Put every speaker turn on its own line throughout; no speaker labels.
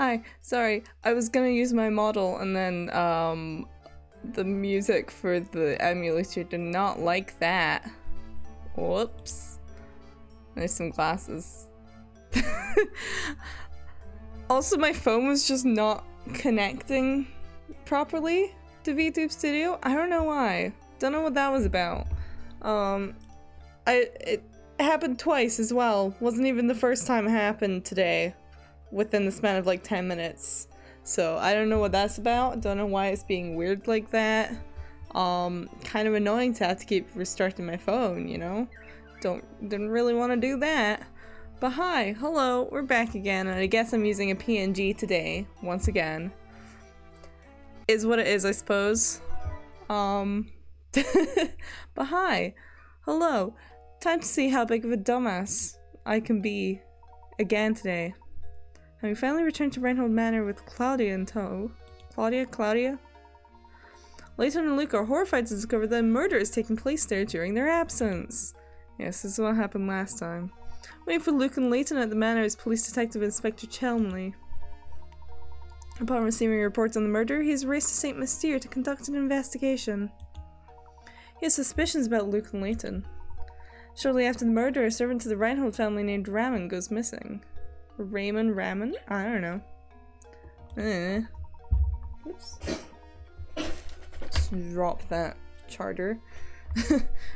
Hi, sorry, I was gonna use my model and then, the music for the emulator did not like that. Whoops. There's some glasses. Also, my phone was just not connecting properly to VTube Studio. I don't know why. Don't know what that was about. It happened twice as well. Wasn't even the first time it happened today. Within the span of like 10 minutes. So I don't know what that's about. Don't know why it's being weird like that. Kind of annoying to have to keep restarting my phone, you know? Didn't really want to do that. But hi, hello, we're back again, and I guess I'm using a PNG today, once again. Is what it is, I suppose. But hi, hello. Time to see how big of a dumbass I can be again today. Having finally returned to Reinhold Manor with Claudia in tow. Claudia? Layton and Luke are horrified to discover that a murder is taking place there during their absence. Yes, this is what happened last time. Waiting for Luke and Layton at the manor is Police Detective Inspector Chelmley. Upon receiving reports on the murder, he has raced to St. Mystere to conduct an investigation. He has suspicions about Luke and Layton. Shortly after the murder, a servant to the Reinhold family named Raman goes missing. Raman? I don't know. Oops. Just drop that charger.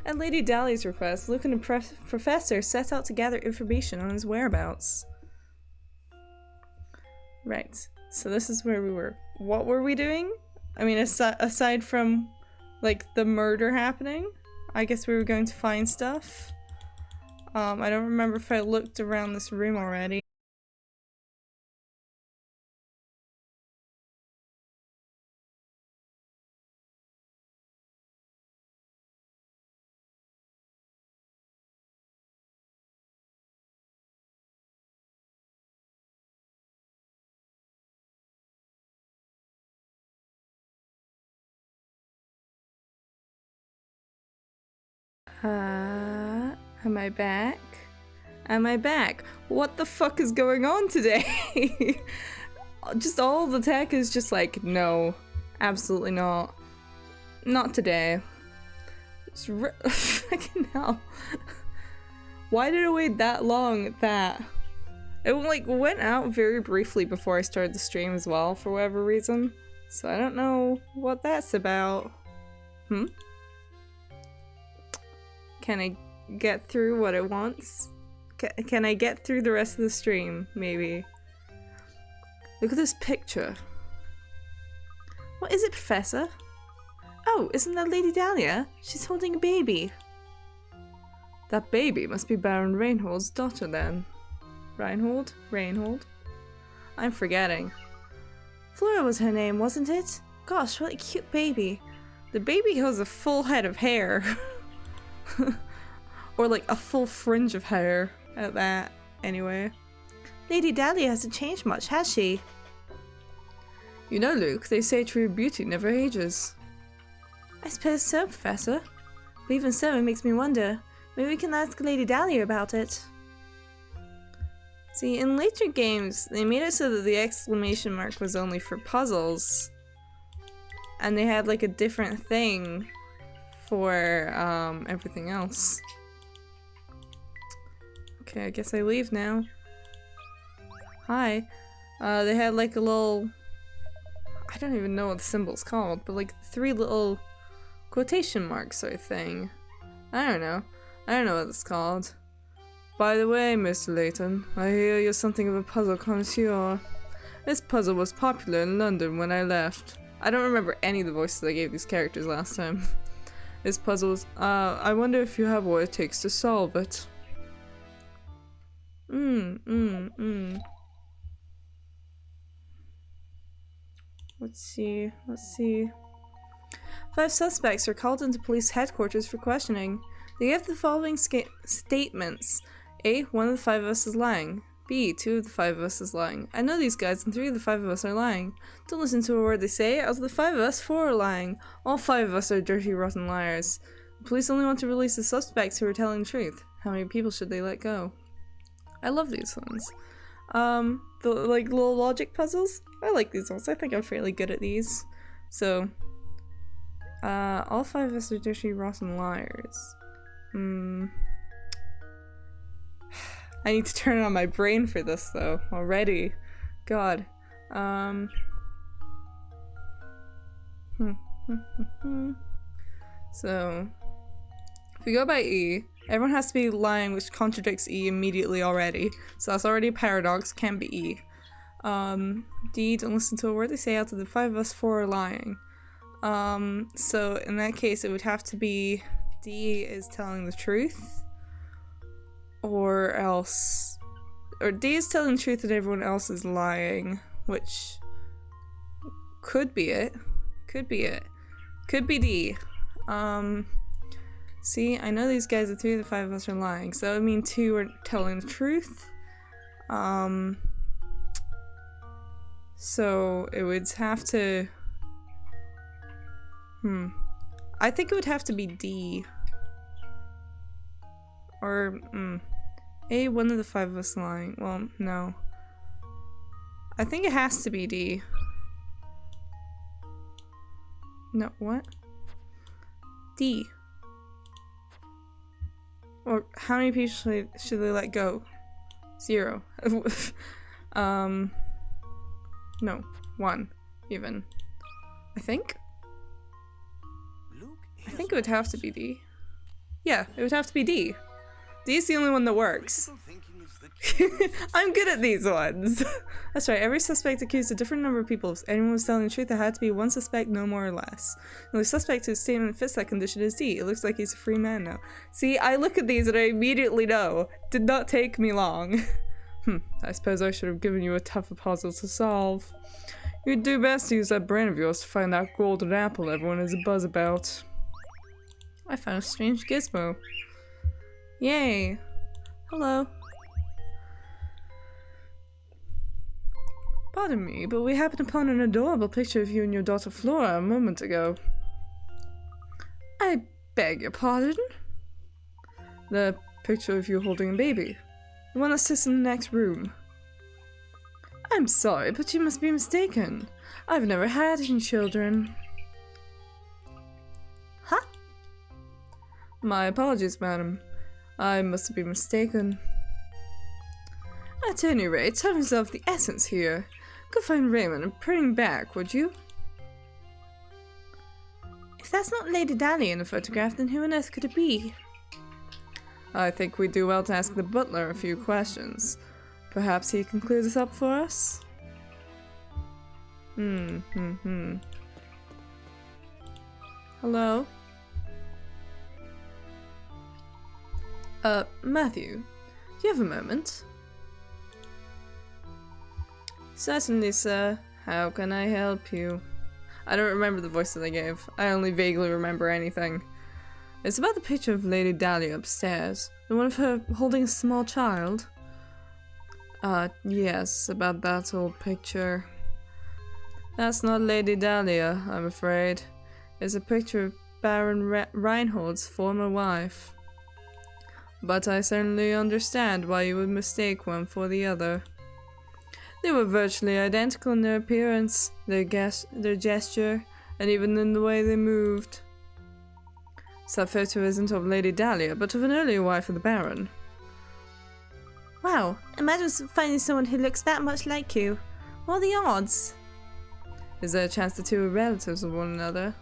At Lady Dahlia's request, Luke and the professor set out to gather information on his whereabouts. Right, so this is where we were. What were we doing? I mean, aside from, like, the murder happening, I guess we were going to find stuff. I don't remember if I looked around this room already. Am I back? Am I back? What the fuck is going on today? Just all the tech is just like, no, absolutely not. Not today. Fucking hell. Why did it wait that long at that? It like went out very briefly before I started the stream as well, for whatever reason. So I don't know what that's about. Can I get through what it wants? Can I get through the rest of the stream, maybe? Look at this picture. What is it, Professor? Oh, isn't that Lady Dahlia? She's holding a baby. That baby must be Baron Reinhold's daughter then. Reinhold? I'm forgetting. Flora was her name, wasn't it? Gosh, what a cute baby. The baby has a full head of hair. Or like a full fringe of hair at that, anyway. Lady Dahlia hasn't changed much, has she? You know, Luke, they say true beauty never ages. I suppose so, Professor. But even so, it makes me wonder. Maybe we can ask Lady Dahlia about it. See, in later games, they made it so that the exclamation mark was only for puzzles. And they had like a different thing for everything else. Okay, I guess I leave now. Hi. They had like a little... I don't even know what the symbol's called, but like 3 little quotation marks sort of thing. I don't know what it's called. By the way, Mr. Layton, I hear you're something of a puzzle connoisseur. This puzzle was popular in London when I left. I don't remember any of the voices I gave these characters last time. This puzzle is, I wonder if you have what it takes to solve it. Let's see. 5 suspects are called into police headquarters for questioning. They give the following statements. A. One of the 5 of us is lying. B. 2 of the 5 of us is lying. I know these guys and 3 of the 5 of us are lying. Don't listen to a word they say. Out of the 5 of us, 4 are lying. All 5 of us are dirty, rotten liars. The police only want to release the suspects who are telling the truth. How many people should they let go? I love these ones. The like little logic puzzles. I like these ones. I think I'm fairly good at these. So, all 5 of us are dirty, rotten liars. I need to turn on my brain for this though, already. God. So, if we go by E, everyone has to be lying, which contradicts E immediately already. So that's already a paradox, can't be E. D, don't listen to a word they say. Out of the 5 of us, 4 are lying. So in that case, it would have to be D is telling the truth. Or else... Or D is telling the truth and everyone else is lying, which could be it. Could be it. Could be D. See, I know these guys, the 3 of the 5 of us are lying, so that would mean 2 are telling the truth. So it would have to... I think it would have to be D. Or, A, 1 of the 5 of us lying. Well, no. I think it has to be D. No, what? D. Or how many people should they let go? 0. No. 1, even. I think? I think it would have to be D. Yeah, it would have to be D. D is the only one that works. I'm good at these ones. That's right, every suspect accused a different number of people. If anyone was telling the truth, there had to be 1 suspect, no more or less. The only suspect whose statement fits that condition is D. It looks like he's a free man now. See, I look at these and I immediately know. Did not take me long. I suppose I should have given you a tougher puzzle to solve. You'd do best to use that brain of yours to find that golden apple everyone is a buzz about. I found a strange gizmo. Yay. Hello. Pardon me, but we happened upon an adorable picture of you and your daughter Flora a moment ago. I beg your pardon? The picture of you holding a baby. The one that sits in the next room. I'm sorry, but you must be mistaken. I've never had any children. Huh? My apologies, madam. I must have been mistaken. At any rate, time is of the essence here. Go find Raymond and bring him back, would you? If that's not Lady Dahlia in the photograph, then who on earth could it be? I think we'd do well to ask the butler a few questions. Perhaps he can clear this up for us? Hello? Matthew, do you have a moment? Certainly, sir. How can I help you? I don't remember the voice that I gave. I only vaguely remember anything. It's about the picture of Lady Dahlia upstairs. The one of her holding a small child. Yes, about that old picture. That's not Lady Dahlia, I'm afraid. It's a picture of Baron Reinhold's former wife. But I certainly understand why you would mistake one for the other. They were virtually identical in their appearance, their gesture, and even in the way they moved. So that photo isn't of Lady Dahlia, but of an earlier wife of the Baron. Wow, imagine finding someone who looks that much like you. What are the odds? Is there a chance the two are relatives of one another?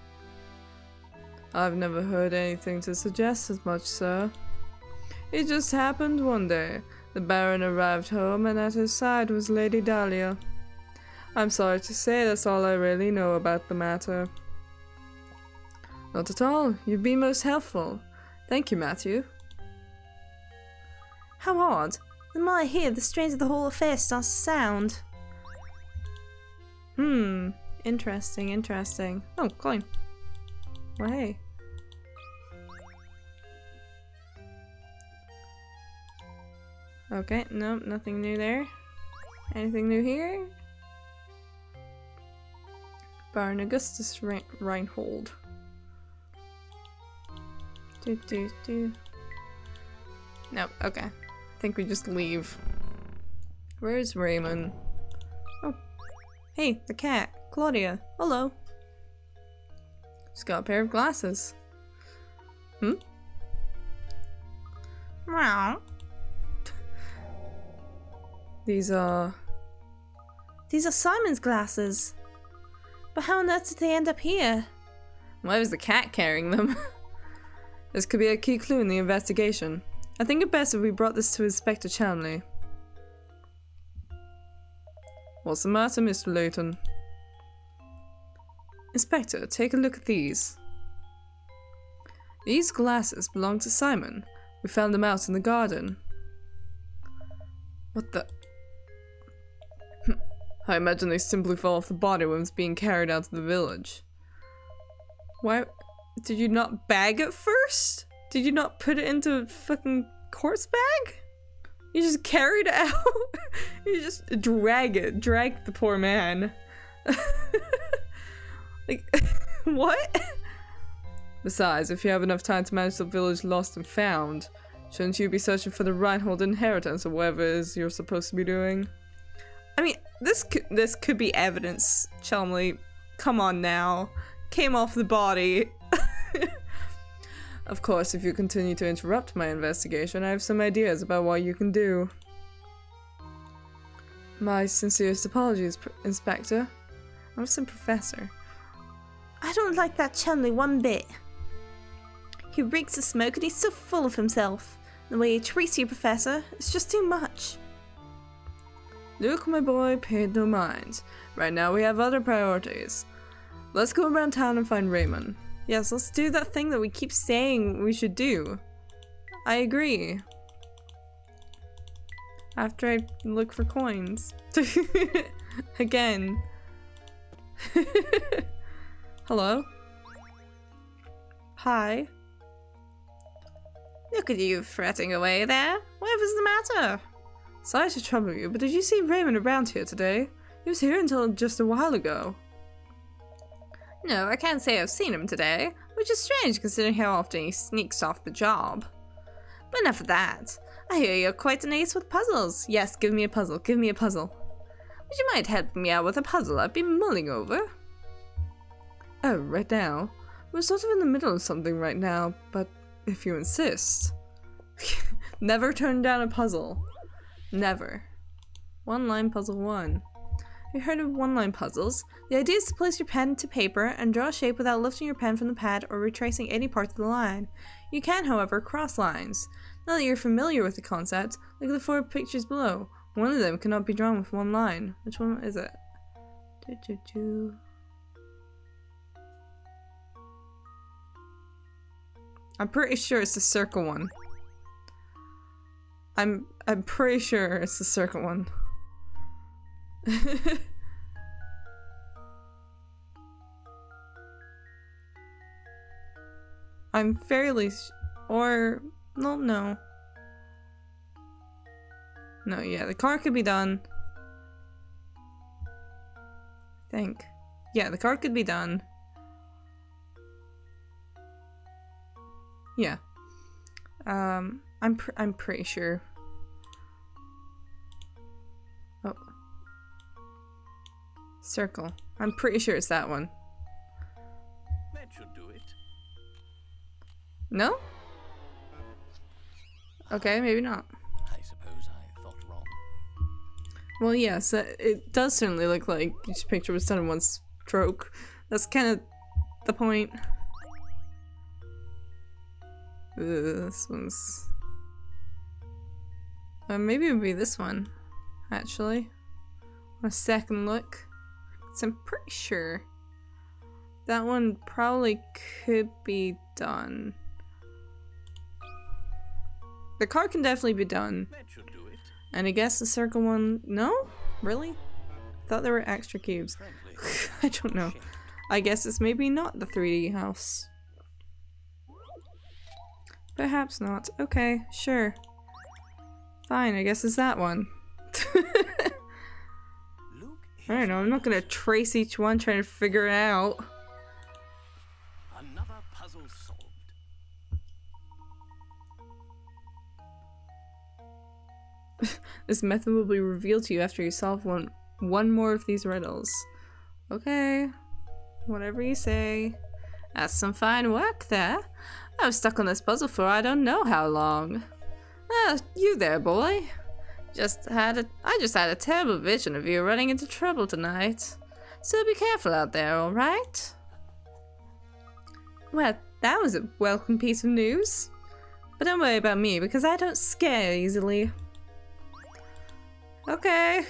I've never heard anything to suggest as much, sir. It just happened one day. The Baron arrived home and at his side was Lady Dahlia. I'm sorry to say that's all I really know about the matter. Not at all. You've been most helpful. Thank you, Matthew. How odd. The more I hear, the stranger the whole affair starts to sound. Interesting, interesting. Oh, coin. Well, hey. Okay, no, nothing new there. Anything new here? Baron Augustus Reinhold. No, okay. I think we just leave. Where's Raymond? Oh. Hey, the cat. Claudia. Hello. She's got a pair of glasses. Hmm? Meow. These are Simon's glasses. But how on earth did they end up here? Why was the cat carrying them? This could be a key clue in the investigation. I think it best if we brought this to Inspector Chalmley. What's the matter, Mr. Layton? Inspector, take a look at these. These glasses belong to Simon. We found them out in the garden. What the? I imagine they simply fell off the body when it was being carried out to the village. Why? Did you not bag it first? Did you not put it into a fucking corpse bag? You just carried it out? You just drag the poor man. Like, what? Besides, if you have enough time to manage the village lost and found, shouldn't you be searching for the Reinhold inheritance or whatever it is you're supposed to be doing? I mean, this could be evidence, Chalmley. Come on now. Came off the body. Of course, if you continue to interrupt my investigation, I have some ideas about what you can do. My sincerest apologies, Inspector. I'm some professor. I don't like that Chalmley one bit. He reeks of smoke and he's so full of himself. The way he treats you, Professor, it's just too much. Luke, my boy, paid no mind. Right now we have other priorities. Let's go around town and find Raymond. Yes, let's do that thing that we keep saying we should do. I agree. After I look for coins. Again. Hello? Hi. Look at you fretting away there. Whatever's the matter? Sorry to trouble you, but did you see Raymond around here today? He was here until just a while ago. No, I can't say I've seen him today, which is strange considering how often he sneaks off the job. But enough of that. I hear you're quite an ace with puzzles. Yes, give me a puzzle, give me a puzzle. Would you mind helping me out with a puzzle I've been mulling over? Oh, right now? We're sort of in the middle of something right now, but if you insist. Never turn down a puzzle. Never. One-line puzzle 1. Have you heard of one-line puzzles? The idea is to place your pen to paper and draw a shape without lifting your pen from the pad or retracing any part of the line. You can, however, cross lines. Now that you're familiar with the concept, look at the 4 pictures below. One of them cannot be drawn with one line. Which one is it? I'm pretty sure it's the circle one. I'm pretty sure it's the circle one. I'm fairly or no. No, yeah, the card could be done. I think. Yeah, the card could be done. Yeah. I'm pretty sure. Oh. Circle. I'm pretty sure it's that one.
That should do it.
No? Okay, maybe not.
I suppose I thought wrong.
Well, yes, it does certainly look like each picture was done in one stroke. That's kind of the point. This one's... maybe it would be this one, actually. On a second look. So I'm pretty sure that one probably could be done. The card can definitely be done.
That should do it.
And I guess the circle one... No? Really? I thought there were extra cubes. I don't know. I guess it's maybe not the 3D house. Perhaps not. Okay, sure. Fine, I guess it's that one. I don't know, I'm not gonna trace each one trying to figure it out.
Another puzzle solved.
This method will be revealed to you after you solve one more of these riddles. Okay. Whatever you say. That's some fine work there. I was stuck on this puzzle for I don't know how long. Ah, you there, boy. I just had a terrible vision of you running into trouble tonight. So be careful out there, alright? Well, that was a welcome piece of news. But don't worry about me, because I don't scare easily. Okay.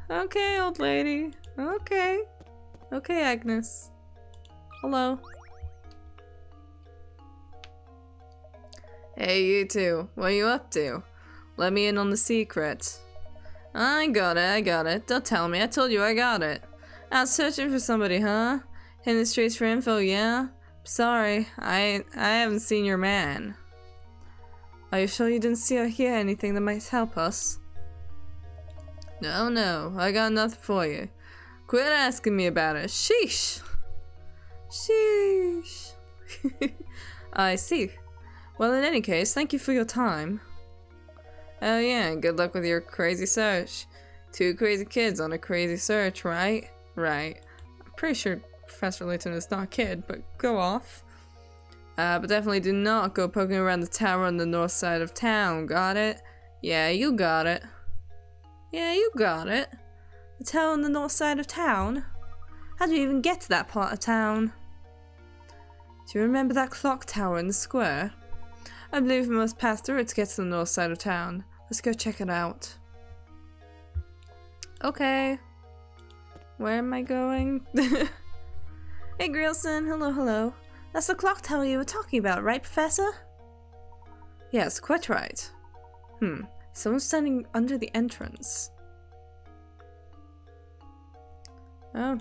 Okay, old lady. Okay. Okay, Agnes. Hello. Hey, you two. What are you up to? Let me in on the secret. I got it. Don't tell me. I told you I got it. Out searching for somebody, huh? Hitting the streets for info, yeah? Sorry, I haven't seen your man. Are you sure you didn't see or hear anything that might help us? No, I got nothing for you. Quit asking me about it. Sheesh. Sheesh. I see. Well, in any case, thank you for your time. Oh yeah, good luck with your crazy search. 2 crazy kids on a crazy search, right? Right. I'm pretty sure Professor Layton is not a kid, but go off. But definitely do not go poking around the tower on the north side of town, got it? Yeah, you got it. Yeah, you got it. The tower on the north side of town? How do you even get to that part of town? Do you remember that clock tower in the square? I believe we must pass through it to get to the north side of town. Let's go check it out. Okay. Where am I going? Hey, Grierson. Hello. That's the clock tower you were talking about, right, Professor? Yes, quite right. Someone's standing under the entrance. Oh.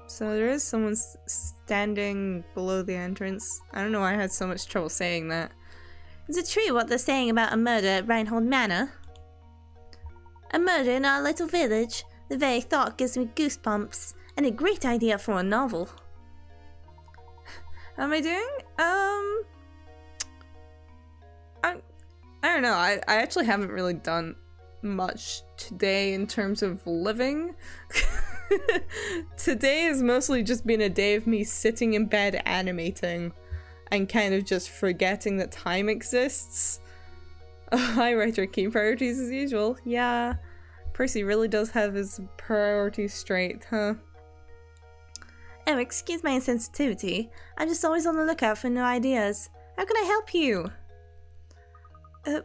So there is someone standing below the entrance. I don't know why I had so much trouble saying that. Is it true what they're saying about a murder at Reinhold Manor? A murder in our little village? The very thought gives me goosebumps. And a great idea for a novel. How am I doing? I don't know. I actually haven't really done much today in terms of living. Today has mostly just been a day of me sitting in bed animating and kind of just forgetting that time exists. Hi, writer. Keen priorities as usual. Yeah, Percy really does have his priorities straight, huh? Oh, excuse my insensitivity. I'm just always on the lookout for new ideas. How can I help you?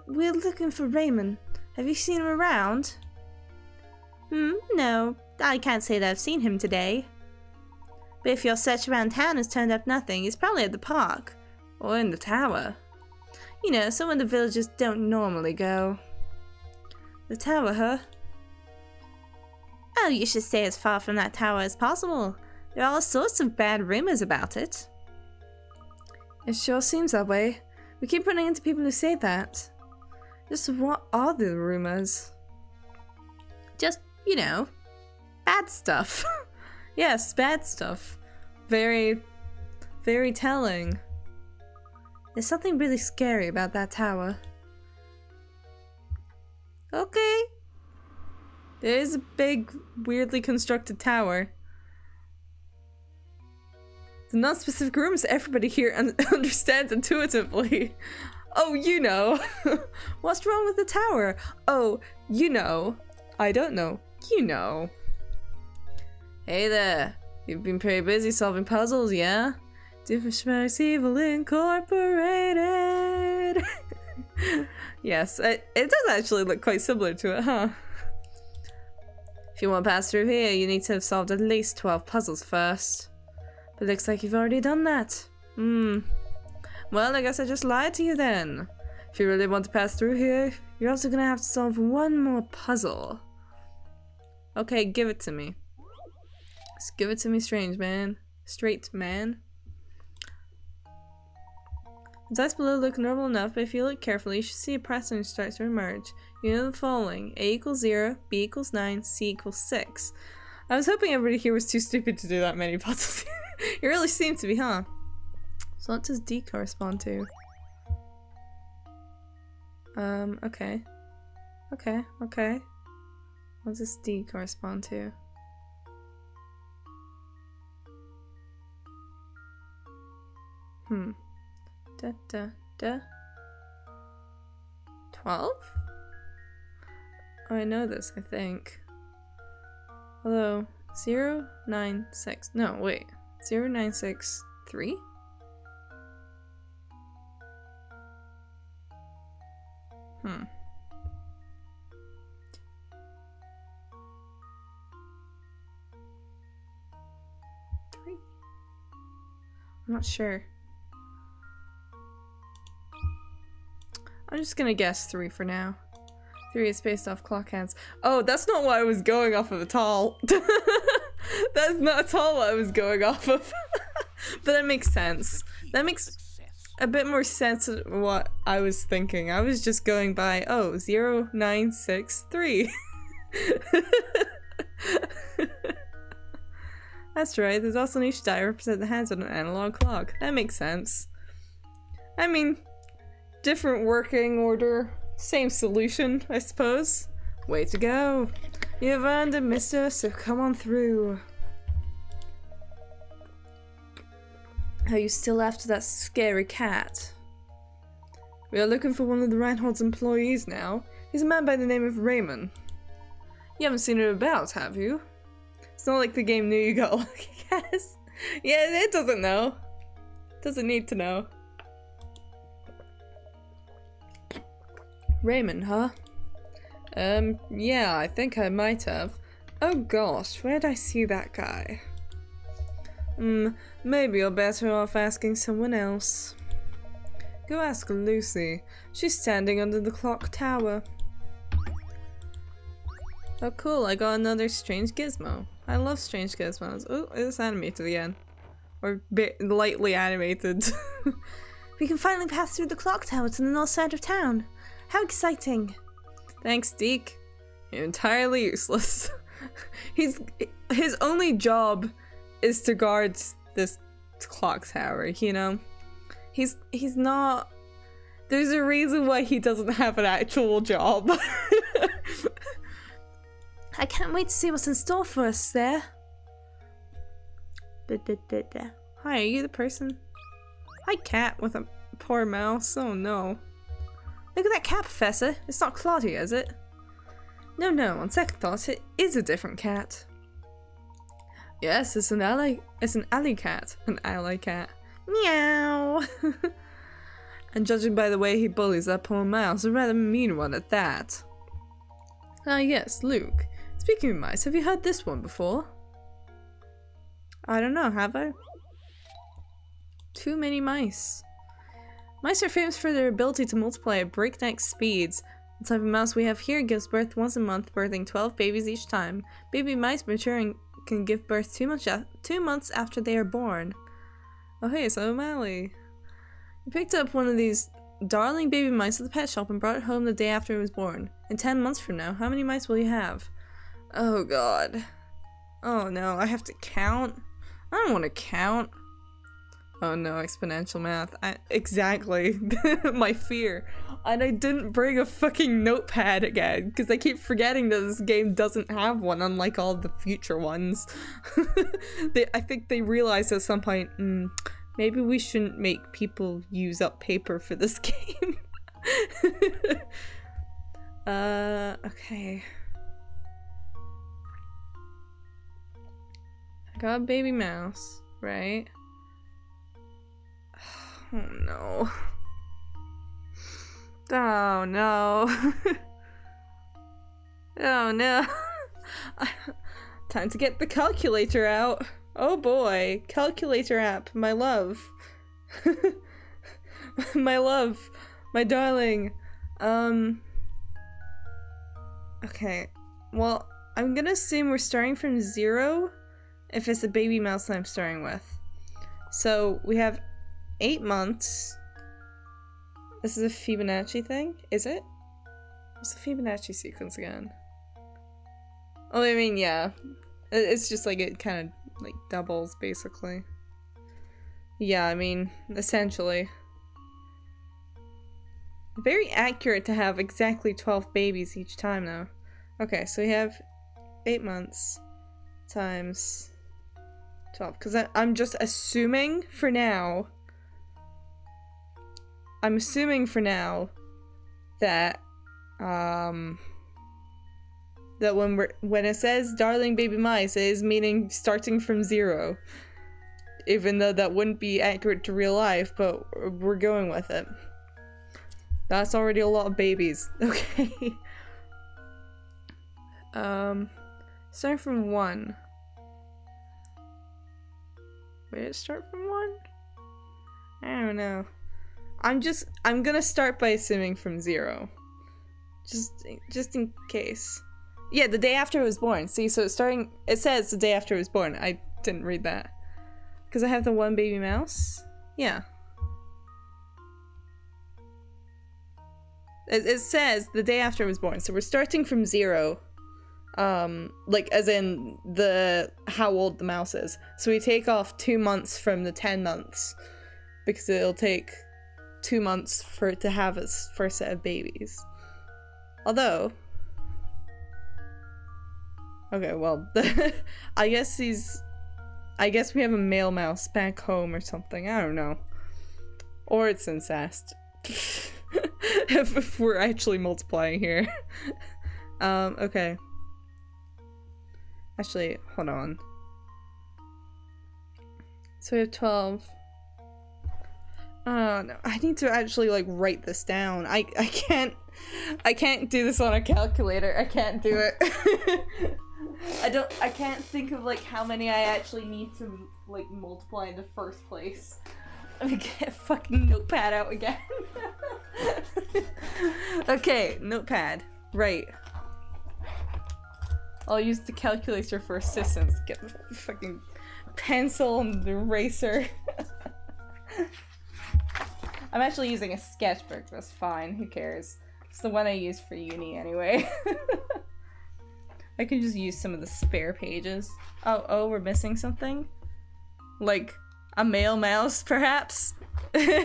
We're looking for Raymond. Have you seen him around? No. I can't say that I've seen him today. But if your search around town has turned up nothing, he's probably at the park. Or in the tower. You know, somewhere the villagers don't normally go. The tower, huh? Oh, you should stay as far from that tower as possible. There are all sorts of bad rumors about it. It sure seems that way. We keep running into people who say that. Just what are the rumors? Just, you know, bad stuff. Yes, bad stuff. Very, very telling. There's something really scary about that tower. Okay. There is a big, weirdly constructed tower. The non-specific rooms everybody here understands intuitively. Oh, you know. What's wrong with the tower? Oh, you know. I don't know. You know. Hey there. You've been pretty busy solving puzzles, yeah? Different Evil Incorporated. Yes, it does actually look quite similar to it, huh? If you want to pass through here, you need to have solved at least 12 puzzles first. But looks like you've already done that. Well, I guess I just lied to you then. If you really want to pass through here, you're also gonna have to solve one more puzzle. Okay, give it to me. Just give it to me, strange man. Straight man. The dice below look normal enough, but if you look carefully, you should see a pattern starts to emerge. You know the following: A equals 0, B equals 9, C equals 6. I was hoping everybody here was too stupid to do that many puzzles. It really seemed to be, huh? So what does D correspond to? Okay. Okay, okay. What does this D correspond to? Da da da. 12? Oh, I know this, I think. Although, 0, 9, 6. No, wait. 0, 9, 6, 3? Three? I'm not sure. I'm just gonna guess 3 for now. 3 is based off clock hands. Oh, that's not what I was going off of at all. That's not at all what I was going off of. But that makes sense. That makes a bit more sense of what I was thinking. I was just going by, oh, 0, 9, 6, 3. That's right, there's also an each die represent the hands on an analog clock. That makes sense. I mean, different working order, same solution, I suppose. Way to go. You've earned it, mister, so come on through. Are you still after that scary cat? We are looking for one of the Reinhold's employees now. He's a man by the name of Raymond. You haven't seen him about, have you? It's not like the game knew you got lucky, guess. Yeah, it doesn't know. Doesn't need to know. Raymond, huh? Yeah, I think I might have. Oh gosh, where'd I see that guy? Maybe you're better off asking someone else. Go ask Lucy. She's standing under the clock tower. Oh cool, I got another strange gizmo. I love strange gizmos. Oh, it's animated again. Or lightly animated. We can finally pass through the clock tower to the north side of town. How exciting! Thanks, Deke. You're entirely useless. His only job is to guard this clock tower, you know? He's not... There's a reason why he doesn't have an actual job. I can't wait to see what's in store for us there. Hi, are you the person? Hi, cat with a poor mouse. Oh no. Look at that cat, Professor. It's not Claudia, is it? No, on second thought, it is a different cat. Yes, it's an alley cat. An alley cat. Meow! And judging by the way he bullies that poor mouse, a rather mean one at that. Ah yes, Luke. Speaking of mice, have you heard this one before? I don't know, have I? Too many mice. Mice are famous for their ability to multiply at breakneck speeds. The type of mouse we have here gives birth once a month, birthing 12 babies each time. Baby mice maturing can give birth 2 months after they are born. Oh hey, so O'Malley. You picked up one of these darling baby mice at the pet shop and brought it home the day after it was born. In 10 months from now, how many mice will you have? Oh god. Oh no, I have to count? I don't want to count. Oh no, exponential math. Exactly. My fear. And I didn't bring a fucking notepad again, because I keep forgetting that this game doesn't have one, unlike all the future ones. I think they realized at some point, maybe we shouldn't make people use up paper for this game. Okay. I got a baby mouse, right? Oh no. Oh no. Oh no. Time to get the calculator out. Oh boy. Calculator app. My love. My love. My darling. Okay. Well, I'm gonna assume we're starting from 0 if it's a baby mouse that I'm starting with. So we have 8 months. This is a Fibonacci thing? Is it? What's the Fibonacci sequence again? Oh, I mean, yeah. It's just like it kind of like doubles, basically. Yeah, I mean, essentially. Very accurate to have exactly 12 babies each time, though. Okay, so we have 8 months times 12. Because I'm just assuming for now. I'm assuming for now that that when it says darling baby mice, it is meaning starting from 0. Even though that wouldn't be accurate to real life, but we're going with it. That's already a lot of babies. Okay. Starting from 1. Wait, it start from 1? I don't know. I'm gonna start by assuming from 0. Just in case. Yeah, the day after I was born. See, so it says the day after I was born. I didn't read that. Because I have the 1 baby mouse? Yeah. It says the day after I was born, so we're starting from 0. Like, as in how old the mouse is. So we take off 2 months from the 10 months. Because it'll take 2 months for it to have its first set of babies. Although... Okay, well, I guess we have a male mouse back home or something. I don't know. Or it's incest. if we're actually multiplying here. Okay. Actually, hold on. So we have 12. Oh no, I need to actually like write this down. I can't do this on a calculator. I can't do it. I can't think of like how many I actually need to like multiply in the first place. Let me get a fucking notepad out again. Okay, notepad. Right. I'll use the calculator for assistance. Get the fucking pencil and the eraser. I'm actually using a sketchbook, that's fine, who cares? It's the one I use for uni anyway. I can just use some of the spare pages. Oh, we're missing something? Like, a male mouse, perhaps? Okay.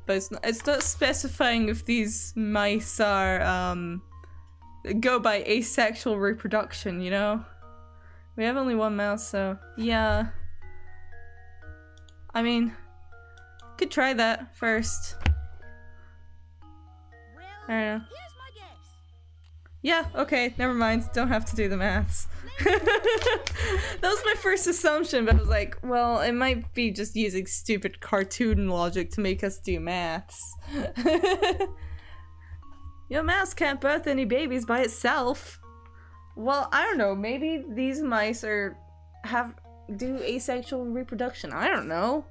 But it's not specifying if these mice are, go by asexual reproduction, you know? We have only 1 mouse, so yeah. I mean, could try that first.
Well,
I don't know.
here's my guess.
Yeah, okay, never mind. Don't have to do the maths. That was my first assumption, but I was like, well, it might be just using stupid cartoon logic to make us do maths. Your mouse can't birth any babies by itself. Well, I don't know. Maybe these mice do asexual reproduction. I don't know.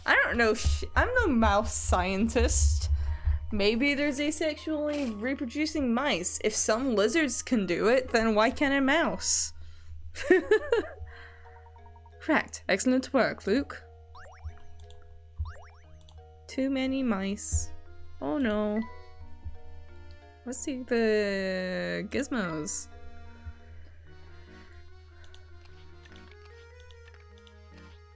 I don't know. I'm no mouse scientist. Maybe there's asexually reproducing mice. If some lizards can do it, then why can't a mouse? Correct. Excellent work, Luke. Too many mice. Oh no. Let's see the gizmos.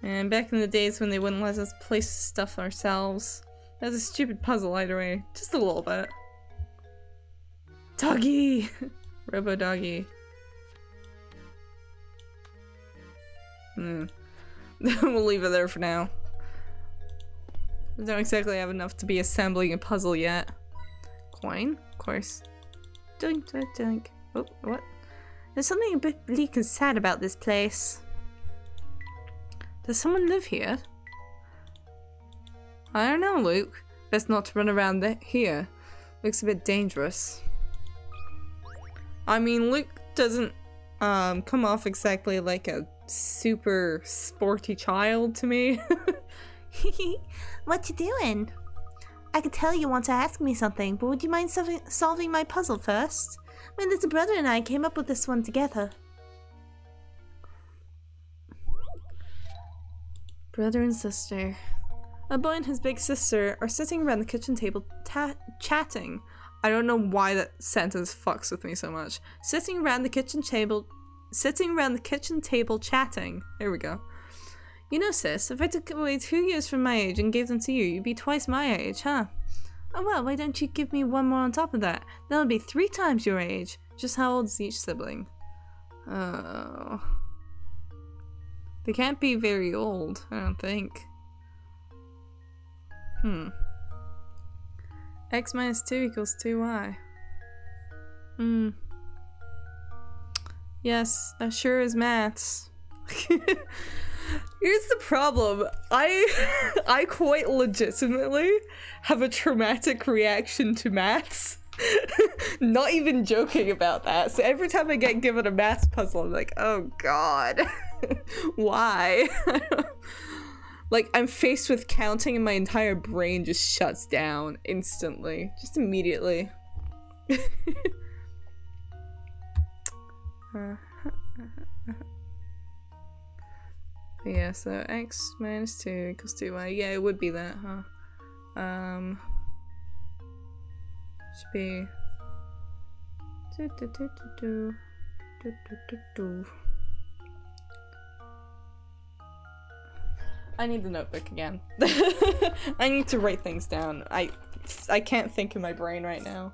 And back in the days when they wouldn't let us place stuff ourselves. That was a stupid puzzle either way. Just a little bit. Doggy! Robo doggy. We'll leave it there for now. We don't exactly have enough to be assembling a puzzle yet. Coin? Of course. Doink, doink, doink. Oh, what? There's something a bit bleak and sad about this place. Does someone live here? I don't know, Luke. Best not to run around here. Looks a bit dangerous. I mean, Luke doesn't come off exactly like a super sporty child to me.
What you doing? I could tell you want to ask me something, but would you mind solving my puzzle first? My little brother and I came up with this one together.
Brother and sister. A boy and his big sister are sitting around the kitchen table chatting. I don't know why that sentence fucks with me so much. Sitting around the kitchen table chatting. There we go. You know, sis, if I took away 2 years from my age and gave them to you, you'd be twice my age, huh? Oh well, why don't you give me one more on top of that? That'll be 3 times your age. Just how old is each sibling? Oh. They can't be very old, I don't think. X minus 2 equals 2y. Yes, that sure is maths. Here's the problem. I quite legitimately have a traumatic reaction to maths. Not even joking about that. So every time I get given a maths puzzle, I'm like, oh god. Why? Like, I'm faced with counting and my entire brain just shuts down instantly. Just immediately. Yeah, so x minus 2 equals 2y. Yeah, it would be that, huh? Should be... I need the notebook again. I need to write things down. I can't think in my brain right now.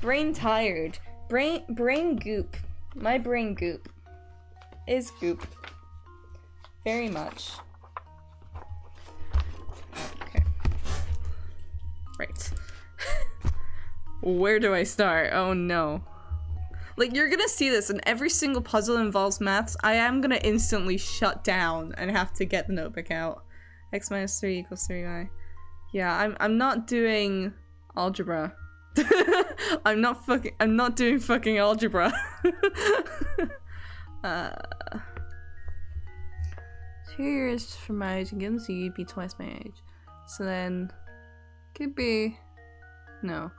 Brain tired. Brain goop. My brain goop. Is goop. Very much. Okay. Right. Where do I start? Oh no. Like, you're gonna see this, and every single puzzle involves maths. I am gonna instantly shut down and have to get the notebook out. X minus 3 equals 3y. Yeah, I'm not doing algebra. I'm not doing fucking algebra. 2 years from my age again, so you'd be twice my age. So then, could be, no.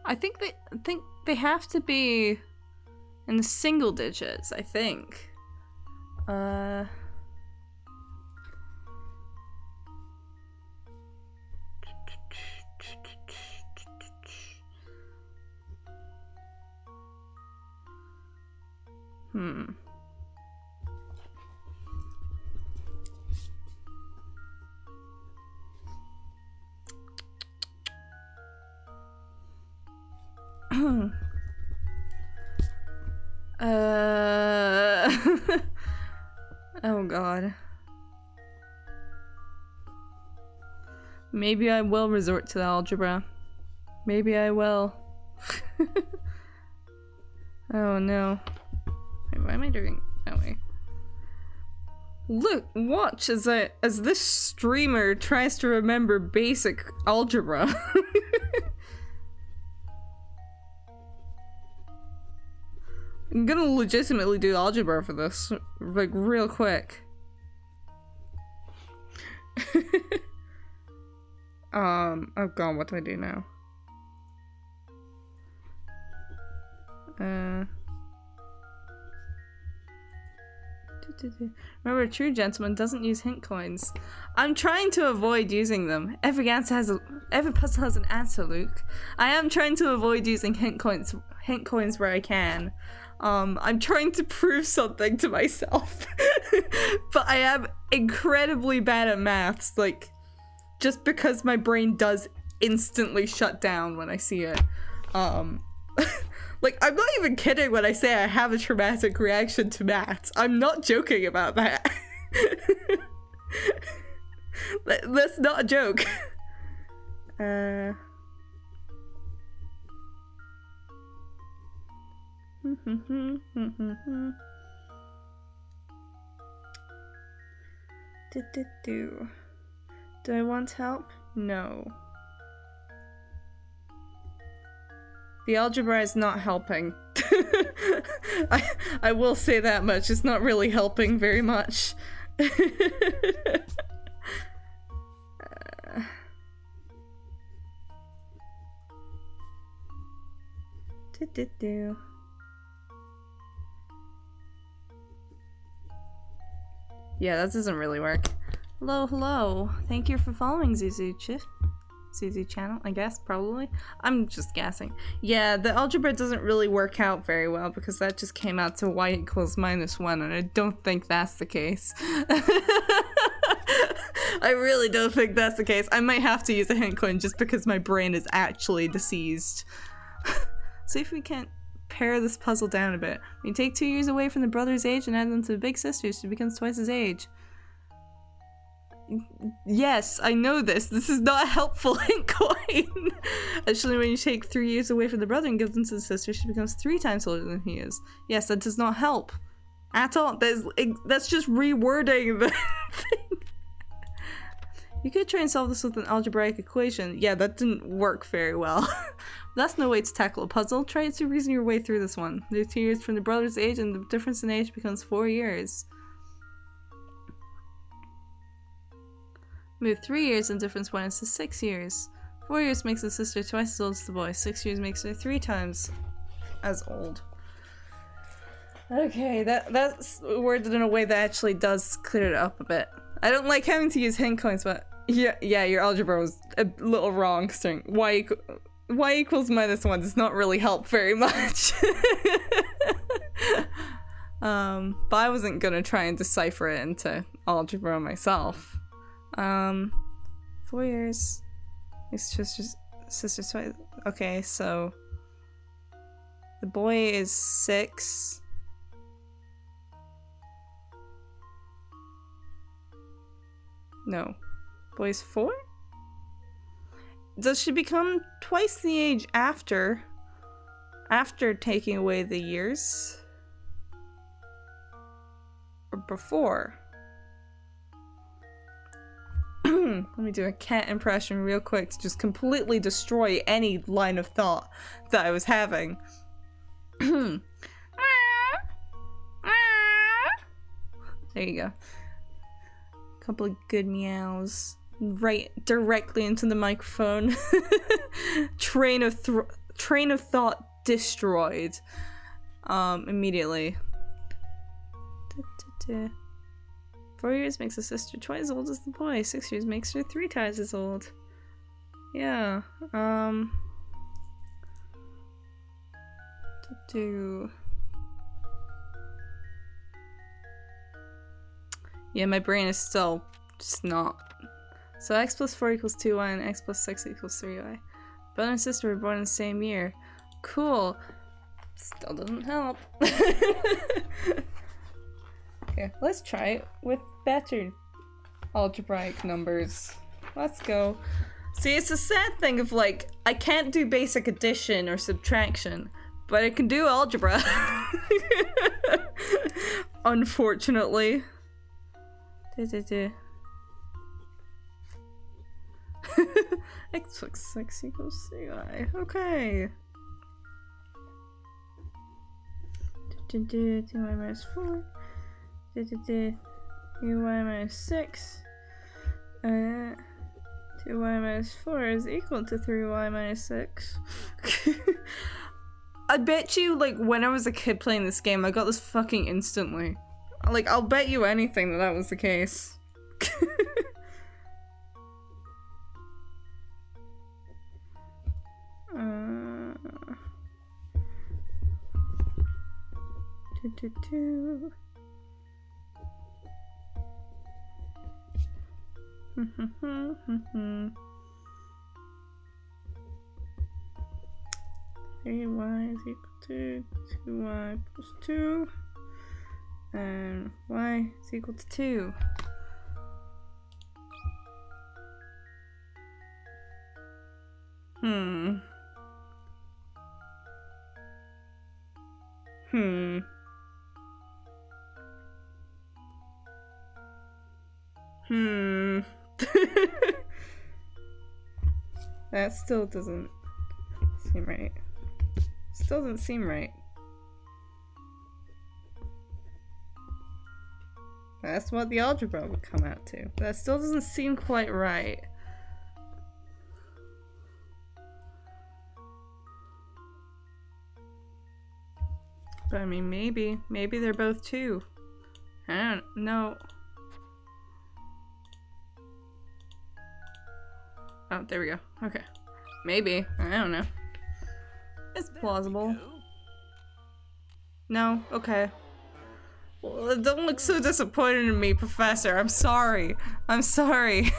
I think they have to be in the single digits, I think. Oh god. Maybe I will resort to the algebra. Maybe I will. Oh no. Wait, why am I doing that way? Look, watch as this streamer tries to remember basic algebra. I'm gonna legitimately do algebra for this, like, real quick. Oh god, what do I do now? Remember, a true gentleman doesn't use hint coins. I'm trying to avoid using them. Every puzzle has an answer, Luke. I am trying to avoid using hint coins where I can. I'm trying to prove something to myself. But I am incredibly bad at maths, like, just because my brain does instantly shut down when I see it. Like, I'm not even kidding when I say I have a traumatic reaction to maths. I'm not joking about that. That's not a joke. Do I want help? No. The algebra is not helping. I will say that much. It's not really helping very much. Yeah, that doesn't really work. Hello, hello. Thank you for following ZZ channel, I guess, probably. I'm just guessing. Yeah, the algebra doesn't really work out very well because that just came out to y equals -1, and I don't think that's the case. I really don't think that's the case. I might have to use a hint coin just because my brain is actually deceased. See if we can't pare this puzzle down a bit. When you take 2 years away from the brother's age and add them to the big sister's, she becomes twice his age. Yes, I know this. This is not a helpful hint coin. Actually, when you take 3 years away from the brother and give them to the sister, she becomes 3 times older than he is. Yes, that does not help. At all. That's just rewording the thing. You could try and solve this with an algebraic equation. Yeah, that didn't work very well. That's no way to tackle a puzzle. Try to reason your way through this one. They're 2 years from the brother's age and the difference in age becomes 4 years. Move 3 years and difference widens to 6 years. 4 years makes the sister twice as old as the boy. 6 years makes her 3 times as old. Okay, that's worded in a way that actually does clear it up a bit. I don't like having to use hint coins, but yeah, your algebra was a little wrong, considering y equals -1 does not really help very much. But I wasn't gonna try and decipher it into algebra myself. 4 years. It's just sister's twice. Okay, so the boy is 6. No. Boy's 4? Does she become twice the age after taking away the years? Or before? Let me do a cat impression real quick to just completely destroy any line of thought that I was having. There you go. Couple of good meows right directly into the microphone. train of thought destroyed immediately. 4 years makes the sister twice as old as the boy. 6 years makes her 3 times as old. Yeah. Yeah, my brain is still just not. So x plus 4 equals 2y and x plus 6 equals 3y. Brother and sister were born in the same year. Cool. Still doesn't help. Okay, let's try it with better algebraic numbers. Let's go. See, it's a sad thing of like, I can't do basic addition or subtraction, but I can do algebra. Unfortunately. X plus 6 equals 3y. Okay. 2y minus 4. 2y minus 6. 2y minus 4 is equal to 3y minus 6. I bet you, like, when I was a kid playing this game, I got this fucking instantly. Like, I'll bet you anything that that was the case. Two. 3y is equal to 2y plus 2, and y is equal to 2. That still doesn't seem right. Still doesn't seem right. That's what the algebra would come out to. But that still doesn't seem quite right. But I mean, maybe they're both 2. I don't know. Oh, there we go. Okay. Maybe. I don't know. It's plausible. No? Okay. Well, don't look so disappointed in me, Professor. I'm sorry. I'm sorry.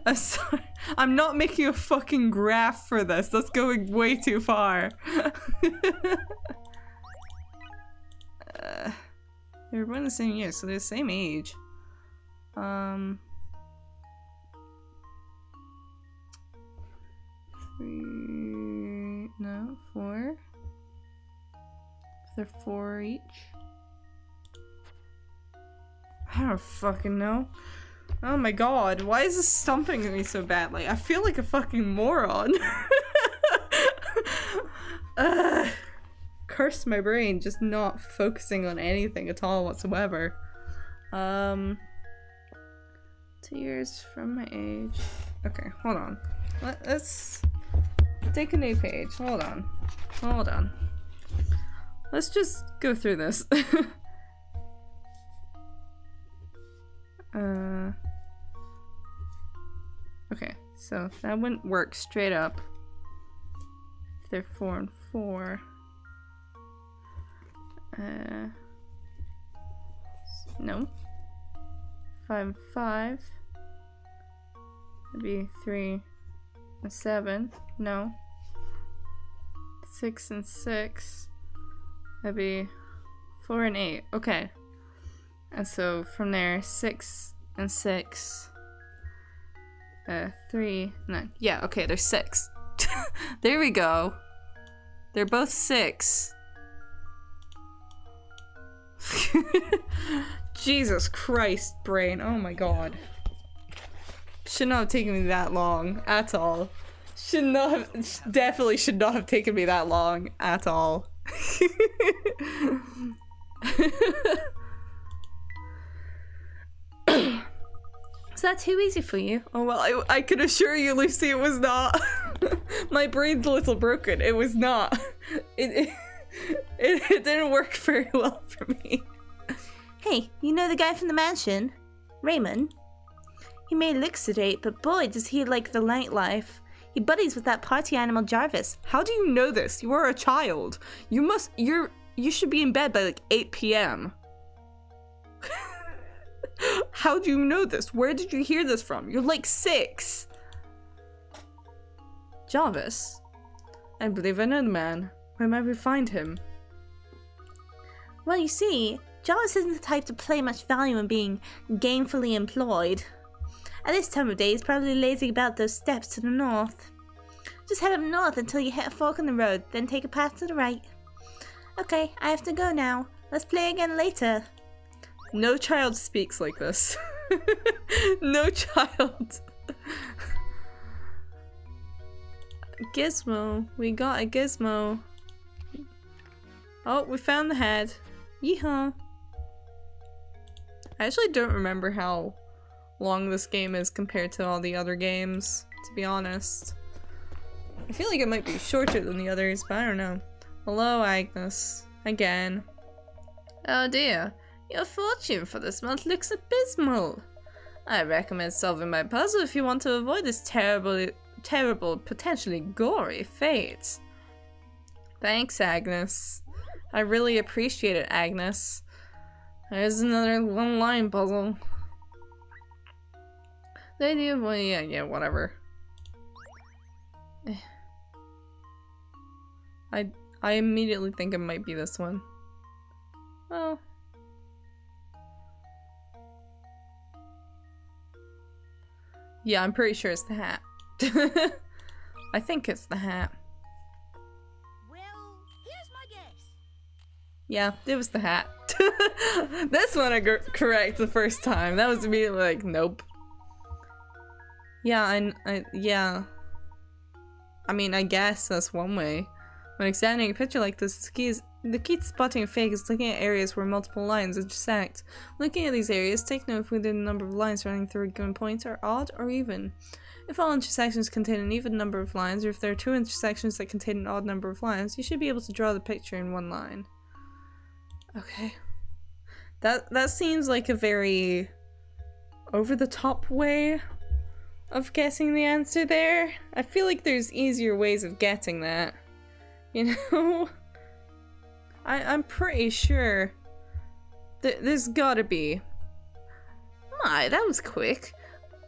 I'm sorry. I'm not making a fucking graph for this. That's going way too far. They were born the same year, so they're the same age. No, 4. They're 4 each. I don't fucking know. Oh my god, why is this stumping me so badly? I feel like a fucking moron. Curse my brain, just not focusing on anything at all whatsoever. 2 years from my age. Okay, hold on. Let's take a new page. Hold on. Hold on. Let's just go through this. Okay, so that wouldn't work straight up. If they're 4 and 4. No. 5 and 5. That'd be 3 and 7. No. 6 and 6. That'd be 4 and 8. Okay. And so from there, 6 and 6. 3, 9. Yeah, okay, they're 6. There we go. They're both 6. Jesus Christ, brain. Oh my god. Should not have taken me that long at all. Should not have, definitely should not have taken me that long at all. Is that too easy for you? Oh well, I can assure you, Lucy, it was not. My brain's a little broken. It was not. It didn't work very well for me.
Hey, you know the guy from the mansion? Raymond? He may look sedate, but boy does he like the nightlife. He buddies with that party animal Jarvis.
How do you know this? You are a child. You should be in bed by like 8 p.m. How do you know this? Where did you hear this from? You're like 6. Jarvis? I believe I know the man. Where might we find him?
Well, you see, Jarvis isn't the type to play much value in being gainfully employed. At this time of day, he's probably lazing about those steps to the north. Just head up north until you hit a fork in the road, then take a path to the right. Okay, I have to go now. Let's play again later.
No child speaks like this. No child. Gizmo. We got a gizmo. Oh, we found the head. Yeehaw. I actually don't remember how long this game is compared to all the other games, to be honest. I feel like it might be shorter than the others, but I don't know. Hello, Agnes. Again. Oh dear. Your fortune for this month looks abysmal. I recommend solving my puzzle if you want to avoid this terrible, potentially gory fate. Thanks, Agnes. I really appreciate it, Agnes. There's another one-line puzzle. The idea of, well, yeah, whatever. I immediately think it might be this one. Well. Yeah, I'm pretty sure it's the hat. I think it's the hat.
Well, here's my guess.
Yeah, it was the hat. This one I got correct the first time. That was immediately like, nope. Yeah, yeah. I mean, I guess that's one way. When examining a picture like this, the key to spotting a fake is looking at areas where multiple lines intersect. Looking at these areas, take note of whether the number of lines running through a given point are odd or even. If all intersections contain an even number of lines, or if there are 2 intersections that contain an odd number of lines, you should be able to draw the picture in one line. Okay. That seems like a very over-the-top way of guessing the answer there. I feel like there's easier ways of getting that. You know? I'm pretty sure there's gotta be. My, that was quick.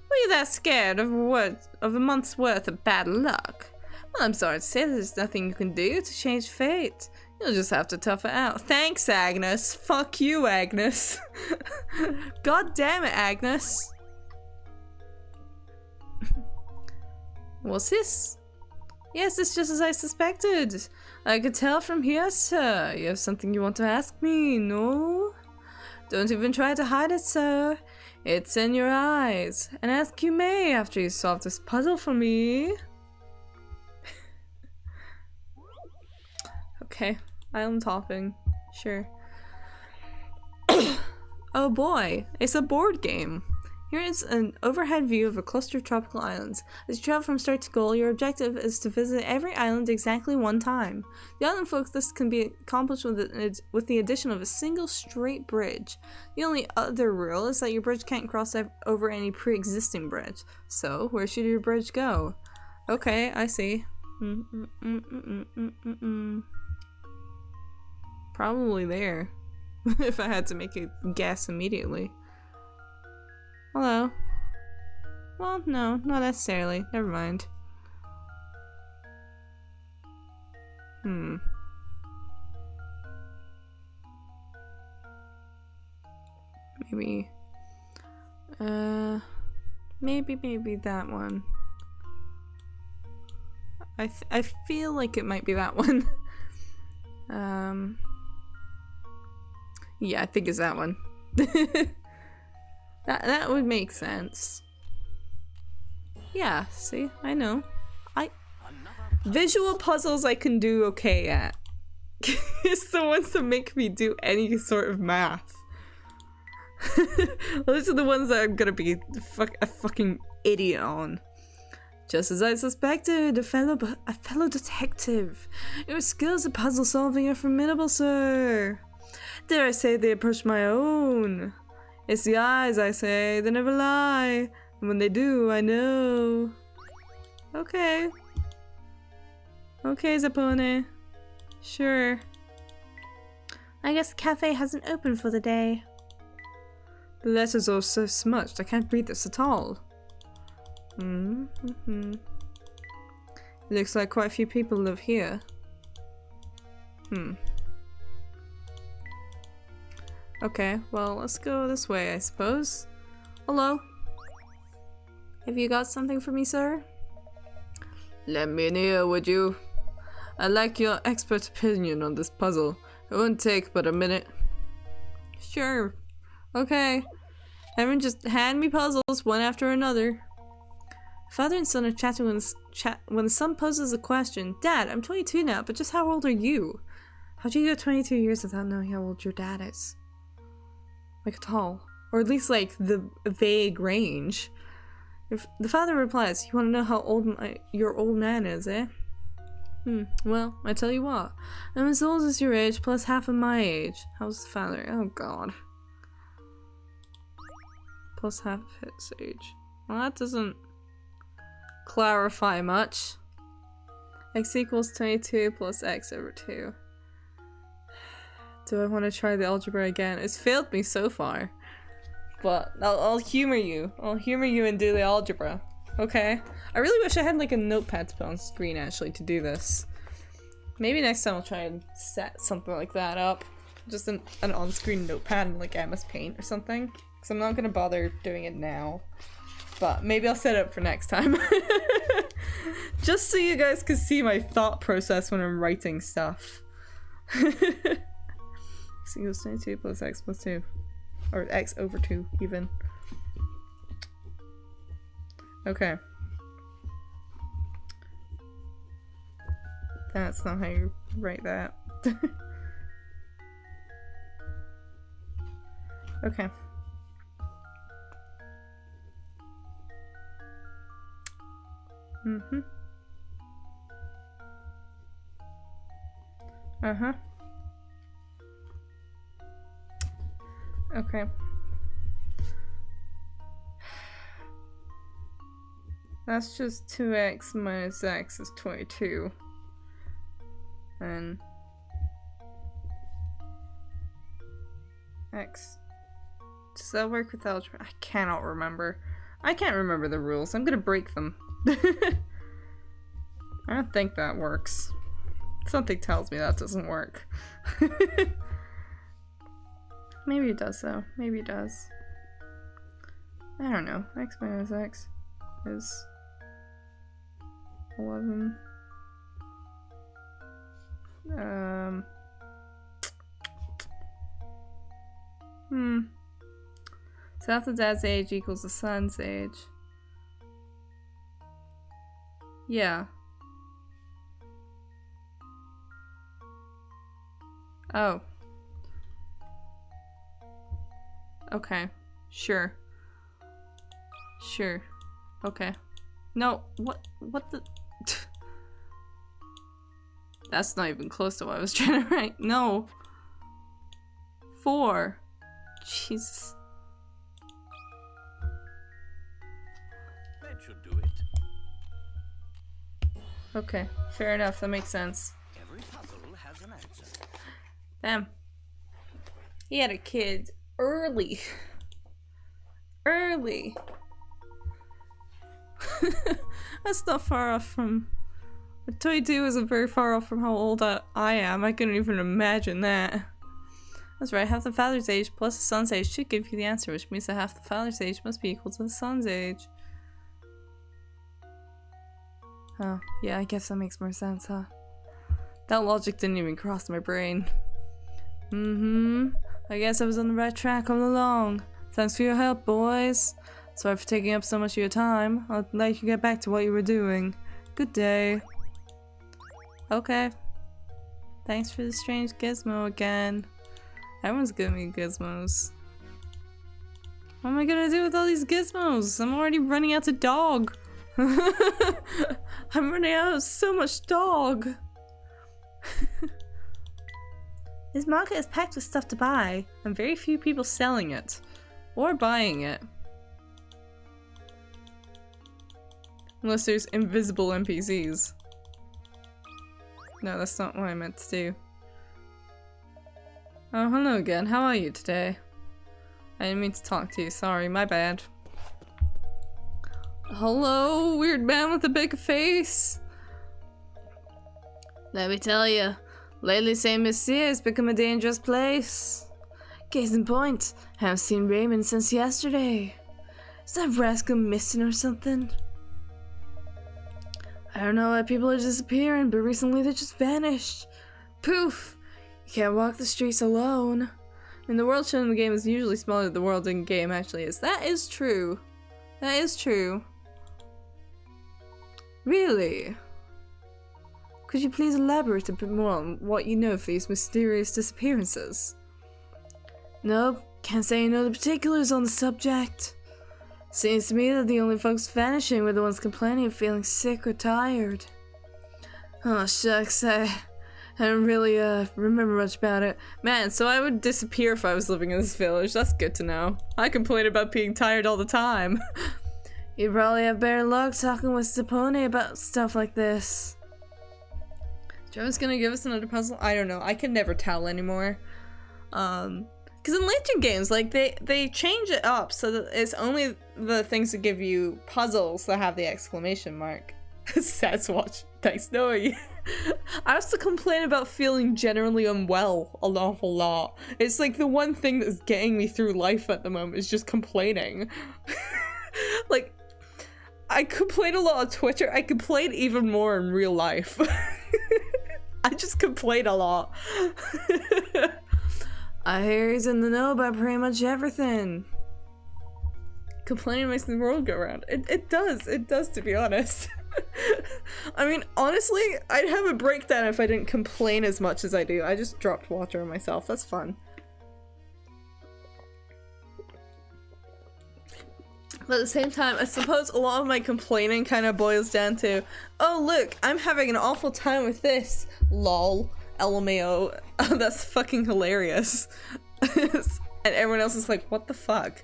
Were you that scared of a month's worth of bad luck? Well, I'm sorry to say there's nothing you can do to change fate. You'll just have to tough it out. Thanks, Agnes. Fuck you, Agnes. God damn it, Agnes. What's this? Yes, it's just as I suspected. I could tell from here, sir. You have something you want to ask me, no? Don't even try to hide it, sir. It's in your eyes. And ask you may after you solve this puzzle for me. Okay, island hopping. Sure. Oh boy, it's a board game. Here is an overhead view of a cluster of tropical islands. As you travel from start to goal, your objective is to visit every island exactly one time. The island focus can be accomplished with the addition of a single straight bridge. The only other rule is that your bridge can't cross over any pre-existing bridge. So, where should your bridge go? Okay, I see. Probably there. If I had to make a guess immediately. Hello. Well, no, not necessarily. Never mind. Maybe. Maybe that one. I feel like it might be that one. Yeah, I think it's that one. That would make sense. Yeah, see, I know. Visual puzzles I can do okay at. It's the ones that make me do any sort of math. Those are the ones that I'm gonna be a fucking idiot on. Just as I suspected, a fellow detective. Your skills at puzzle solving are formidable, sir. Dare I say they approach my own. It's the eyes, I say, they never lie. And when they do, I know. Okay. Okay, Zappone. Sure.
I guess the cafe hasn't opened for the day.
The letters are so smudged, I can't read this at all. It looks like quite a few people live here. Okay, well, let's go this way, I suppose. Hello? Have you got something for me, sir? Let me in here, would you? I'd like your expert opinion on this puzzle. It won't take but a minute. Sure. Okay. Everyone just hand me puzzles, one after another. Father and son are chatting when the son poses a question. Dad, I'm 22 now, but just how old are you? How'd you go 22 years without knowing how old your dad is? Like at all. Or at least like the vague range. If the father replies, you want to know how old your old man is, eh? Well, I tell you what. I'm as old as your age plus half of my age. How's the father? Oh god. Plus half of his age. Well, that doesn't clarify much. X equals 22 plus x over 2. Do I want to try the algebra again? It's failed me so far. But I'll humor you. I'll humor you and do the algebra. Okay? I really wish I had like a notepad to put on screen actually to do this. Maybe next time I'll try and set something like that up. Just an on-screen notepad in like MS Paint or something. Because I'm not going to bother doing it now. But maybe I'll set it up for next time. Just so you guys can see my thought process when I'm writing stuff. X equals 22 plus x plus 2. Or x over 2, even. Okay. That's not how you write that. Okay. Okay. That's just 2x minus x is 22. And x. Does that work with algebra? I cannot remember. I can't remember the rules. I'm gonna break them. I don't think that works. Something tells me that doesn't work. Maybe it does though. Maybe it does. I don't know. X minus x is 11. So after dad's age equals the son's age. Yeah. Oh. Okay. Sure. Sure. Okay. No, what the... That's not even close to what I was trying to write. No. 4. Jesus.
That should do it.
Okay, fair enough. That makes sense.
Every puzzle has an answer.
Damn. He had a kid early. Early. That's not far off from... 22 isn't very far off from how old I am. I couldn't even imagine that. That's right, half the father's age plus the son's age should give you the answer, which means that half the father's age must be equal to the son's age. Oh, yeah, I guess that makes more sense, huh? That logic didn't even cross my brain. I guess I was on the right track all along. Thanks for your help, boys. Sorry for taking up so much of your time. I'll let you get back to what you were doing. Good day. Okay. Thanks for the strange gizmo again. Everyone's giving me gizmos. What am I gonna do with all these gizmos? I'm already running out of dog. I'm running out of so much dog.
This market is packed with stuff to buy,
And very few people selling it. Or buying it. Unless there's invisible NPCs. No, that's not what I meant to do. Oh, hello again. How are you today? I didn't mean to talk to you. Sorry, my bad. Hello, weird man with a big face. Let me tell you, lately St. Monsieur has become a dangerous place. Case in point, I haven't seen Raymond since yesterday. Is that rascal missing or something? I don't know why people are disappearing, but recently they just vanished. Poof! You can't walk the streets alone. I mean, the world shown in the game is usually smaller than the world in the game actually is. That is true. That is true. Really? Could you please elaborate a bit more on what you know of these mysterious disappearances? Nope, can't say I know the particulars on the subject. Seems to me that the only folks vanishing were the ones complaining of feeling sick or tired. Oh shucks, I don't really remember much about it. Man, so I would disappear if I was living in this village. That's good to know. I complain about being tired all the time. You'd probably have better luck talking with Stepone about stuff like this. Joe's gonna give us another puzzle? I don't know. I can never tell anymore. Because in Layton games, like, they change it up so that it's only the things that give you puzzles that have the exclamation mark. Sad watch. Thanks, Noe. I have to complain about feeling generally unwell an awful lot. It's like the one thing that's getting me through life at the moment is just complaining. Like, I complain a lot on Twitter. I complain even more in real life. I just complain a lot. I hear he's in the know about pretty much everything. Complaining makes the world go round. It does, to be honest. I mean, honestly, I'd have a breakdown if I didn't complain as much as I do. I just dropped water on myself. That's fun. But at the same time, I suppose a lot of my complaining kind of boils down to, oh look, I'm having an awful time with this. LOL. LMAO. Oh, that's fucking hilarious. And everyone else is like, what the fuck?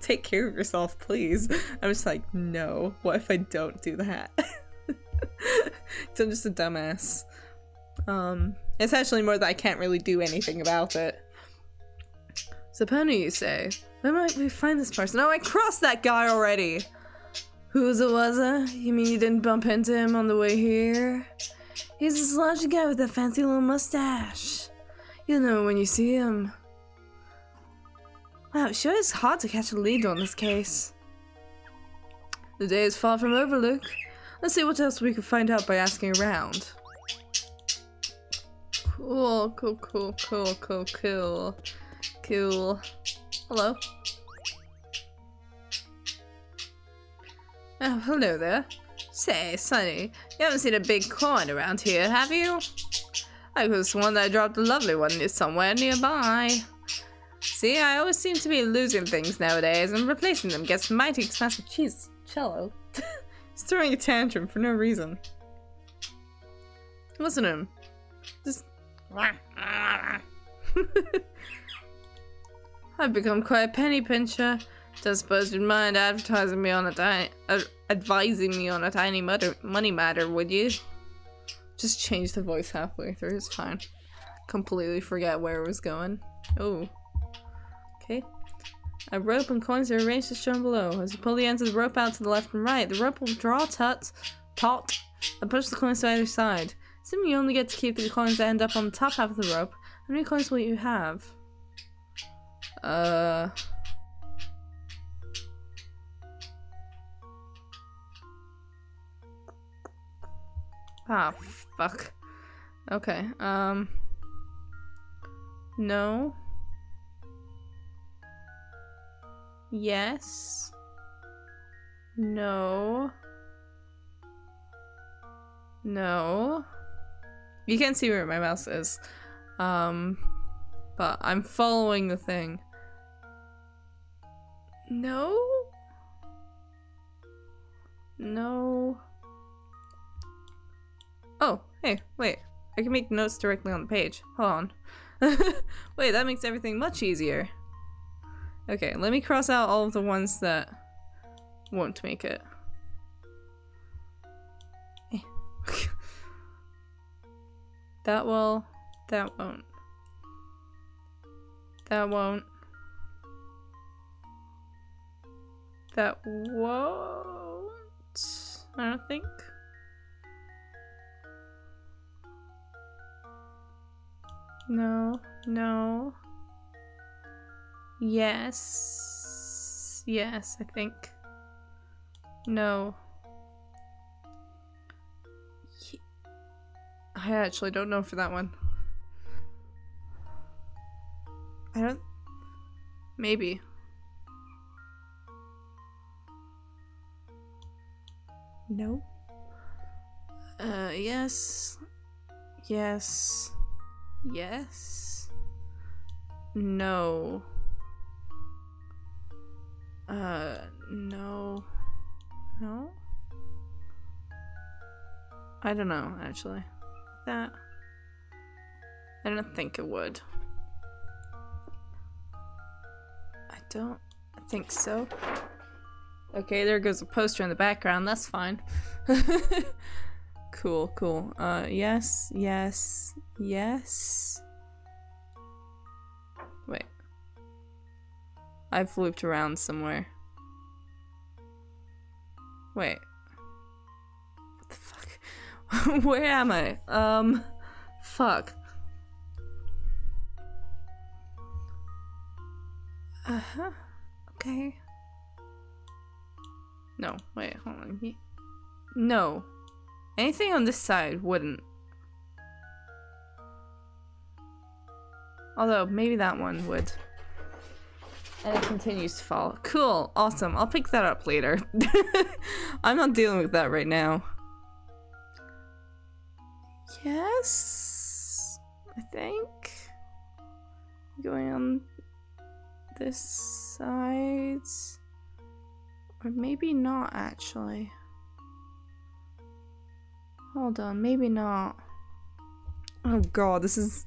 Take care of yourself, please. I'm just like, no. What if I don't do that? So I'm just a dumbass. It's actually more that I can't really do anything about it. So Penny, you say, where might we find this person? Oh, I crossed that guy already! Who's it was it? You mean you didn't bump into him on the way here? He's a slouchy guy with a fancy little mustache. You'll know when you see him. Wow, it sure is hard to catch a lead on this case. The day is far from over, Luke. Let's see what else we can find out by asking around. Cool. Hello. Oh, hello there. Say, Sonny, you haven't seen a big coin around here, have you? I could have sworn that I dropped a lovely one somewhere nearby. See, I always seem to be losing things nowadays, and replacing them gets mighty expensive. Jeez, cello. He's throwing a tantrum for no reason. Listen to him. Just... I've become quite a penny pincher. Don't suppose you'd mind advising me on a tiny money matter, would you? Just change the voice halfway through, it's fine. Completely forget where it was going. Oh. Okay. A rope and coins are arranged as shown below. As you pull the ends of the rope out to the left and right, the rope will draw taut, and push the coins to either side. Assuming you only get to keep the coins that end up on the top half of the rope, how many coins will you have? Ah, fuck. Okay, no. Yes. No. No. You can't see where my mouse is. But I'm following the thing. No? No. Oh, hey, wait. I can make notes directly on the page. Hold on. Wait, that makes everything much easier. Okay, let me cross out all of the ones that won't make it. That will. That won't. That won't. That won't. I don't think. No. No. Yes. Yes, I think. No. I actually don't know for that one. I don't... Maybe. No. Yes. Yes. Yes. No. No. No? I don't know, actually. That. I don't think it would. I don't think so. Okay, there goes a poster in the background. That's fine. Cool, cool. Yes, yes, yes. Wait. I've looped around somewhere. Wait. What the fuck? Where am I? Fuck. Uh-huh. Okay. No, wait, hold on. No. Anything on this side wouldn't. Although, maybe that one would. And it continues to fall. Cool, awesome. I'll pick that up later. I'm not dealing with that right now. Yes? I think. Going on this side. Or maybe not, actually. Hold on, maybe not. Oh god, this is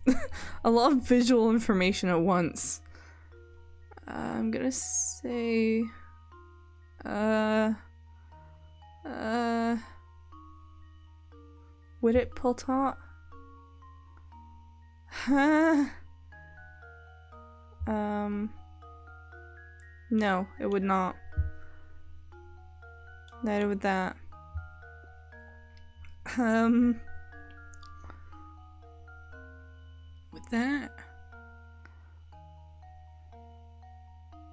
a lot of visual information at once. I'm gonna say would it pull taut? No, it would not. Neither would that. With that,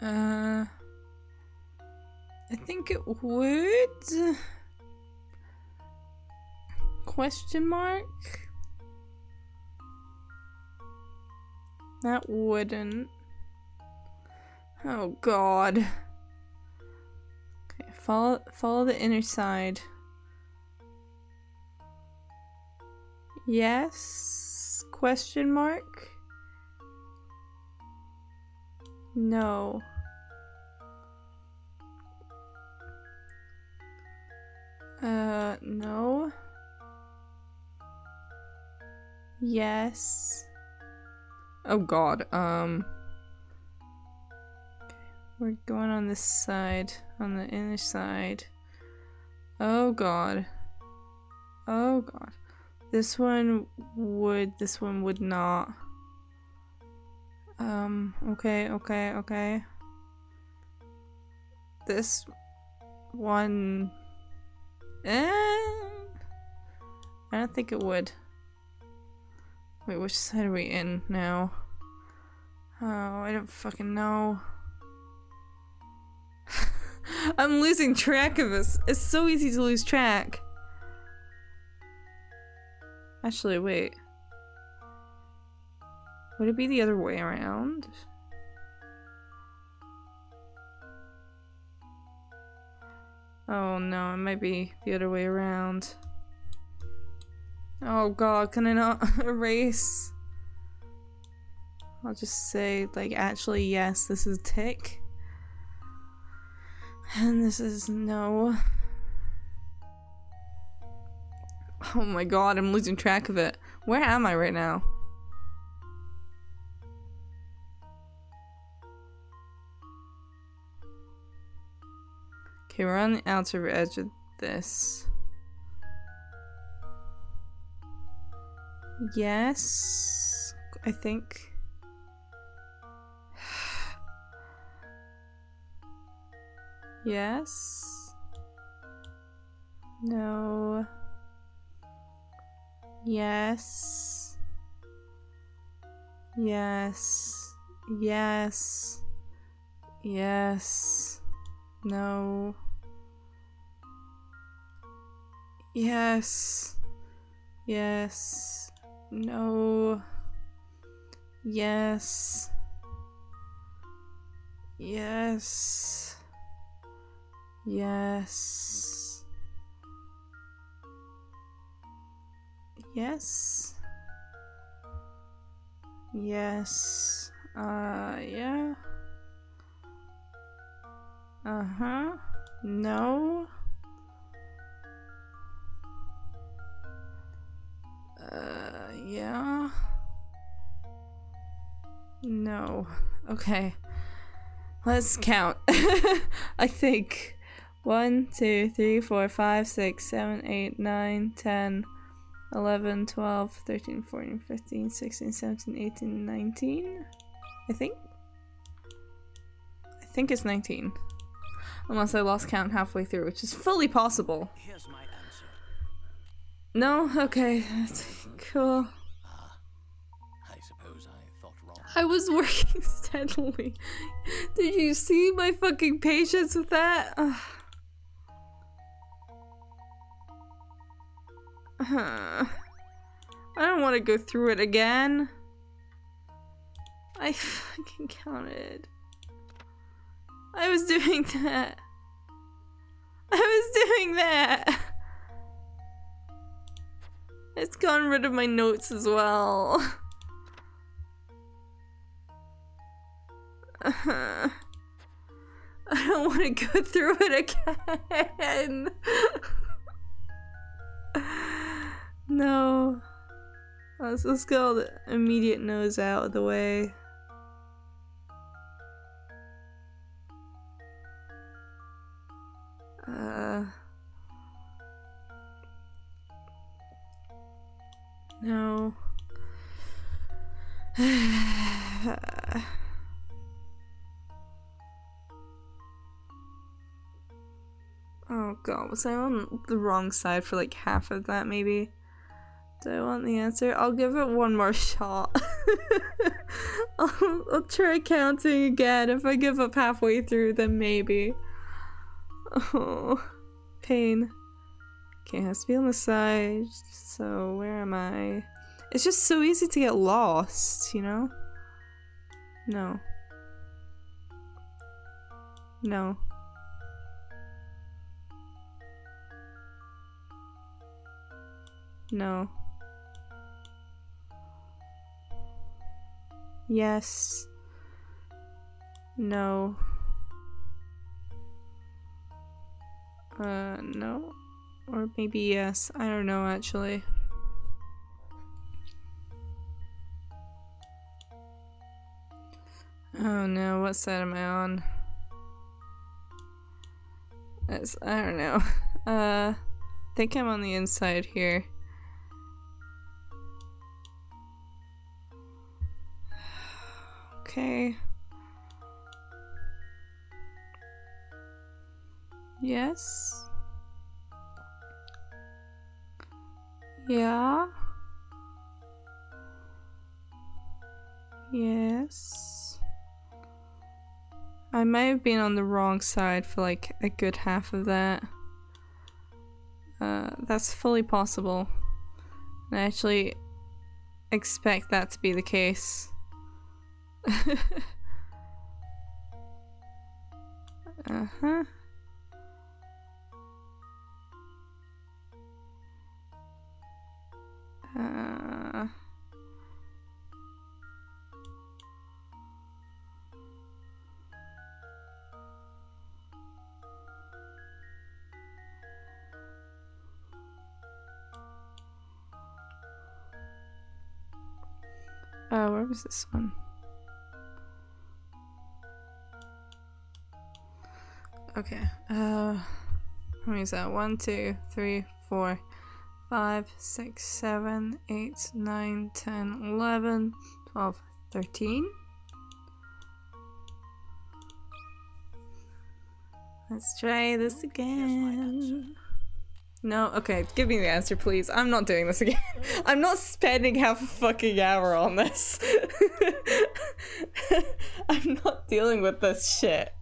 I think it would. Question mark? That wouldn't. Oh god. Okay, follow the inner side. Yes? Question mark? No. No. Yes. Oh god, okay. We're going on this side, on the inner side. Oh god. Oh god. This one would not. Okay. This one, I don't think it would. Wait, which side are we in now? Oh, I don't fucking know. I'm losing track of this. It's so easy to lose track. Actually, wait. Would it be the other way around? Oh no, it might be the other way around. Oh god, can I not erase? I'll just say, like, actually, yes, this is tick. And this is no. Oh my god, I'm losing track of it. Where am I right now? Okay, we're on the outer edge of this. Yes, I think. Yes. No. Yes. Yes. Yes. Yes. No. Yes. Yes. No. Yes. Yes. Yes. Yes. Yes. Yeah. Uh-huh. No. Yeah. No. Okay. Let's count. I think 1, 2, 3, 4, 5, 6, 7, 8, 9, 10, 11, 12, 13, 14, 15, 16, 17, 18, 19. I think it's 19. Unless I lost count halfway through, which is fully possible.
Here's my answer.
No? Okay. That's cool.
I suppose I thought wrong.
I was working steadily. Did you see my fucking patience with that? I don't want to go through it again. I fucking counted. I was doing that. It's gotten rid of my notes as well. I don't want to go through it again. No. Let's get all the immediate no's out of the way. Oh god, was I on the wrong side for like half of that maybe? Do I want the answer? I'll give it one more shot. I'll try counting again. If I give up halfway through, then maybe. Oh, pain. Okay, it has to be on the side. So where am I? It's just so easy to get lost, you know? No. No. No. Yes. No. No. Or maybe yes. I don't know actually. Oh no, what side am I on? I don't know. I think I'm on the inside here. Okay. Yes. Yeah. Yes. I might have been on the wrong side for like a good half of that. That's fully possible. I actually expect that to be the case. Uh-huh. Where was this one? Okay, how many is that? 1, 2, 3, 4, 5, 6, 7, 8, 9, 10, 11, 12, 13? Let's try this again. No? Okay, give me the answer, please. I'm not doing this again. I'm not spending half a fucking hour on this. I'm not dealing with this shit.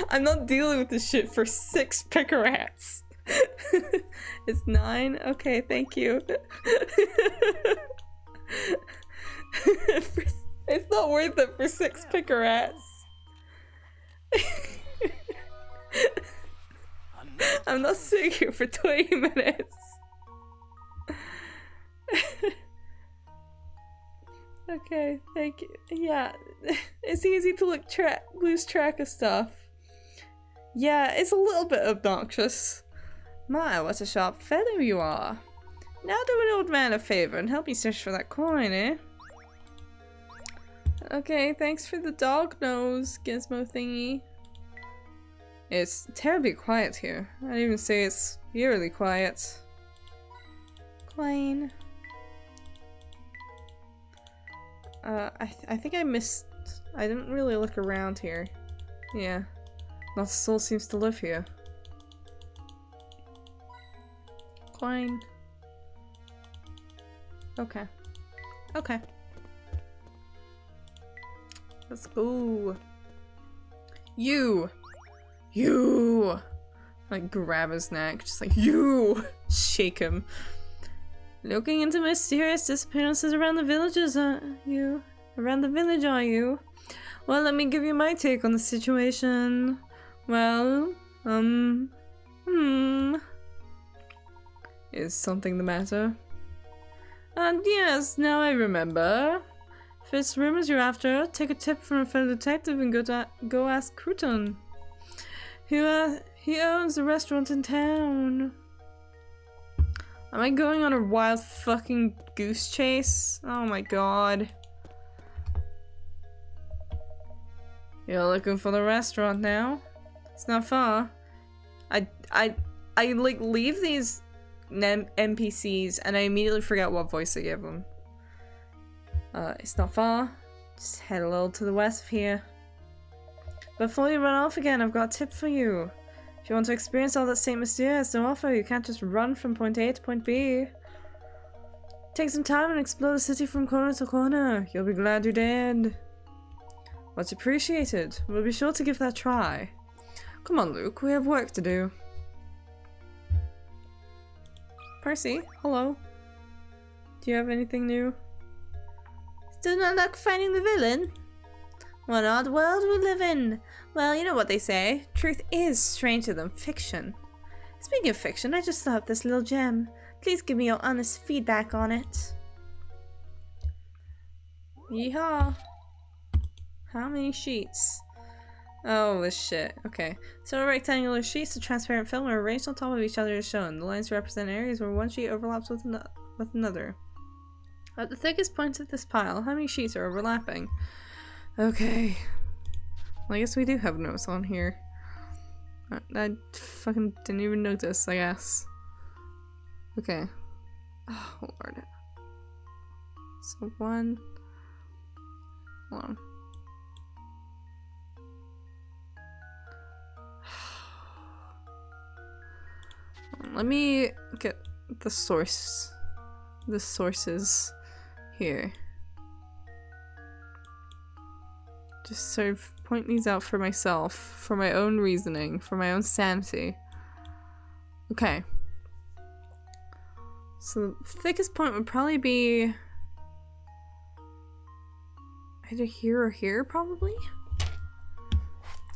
I'm not dealing with this shit for 6 picarats. It's 9? Okay, thank you. It's not worth it for 6 picarats. I'm not sitting here for 20 minutes. Okay, thank you. Yeah, it's easy to lose track of stuff. Yeah, it's a little bit obnoxious. My, what a sharp fellow you are. Now do an old man a favor and help me search for that coin, eh? Okay, thanks for the dog nose, gizmo thingy. It's terribly quiet here. I'd even say it's eerily quiet. Coin. I think I missed... I didn't really look around here. Yeah. Not a soul seems to live here. Coin. Okay. Okay. Let's go. You! Like grab his neck, just like, you! Shake him. Looking into mysterious disappearances around the villages, are you? Around the village, are you? Well, let me give you my take on the situation. Well, Is something the matter? And yes, now I remember. If it's rumors you're after, take a tip from a fellow detective and go ask Crouton. He owns a restaurant in town. Am I going on a wild fucking goose chase? Oh my god. You're looking for the restaurant now? It's not far. I like leave these NPCs and I immediately forget what voice I give them. It's not far. Just head a little to the west of here. Before you run off again, I've got a tip for you. If you want to experience all that Saint Monsieur has to offer, you can't just run from point A to point B. Take some time and explore the city from corner to corner. You'll be glad you did. Much appreciated. We'll be sure to give that a try. Come on, Luke, we have work to do. Percy, hello. Do you have anything new?
Still not luck finding the villain? What odd world we live in. Well, you know what they say. Truth is stranger than fiction. Speaking of fiction, I just saw this little gem. Please give me your honest feedback on it.
Yeehaw. How many sheets? Oh, this shit. Okay. Several rectangular sheets of transparent film are arranged on top of each other as shown. The lines represent areas where one sheet overlaps with another. At the thickest points of this pile, how many sheets are overlapping? Okay. Well, I guess we do have notes on here. I fucking didn't even notice, I guess. Okay. Oh, Lord. So one. Hold on. Let me get the sources here. Just sort of point these out for myself, for my own reasoning, for my own sanity. Okay. So the thickest point would probably be either here or here, probably?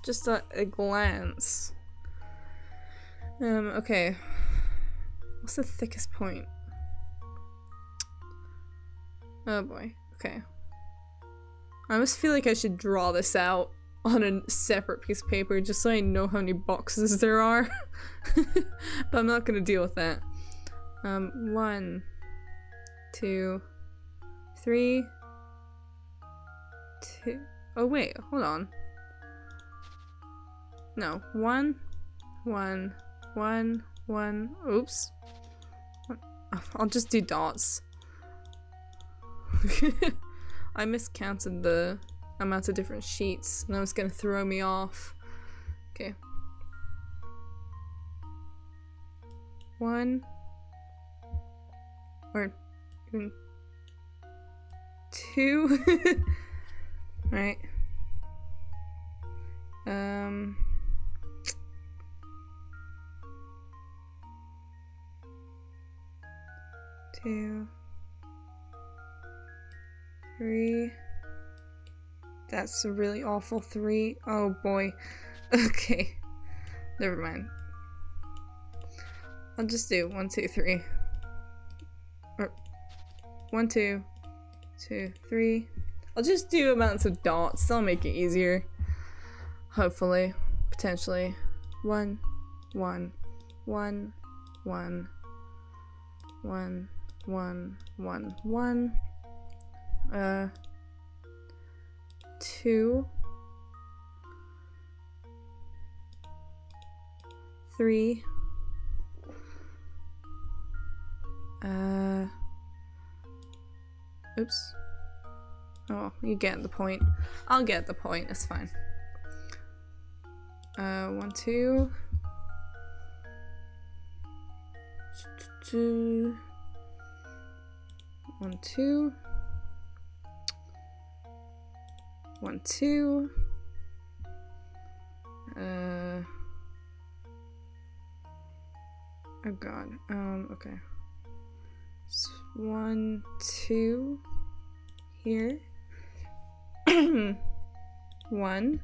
Just a glance. Okay. What's the thickest point? Oh boy. Okay. I almost feel like I should draw this out on a separate piece of paper just so I know how many boxes there are. But I'm not gonna deal with that. 1, 2, 3, 2. Oh wait, hold on. No, 1, 1, 1, 1. Oops. I'll just do dots. I miscounted the amount of different sheets and that was gonna throw me off. Okay. 1 or even 2. Right. 2, 3. That's a really awful 3. Oh boy. Okay. Never mind. I'll just do 1, 2, 3. Or 1, 2, 2, 3. I'll just do amounts of dots. That'll make it easier. Hopefully. Potentially. 1, 1, 1, 1, 1, 1, 1, 1. 2, 3. Oops. Oh, you get the point. I'll get the point, it's fine. 1, 2. 2. 1, 2. 1, 2. Oh god. Okay. So 1, 2 here. 1.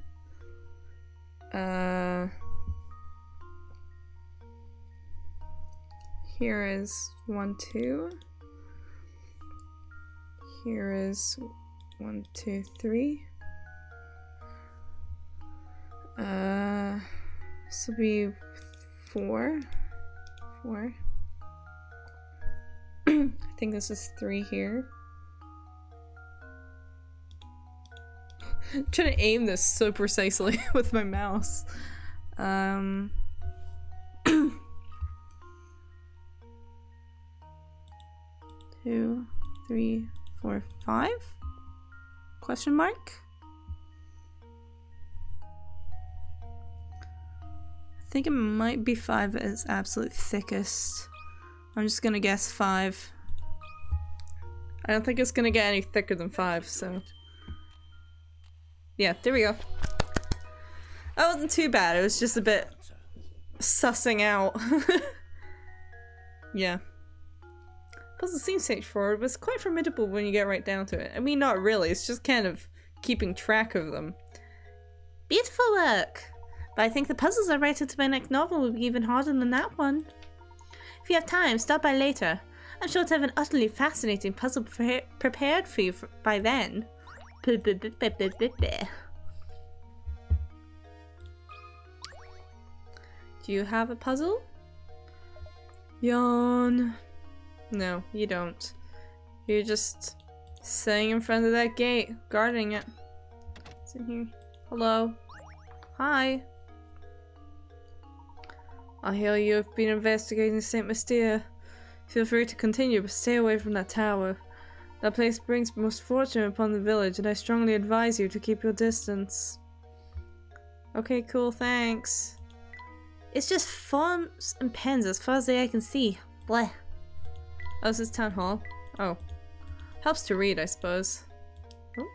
Here is 1, 2. Here is 1, 2, 3. This will be 4. 4. I think this is 3 here. I'm trying to aim this so precisely with my mouse. 2, 3, 4, 5? Question mark? I think it might be 5 at its absolute thickest. I'm just gonna guess 5. I don't think it's gonna get any thicker than 5, so... Yeah, there we go. That wasn't too bad, it was just a bit sussing out. Yeah. Puzzle seems straightforward, but it's quite formidable when you get right down to it. I mean, not really, it's just kind of keeping track of them.
Beautiful work! But I think the puzzles I write into my next novel will be even harder than that one. If you have time, stop by later. I'm sure to have an utterly fascinating puzzle prepared for you by then. Do
you have a puzzle? Yawn. No, you don't. You're just sitting in front of that gate, guarding it. It's in here. Hello. Hi. I hear you have been investigating St. Mystere. Feel free to continue, but stay away from that tower. That place brings misfortune upon the village, and I strongly advise you to keep your distance. Okay, cool, thanks.
It's just forms and pens as far as the eye can see. Bleh.
Oh, this is town hall. Oh. Helps to read, I suppose. Oh.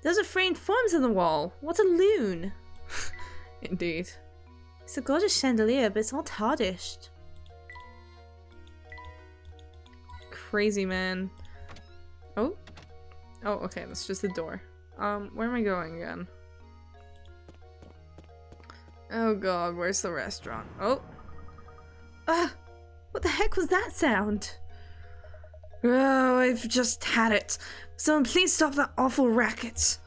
Those are framed forms on the wall. What a loon.
Indeed.
It's a gorgeous chandelier, but it's all tarnished.
Crazy man. Oh. Oh, okay, that's just the door. Where am I going again? Oh god, where's the restaurant? Oh.
Ah! What the heck was that sound?
Oh, I've just had it. Someone please stop that awful racket.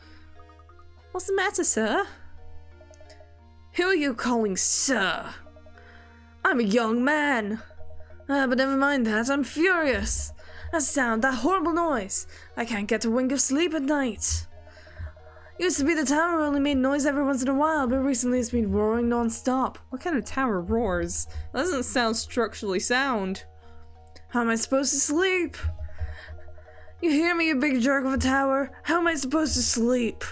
What's the matter, sir?
Who are you calling sir? I'm a young man. But never mind that, I'm furious. That sound, that horrible noise. I can't get a wink of sleep at night. Used to be the tower only made noise every once in a while, but recently it's been roaring non-stop. What kind of tower roars? That doesn't sound structurally sound. How am I supposed to sleep? You hear me, you big jerk of a tower? How am I supposed to sleep?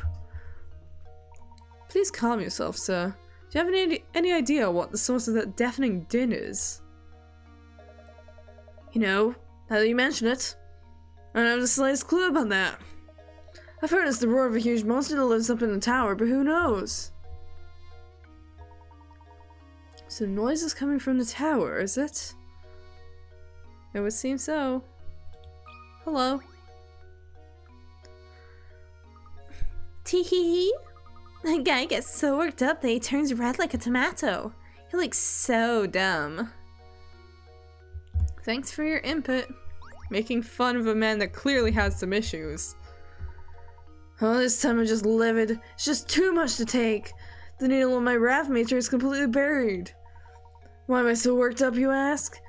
Please calm yourself, sir. Do you have any idea what the source of that deafening din is? You know, now that you mention it, I don't have the slightest clue about that. I've heard it's the roar of a huge monster that lives up in the tower, but who knows? So the noise is coming from the tower, is it? It would seem so. Hello.
Tee-hee-hee. That guy gets so worked up that he turns red like a tomato. He looks so dumb.
Thanks for your input. Making fun of a man that clearly has some issues. Oh, this time I'm just livid. It's just too much to take. The needle on my raft meter is completely buried. Why am I so worked up, you ask?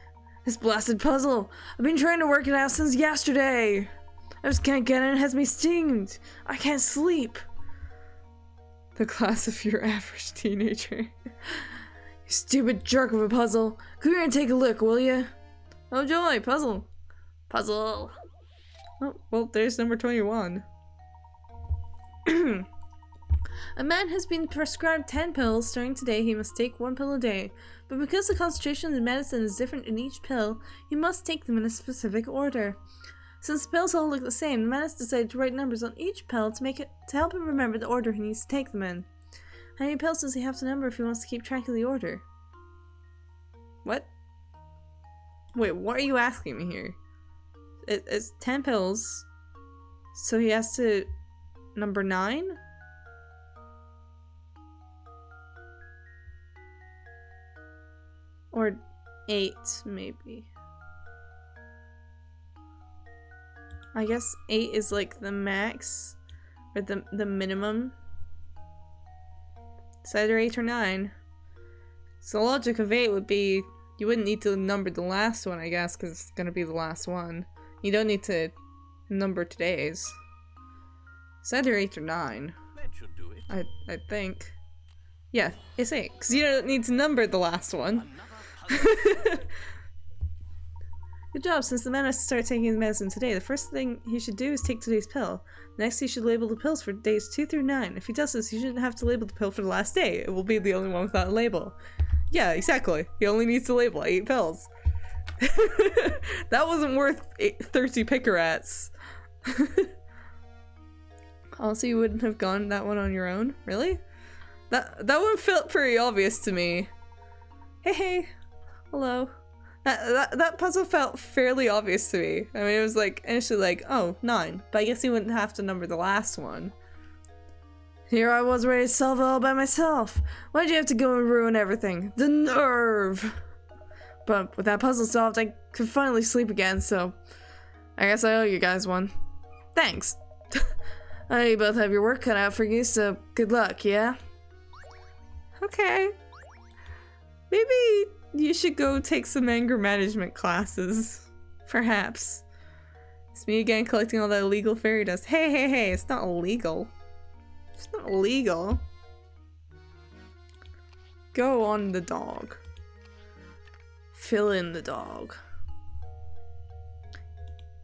This blasted puzzle. I've been trying to work it out since yesterday. I just can't get it, it has me steamed. I can't sleep. The class of your average teenager. You stupid jerk of a puzzle. Come here and take a look, will ya? Oh joy, puzzle. Puzzle. Oh, well, there's number 21. A man has been prescribed 10 pills. Starting today, he must take 1 pill a day. But because the concentration of the medicine is different in each pill, he must take them in a specific order. Since the pills all look the same, the man has decided to write numbers on each pill to help him remember the order he needs to take them in. How many pills does he have to number if he wants to keep track of the order? What? Wait, what are you asking me here? It's 10 pills, so he has to number 9? Or 8, maybe. I guess 8 is like the max, or the minimum. It's either 8 or 9. So the logic of 8 would be, you wouldn't need to number the last one, I guess, because it's gonna be the last one. You don't need to number today's. It's either 8 or 9.
That should do it.
I think. Yeah, it's 8, because you don't need to number the last one. Good job. Since the man has to start taking his medicine today, the first thing he should do is take today's pill. Next, he should label the pills for days 2 through 9. If he does this, he shouldn't have to label the pill for the last day. It will be the only one without a label. Yeah, exactly. He only needs to label 8 pills. That wasn't worth 30 picarats. Also, you wouldn't have gone that one on your own? Really? That one felt pretty obvious to me. Hey, hello. That puzzle felt fairly obvious to me. I mean, it was like, initially like, oh, 9. But I guess you wouldn't have to number the last one. Here I was ready to solve it all by myself. Why'd you have to go and ruin everything? The nerve! But with that puzzle solved, I could finally sleep again, so I guess I owe you guys one. Thanks. I know you both have your work cut out for you, so good luck, yeah? Okay. Maybe you should go take some anger management classes. Perhaps. It's me again collecting all that illegal fairy dust. Hey, it's not illegal. It's not illegal. Go on the dog. Fill in the dog.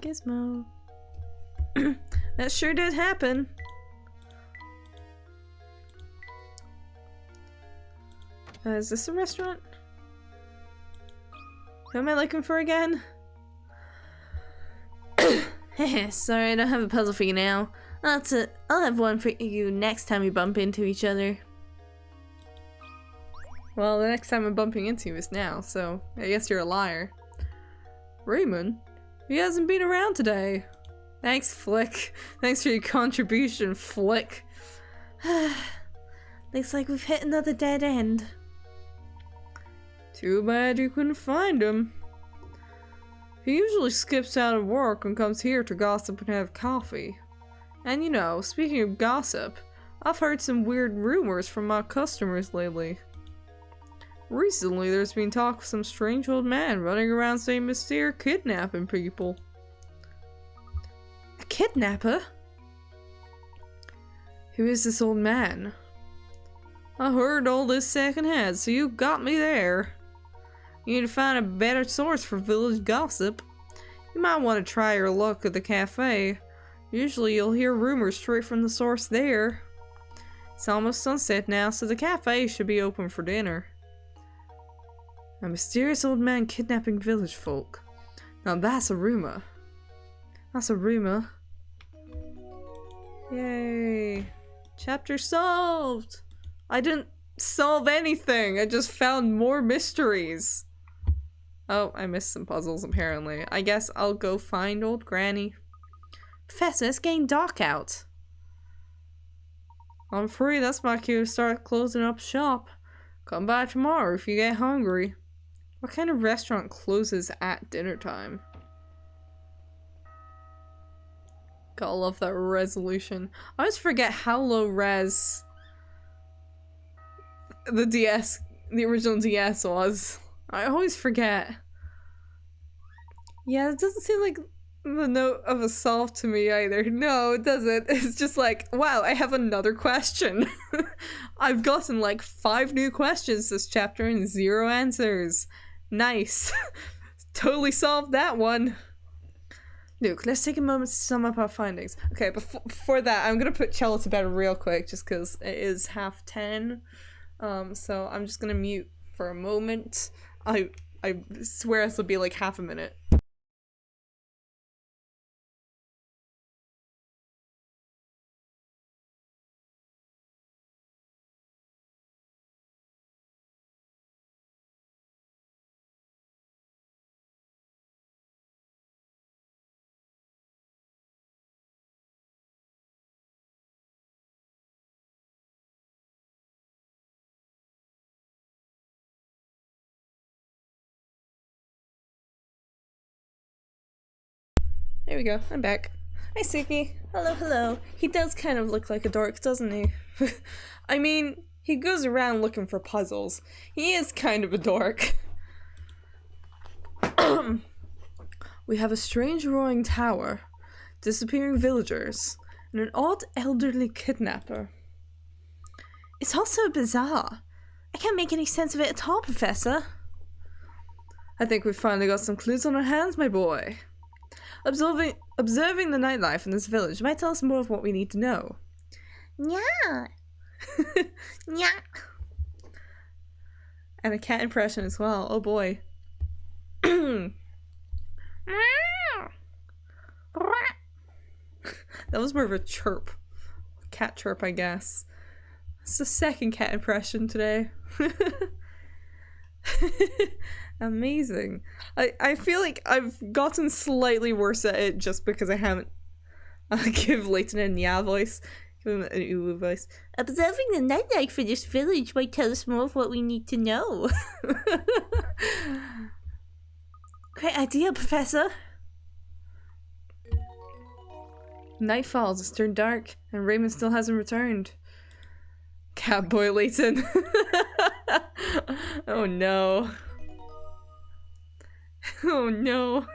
Gizmo. That sure did happen. Is this a restaurant? Who am I looking for again? Sorry, I don't have a puzzle for you now. I'll have one for you next time we bump into each other. Well, the next time I'm bumping into you is now, so I guess you're a liar. Raymond? He hasn't been around today. Thanks, Flick. Thanks for your contribution, Flick.
Looks like we've hit another dead end.
Too bad you couldn't find him. He usually skips out of work and comes here to gossip and have coffee. And you know, speaking of gossip, I've heard some weird rumors from my customers lately. Recently, there's been talk of some strange old man running around saying mysterious kidnapping people. A kidnapper? Who is this old man? I heard all this secondhand, so you got me there. You need to find a better source for village gossip. You might want to try your luck at the cafe. Usually you'll hear rumors straight from the source there. It's almost sunset now, so the cafe should be open for dinner. A mysterious old man kidnapping village folk. Now that's a rumor. That's a rumor. Yay. Chapter solved! I didn't solve anything, I just found more mysteries. Oh, I missed some puzzles apparently. I guess I'll go find old Granny.
Professor, it's getting dark out.
I'm free, that's my cue to start closing up shop. Come by tomorrow if you get hungry. What kind of restaurant closes at dinner time? Gotta love that resolution. I always forget how low res the original DS was. I always forget. Yeah, it doesn't seem like the note of a solve to me either. No, it doesn't. It's just like, wow, I have another question. I've gotten like 5 new questions this chapter and 0 answers. Nice. Totally solved that one. Luke, let's take a moment to sum up our findings. Okay, before that, I'm gonna put Cello to bed real quick just because it is 10:30. So I'm just gonna mute for a moment. I swear this will be like half a minute. There we go, I'm back. Hi, Suki.
Hello.
He does kind of look like a dork, doesn't he? I mean, he goes around looking for puzzles. He is kind of a dork. We have a strange roaring tower, disappearing villagers, and an odd elderly kidnapper.
It's all so bizarre. I can't make any sense of it at all, Professor.
I think we've finally got some clues on our hands, my boy. Observing the nightlife in this village might tell us more of what we need to know.
Yeah. Yeah.
And a cat impression as well. Oh boy. That was more of a chirp. Cat chirp, I guess. It's the second cat impression today. Amazing. I feel like I've gotten slightly worse at it just because I haven't give Layton a Nya voice. Give him an Uwu voice.
Observing the nightlife for this village might tell us more of what we need to know.
Great idea, Professor. Night falls, it's turned dark, and Raymond still hasn't returned. Catboy Layton. Oh no. Oh no.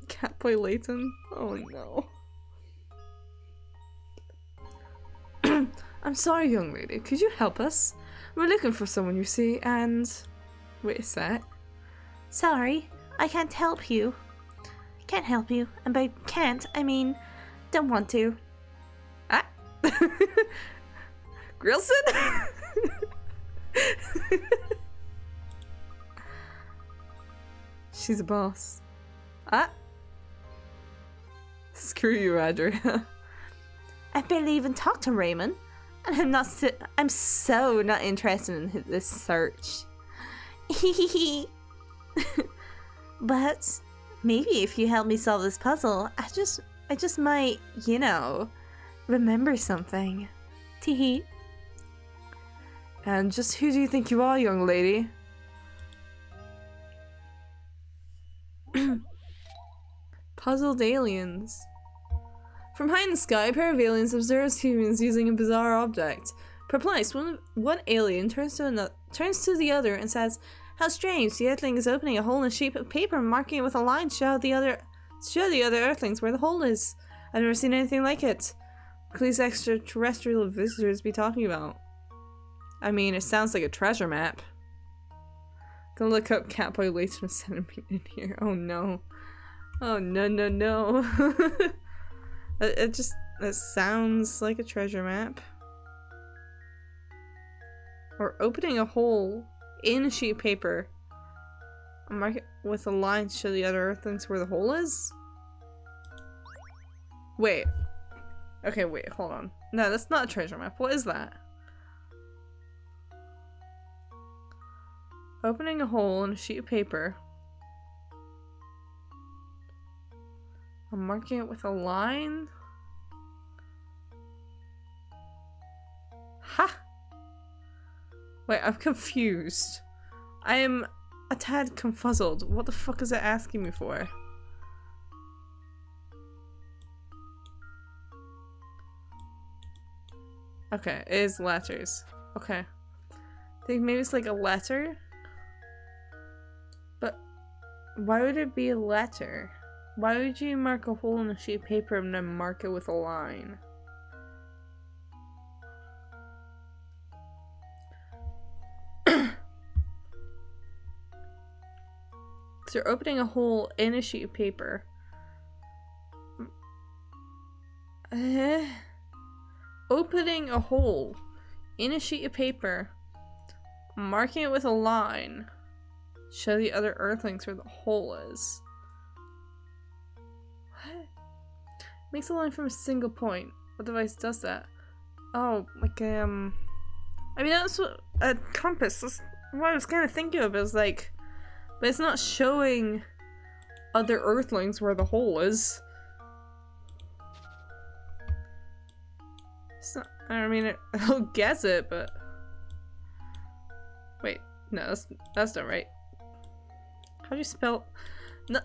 Catboy Layton. Oh no. I'm sorry, young lady. Could you help us? We're looking for someone, you see, and... Wait a sec.
Sorry, I can't help you. Can't help you, and by can't, I mean don't want to.
Ah! Grilson? She's a boss. Ah! Screw you, Adria.
I barely even talked to Raymond, and I'm so not interested in this search. But maybe if you help me solve this puzzle, I just might, you know, remember something. Teehee.
And just who do you think you are, young lady? Puzzled aliens. From high in the sky, a pair of aliens observes humans using a bizarre object. Perplexed, one alien turns to the other and says, "How strange! The Earthling is opening a hole in a sheet of paper and marking it with a line to show the other Earthlings where the hole is. I've never seen anything like it. What could these extraterrestrial visitors be talking about?" I mean, it sounds like a treasure map. Gonna look up Catboy Layton and send him in here. Oh no. Oh no no no. It sounds like a treasure map. Or opening a hole in a sheet of paper. And mark it with a line to show the other Earthlings where the hole is? Wait. Okay, wait, hold on. No, that's not a treasure map. What is that? Opening a hole in a sheet of paper. I'm marking it with a line. Ha! Wait, I'm confused. I am a tad confuzzled. What the fuck is it asking me for? Okay, it is letters. Okay. I think maybe it's like a letter? But why would it be a letter? Why would you mark a hole in a sheet of paper and then mark it with a line? So you're opening a hole in a sheet of paper. Opening a hole in a sheet of paper, marking it with a line, show the other Earthlings where the hole is. What? Makes a line from a single point. What device does that? Oh, like I mean, that's what a compass. That's what I was kind of thinking of. It was like, but it's not showing other Earthlings where the hole is. It's not, I mean, I'll guess it, but wait, no, that's not right. How do you spell? No,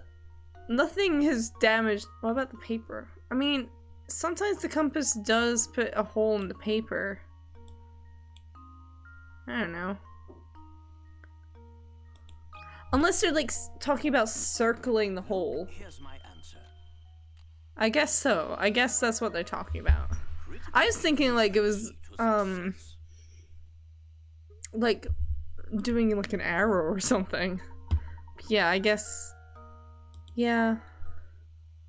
nothing has damaged. What about the paper? I mean, sometimes the compass does put a hole in the paper. I don't know. Unless they're like talking about circling the hole.
Here's my answer.
I guess so. I guess that's what they're talking about. I was thinking like it was like doing like an arrow or something. Yeah, I guess. Yeah.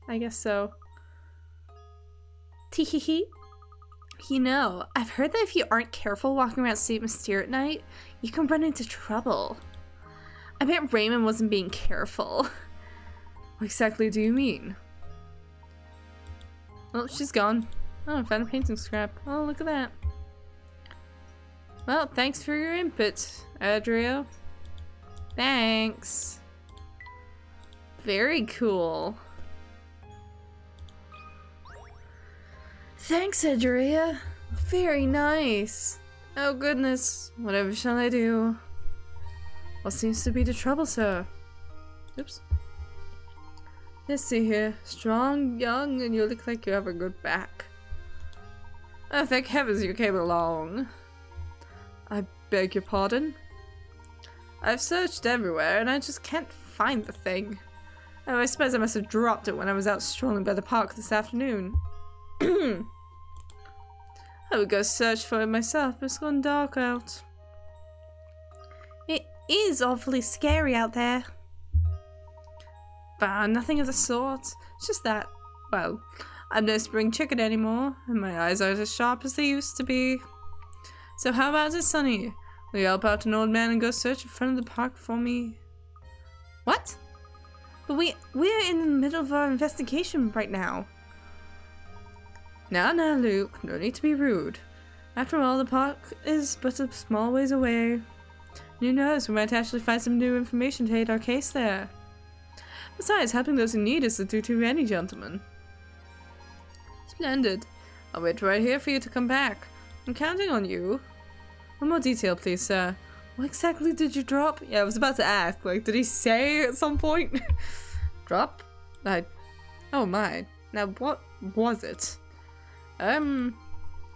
I guess so.
Teehee. You know, I've heard that if you aren't careful walking around St. Mystere at night, you can run into trouble. I bet Raymond wasn't being careful.
What exactly do you mean? Oh, she's gone. Oh, I found a painting scrap. Oh, look at that. Well, thanks for your input, Adria. Thanks. Very cool. Thanks, Adria. Very nice. Oh goodness, whatever shall I do? What seems to be the trouble, sir? Oops. Let's see here. Strong, young, and you look like you have a good back. Oh, thank heavens you came along. I beg your pardon? I've searched everywhere and I just can't find the thing. Oh, I suppose I must have dropped it when I was out strolling by the park this afternoon. I would go search for it myself, but it's gone dark out.
It is awfully scary out there.
Bah, nothing of the sort. It's just that, well, I'm no spring chicken anymore, and my eyes aren't as sharp as they used to be. So how about it, Sonny? Will you help out an old man and go search in front of the park for me?
What? But we're in the middle of our investigation right now.
Now, Luke, no need to be rude. After all, the park is but a small ways away. Who knows, we might actually find some new information to aid our case there. Besides, helping those in need is the duty of any gentleman. Splendid. I'll wait right here for you to come back. I'm counting on you. One more detail, please, sir. What exactly did you drop? Yeah, I was about to ask. Like, did he say at some point? Drop? Oh my. Now, what was it? Oh,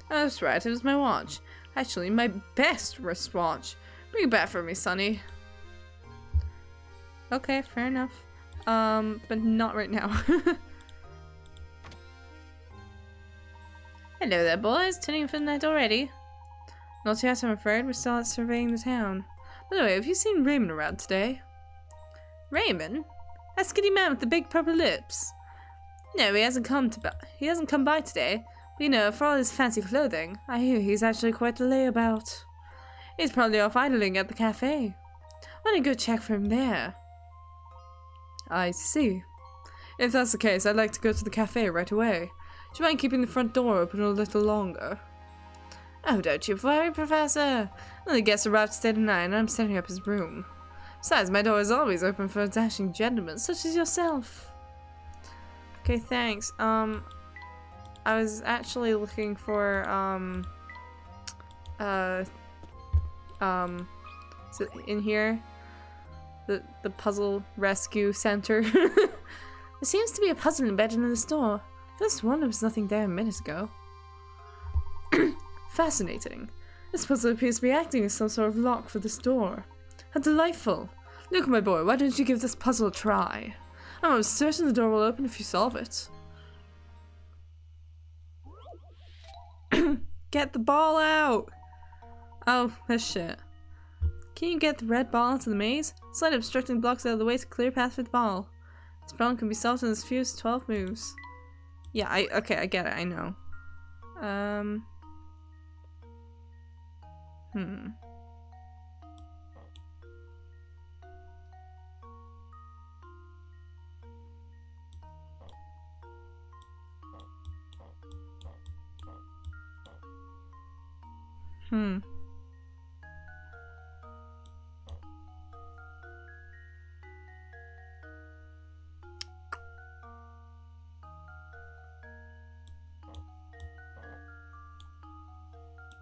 that's right. It was my watch. Actually, my best wristwatch. Bring it back for me, Sonny. Okay, fair enough. But not right now. Hello there, boys. Turning in for the night already? Not yet, I'm afraid. We're still out surveying the town. By the way, have you seen Raymond around today? Raymond? That skinny man with the big purple lips? No, he hasn't come by today. But you know, for all his fancy clothing, I hear he's actually quite the layabout. He's probably off idling at the cafe. Why don't you go check for him there? I see. If that's the case, I'd like to go to the cafe right away. Do you mind keeping the front door open a little longer? Oh, don't you worry, Professor. None of the guests arrived to stay tonight, and I'm setting up his room. Besides, my door is always open for a dashing gentleman such as yourself. Okay, thanks. I was actually looking for, is it in here? The puzzle rescue center. There seems to be a puzzle embedded in the store. This one, there was nothing there a minute ago. Fascinating. This puzzle appears to be acting as some sort of lock for this door. How delightful. Look, my boy, why don't you give this puzzle a try? I'm almost certain the door will open if you solve it. Get the ball out! Oh, that's shit. Can you get the red ball into the maze? Slide obstructing blocks out of the way to clear a path for the ball. This problem can be solved in as few as 12 moves. Yeah, okay, I get it, I know.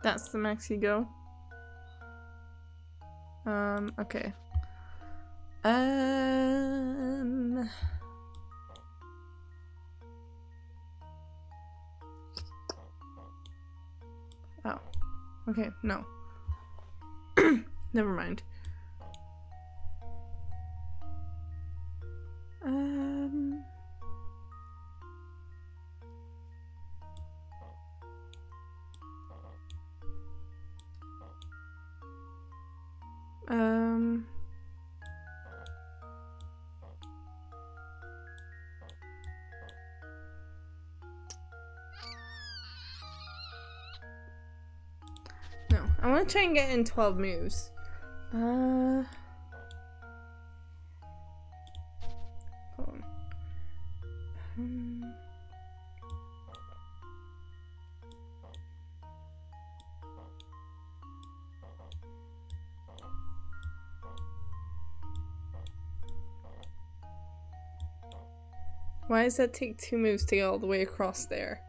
That's the max you go. Okay. Oh. Okay, no. Never mind. No, I want to try and get in 12 moves. Hold on. Why does that take 2 moves to get all the way across there?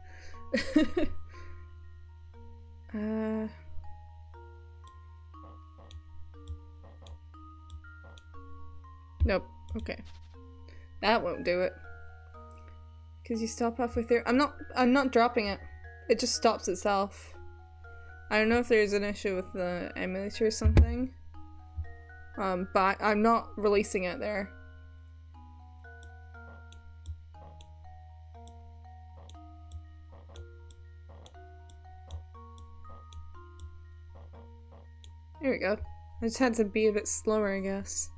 Nope. Okay. That won't do it. Cause you stop halfway through. I'm not dropping it. It just stops itself. I don't know if there's an issue with the emulator or something. But I'm not releasing it there. There we go. I just had to be a bit slower, I guess.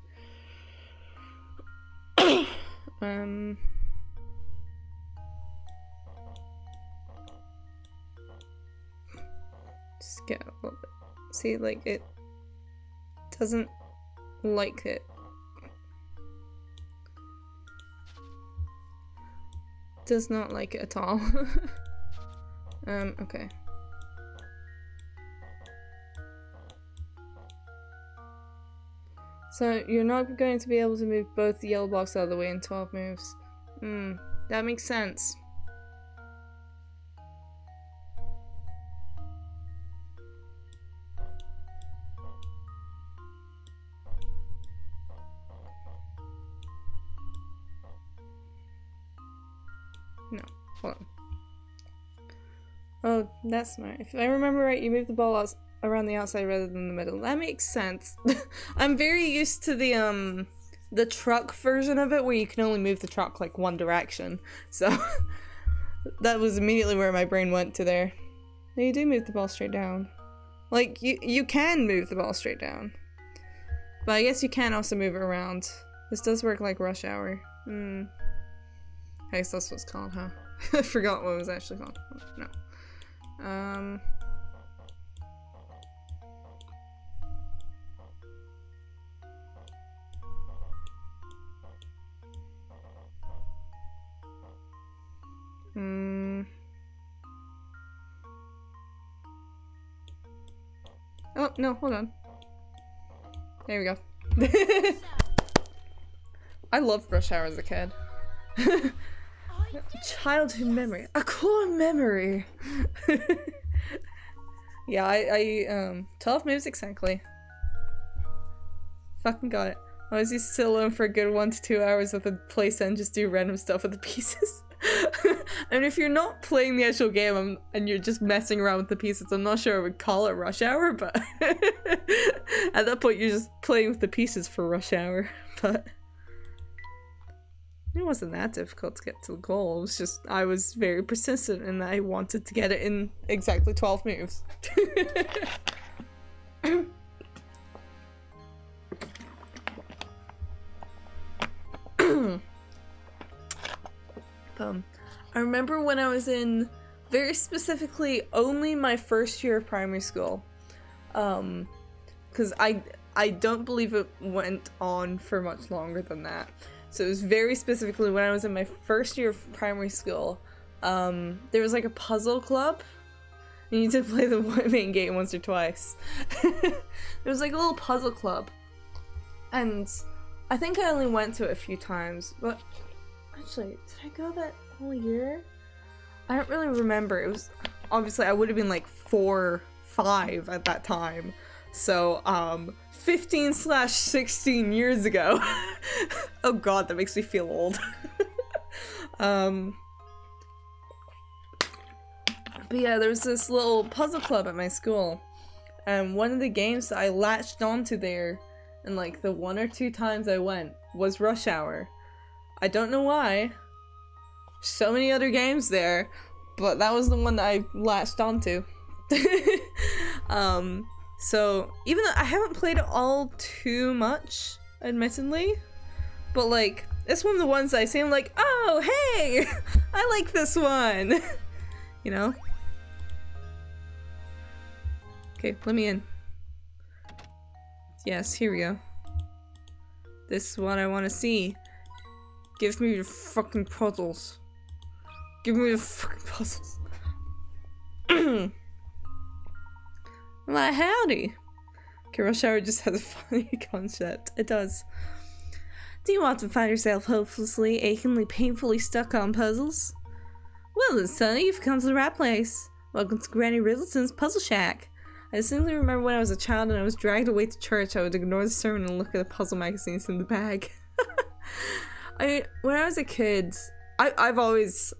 Just get a little bit. See, like, it doesn't like it. Does not like it at all. Okay. So you're not going to be able to move both the yellow blocks out of the way in 12 moves. That makes sense. No, hold on. Oh, that's smart. If I remember right, you move the ball out around the outside rather than the middle. That makes sense. I'm very used to the truck version of it where you can only move the truck like one direction. So that was immediately where my brain went to there. No, you do move the ball straight down. Like, you can move the ball straight down. But I guess you can also move it around. This does work like rush hour. I guess that's what it's called, huh? I forgot what it was actually called. No. Oh, no, hold on. There we go. I loved Rush Hour as a kid. Childhood memory. A core memory! Yeah, I 12 moves exactly. Fucking got it. I was used to sit alone for a good 1 to 2 hours with a playset and just do random stuff with the pieces. And if you're not playing the actual game and you're just messing around with the pieces, I'm not sure I would call it Rush Hour, but at that point you're just playing with the pieces for Rush Hour. But it wasn't that difficult to get to the goal. It was just I was very persistent and I wanted to get it in exactly 12 moves. I remember when I was in, very specifically, only my first year of primary school. Because I don't believe it went on for much longer than that. So it was very specifically when I was in my first year of primary school. There was like a puzzle club. And you did play the main game once or twice. There was like a little puzzle club. And I think I only went to it a few times. But actually, did I go that whole year? I don't really remember. It was, obviously I would have been like 4 or 5 at that time. So, 15/16 years ago. Oh god, that makes me feel old. But yeah, there was this little puzzle club at my school. And one of the games that I latched onto there, and like the 1 or 2 times I went, was Rush Hour. I don't know why. So many other games there, but that was the one that I latched onto. So even though I haven't played it all too much, admittedly, but like it's one of the ones I seem like, oh hey, I like this one, you know. Okay, let me in. Yes, here we go. This is what I want to see. Give me the fucking puzzles. Give me the fucking puzzles. Well, howdy. Okay, Rush Hour just has a funny concept. It does. Do you want to find yourself hopelessly, achingly, painfully stuck on puzzles? Well then, Sonny, you've come to the right place. Welcome to Granny Riddleton's Puzzle Shack. I distinctly remember when I was a child and I was dragged away to church, I would ignore the sermon and look at the puzzle magazines in the bag. When I was a kid, I've always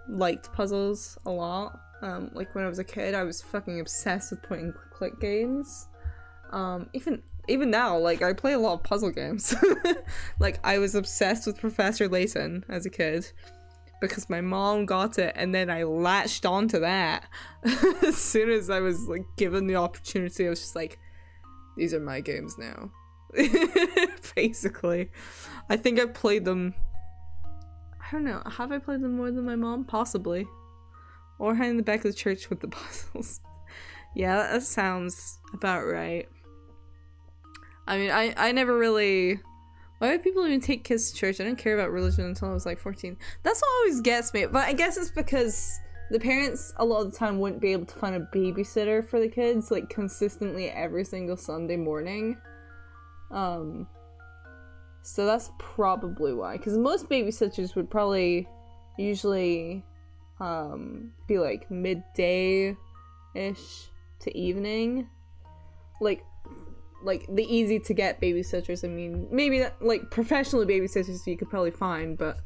liked puzzles a lot. Like when I was a kid, I was fucking obsessed with point and click games. Even now, like I play a lot of puzzle games. Like I was obsessed with Professor Layton as a kid because my mom got it, and then I latched onto that. As soon as I was like given the opportunity, I was just like, these are my games now. Basically, I think I've played them. I don't know. Have I played them more than my mom? Possibly. Or hide in the back of the church with the puzzles. Yeah, that sounds about right. I mean, I never really... Why would people even take kids to church? I didn't care about religion until I was like 14. That's what always gets me. But I guess it's because the parents a lot of the time wouldn't be able to find a babysitter for the kids like consistently every single Sunday morning. So that's probably why. Because most babysitters would probably usually be like midday-ish to evening. Like the easy to get babysitters. I mean, maybe like professional babysitters you could probably find, but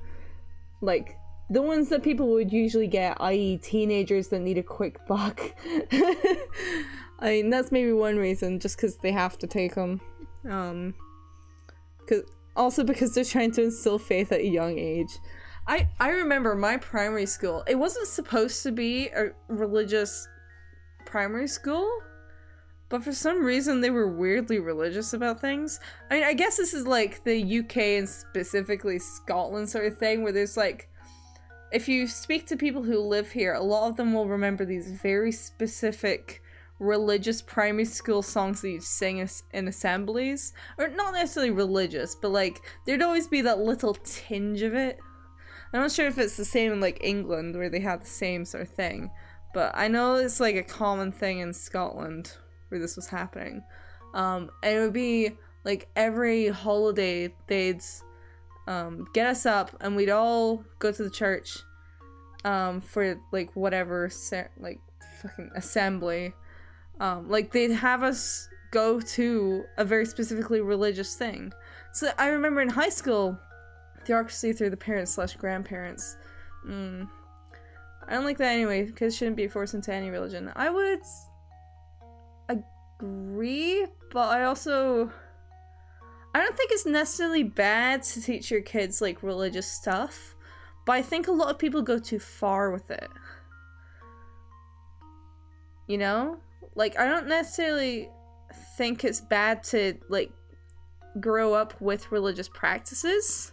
like the ones that people would usually get, i.e. teenagers that need a quick buck. I mean, that's maybe one reason, just because they have to take them. Because they're trying to instill faith at a young age. I remember my primary school, it wasn't supposed to be a religious primary school, but for some reason they were weirdly religious about things. I mean, I guess this is like the UK and specifically Scotland sort of thing, where there's like, if you speak to people who live here, a lot of them will remember these very specific religious primary school songs that you sing in assemblies. Or not necessarily religious, but like, there'd always be that little tinge of it. I'm not sure if it's the same in like England, where they have the same sort of thing, but I know it's like a common thing in Scotland where this was happening. And it would be like every holiday they'd get us up and we'd all go to the church for like whatever like fucking assembly. Like they'd have us go to a very specifically religious thing. So I remember in high school, theocracy through the parents/grandparents. I don't like that anyway. Kids shouldn't be forced into any religion. I would agree, but I don't think it's necessarily bad to teach your kids like religious stuff, but I think a lot of people go too far with it. You know? Like, I don't necessarily think it's bad to like grow up with religious practices,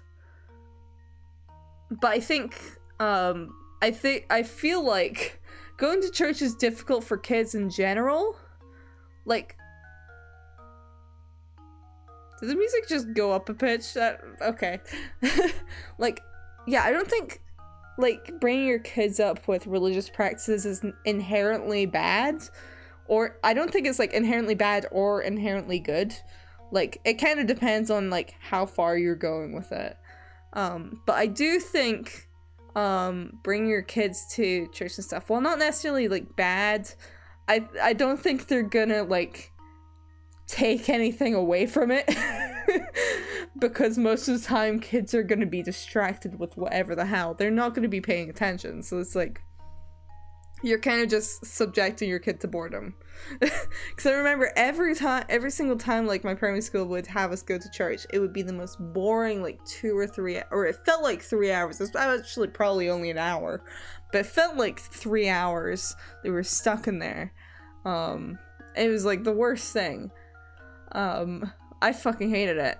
but I feel like going to church is difficult for kids in general. Like, did the music just go up a pitch? Okay. Like, yeah, I don't think like bringing your kids up with religious practices is inherently bad, or I don't think it's like inherently bad or inherently good. Like, it kind of depends on like how far you're going with it. But I do think bringing your kids to church and stuff, while not necessarily like bad, I don't think they're gonna like take anything away from it. Because most of the time kids are gonna be distracted with whatever the hell. They're not gonna be paying attention. So it's like, you're kind of just subjecting your kid to boredom. Because I remember every single time like my primary school would have us go to church, it would be the most boring like 2 or 3, or it felt like 3 hours. It was actually probably only an hour, but it felt like 3 hours they were stuck in there. It was like the worst thing. I fucking hated it.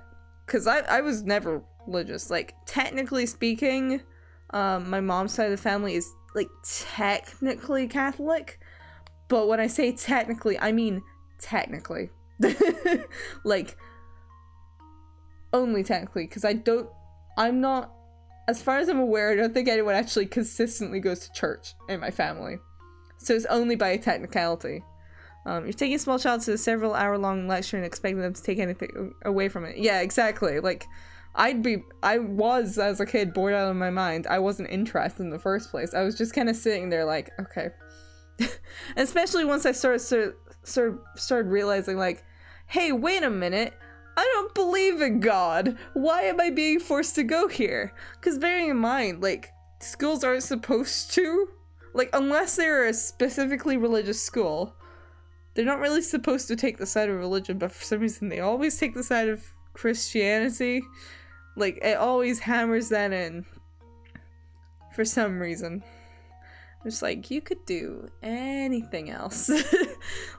Cause I was never religious. Like, technically speaking, my mom's side of the family is like technically Catholic. But when I say technically, I mean technically. Like, only technically, because I'm not, as far as I'm aware, I don't think anyone actually consistently goes to church in my family. So it's only by a technicality. You're taking a small child to a several hour-long lecture and expecting them to take anything away from it. Yeah, exactly. Like, I was, as a kid, bored out of my mind. I wasn't interested in the first place. I was just kind of sitting there like, okay. And especially once I started realizing, like, hey, wait a minute. I don't believe in God. Why am I being forced to go here? Because bearing in mind, like, schools aren't supposed to. Like, unless they're a specifically religious school, they're not really supposed to take the side of religion, but for some reason they always take the side of Christianity. Like, it always hammers that in. For some reason. It's like, you could do anything else.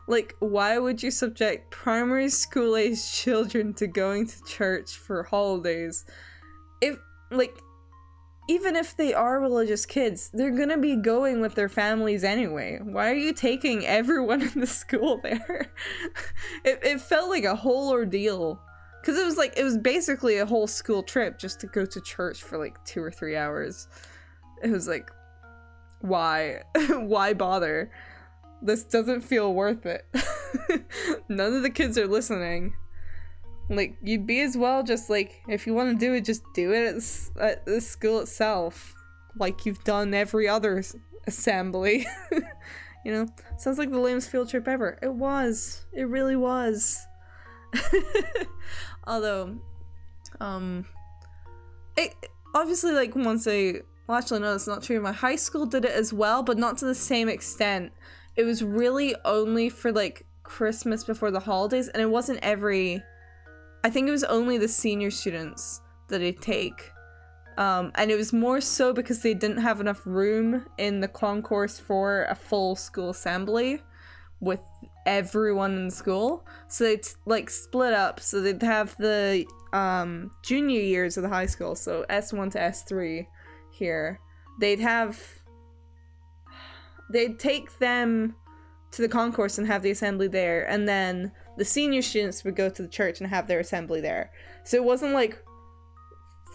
Like, why would you subject primary school-aged children to going to church for holidays? If, like, even if they are religious kids, they're gonna be going with their families anyway. Why are you taking everyone in the school there? It felt like a whole ordeal. Because it was basically a whole school trip just to go to church for like 2 or 3 hours. It was like, why? Why bother? This doesn't feel worth it. None of the kids are listening. Like, you'd be as well just, like, if you want to do it, just do it at the school itself. Like you've done every other assembly. You know? Sounds like the lamest field trip ever. It was. It really was. Although, it obviously, like, once well, actually, no, that's not true. My high school did it as well, but not to the same extent. It was really only for, like, Christmas before the holidays, and it wasn't I think it was only the senior students that it'd take. And it was more so because they didn't have enough room in the concourse for a full school assembly with everyone in the school. So they'd, like, split up. So they'd have the junior years of the high school, so S1 to S3 here. They'd take them to the concourse and have the assembly there, and then the senior students would go to the church and have their assembly there. So it wasn't, like,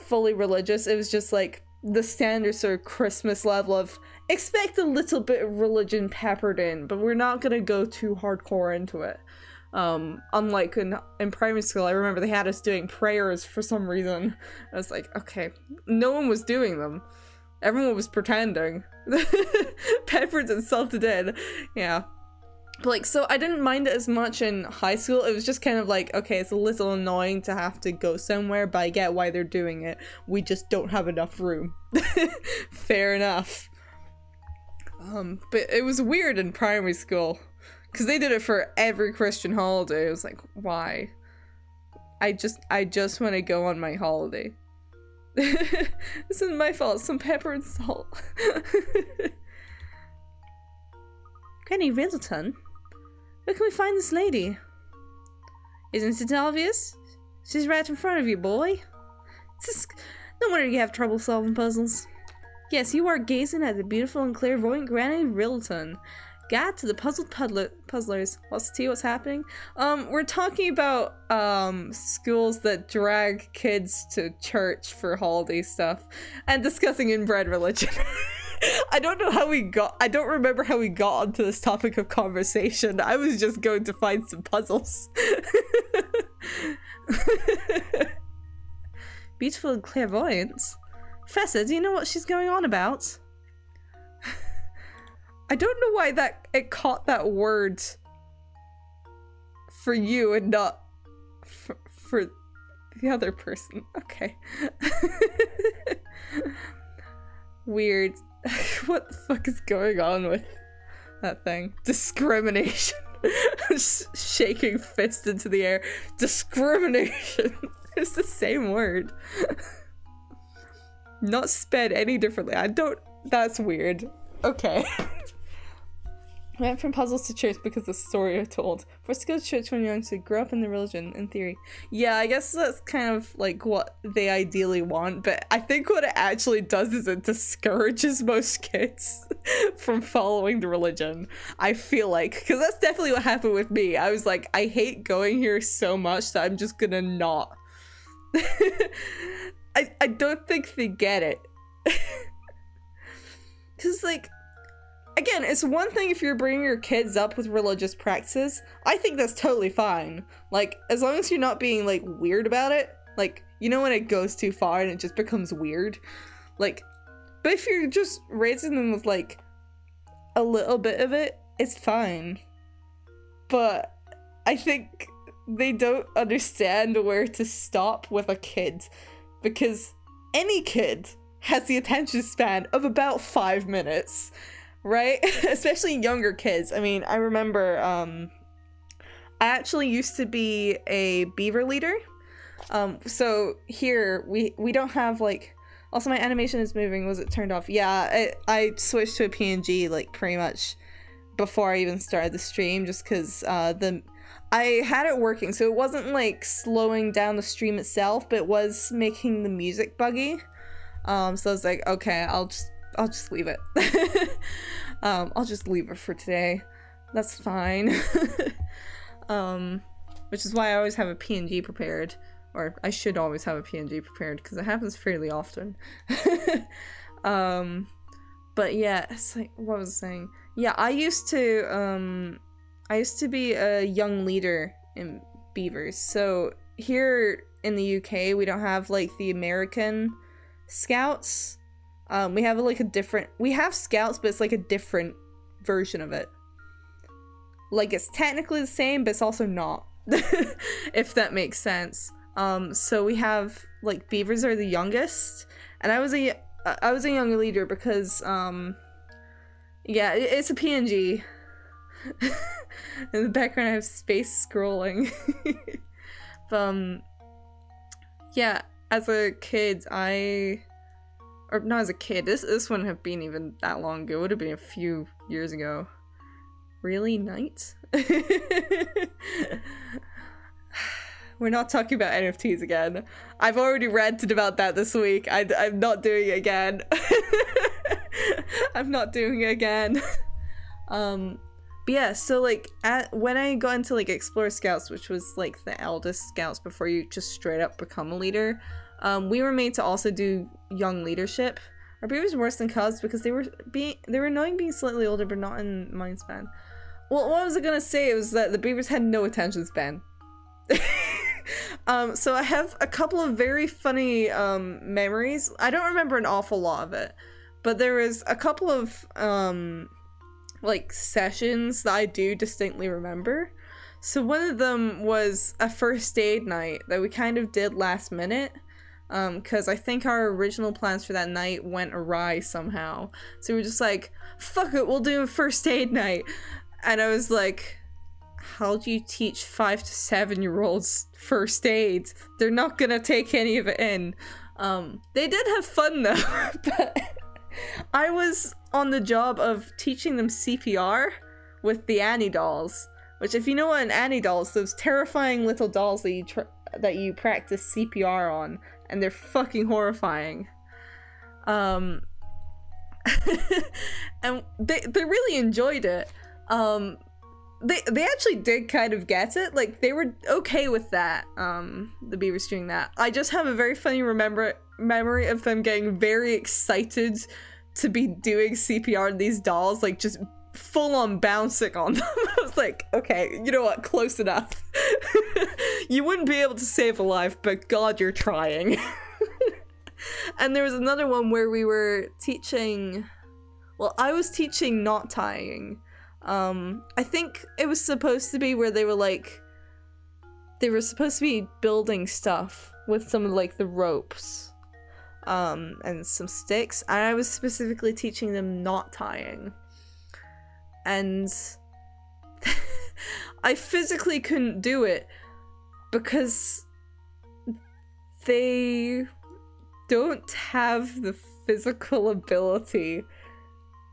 fully religious. It was just, like, the standard sort of Christmas level of expect a little bit of religion peppered in, but we're not gonna go too hardcore into it. Unlike in primary school, I remember they had us doing prayers for some reason. I was like, okay, no one was doing them. Everyone was pretending. Peppered and salted in. Yeah. But, like, so I didn't mind it as much in high school. It was just kind of like, okay, it's a little annoying to have to go somewhere, but I get why they're doing it. We just don't have enough room. Fair enough. But it was weird in primary school. Because they did it for every Christian holiday. It was like, why? I just want to go on my holiday. This isn't my fault. Some pepper and salt. Granny Riddleton? Where can we find this lady? Isn't it obvious? She's right in front of you, boy. No wonder you have trouble solving puzzles. Yes, you are gazing at the beautiful and clairvoyant Granny Riddleton. Guide to the puzzled puzzlers. What's happening? We're talking about schools that drag kids to church for holiday stuff and discussing inbred religion. I don't remember how we got onto this topic of conversation. I was just going to find some puzzles. Beautiful and clairvoyant. Professor, do you know what she's going on about? I don't know why it caught that word for you and not for the other person. Okay. Weird. What the fuck is going on with that thing? Discrimination. Shaking fist into the air. Discrimination. It's the same word. Not spelled any differently. That's weird. Okay. I went from puzzles to church because the story I told. Forced to go to church when you're young to grow up in the religion, in theory. Yeah, I guess that's kind of like what they ideally want, but I think what it actually does is it discourages most kids from following the religion. I feel like, because that's definitely what happened with me. I was like, I hate going here so much that I'm just gonna not. I don't think they get it. Because, like, again, it's one thing if you're bringing your kids up with religious practices. I think that's totally fine. Like, as long as you're not being, like, weird about it. Like, you know when it goes too far and it just becomes weird? Like, but if you're just raising them with, like, a little bit of it, it's fine. But I think they don't understand where to stop with a kid. Because any kid has the attention span of about 5 minutes. Right? Especially younger kids. I mean, I remember, I actually used to be a beaver leader. So here, we don't have, like, also my animation is moving. Was it turned off? Yeah, I switched to a PNG, like, pretty much before I even started the stream, just because, I had it working, so it wasn't, like, slowing down the stream itself, but it was making the music buggy. So I was like, okay, I'll just leave it. I'll just leave it for today. That's fine. Which is why I always have a PNG prepared. Or I should always have a PNG prepared, because it happens fairly often. But yeah, it's like, what was I saying? Yeah, I used to be a young leader in beavers. So here in the UK, we don't have, like, the American scouts. We have, like, we have scouts, but it's, like, a different version of it. Like, it's technically the same, but it's also not. If that makes sense. So we have, like, beavers are the youngest, and I was a young leader because, yeah, it's a PNG. In the background I have space scrolling. Yeah, as a kid, or not as a kid, this wouldn't have been even that long ago. It would have been a few years ago. Really, Knight? We're not talking about NFTs again. I've already ranted about that this week. I'm not doing it again. I'm not doing it again. But yeah, so, like, when I got into, like, Explorer Scouts, which was, like, the eldest scouts before you just straight up become a leader, we were made to also do young leadership. Our beavers were worse than cubs because they were annoying being slightly older, but not in mind span. Well, what was I gonna say? It was that the beavers had no attention span. So I have a couple of very funny memories. I don't remember an awful lot of it, but there was a couple of like sessions that I do distinctly remember. So one of them was a first aid night that we kind of did last minute, because I think our original plans for that night went awry somehow. So we were just like, fuck it, we'll do a first aid night. And I was like, how do you teach 5 to 7-year-olds first aid? They're not gonna take any of it in. They did have fun though, but I was on the job of teaching them CPR with the Annie dolls, which, if you know what an Annie doll is, those terrifying little dolls that you practice CPR on, and they're fucking horrifying. And they really enjoyed it. They actually did kind of get it. Like, they were okay with that, the beavers doing that. I just have a very funny memory of them getting very excited to be doing CPR on these dolls, like, just full-on bouncing on them. I was like, okay, you know what, close enough. You wouldn't be able to save a life, but God, you're trying. And there was another one where we were teaching, well, I was teaching knot tying. I think it was supposed to be where they were supposed to be building stuff with some of, like, the ropes, and some sticks, and I was specifically teaching them knot tying. And I physically couldn't do it because they don't have the physical ability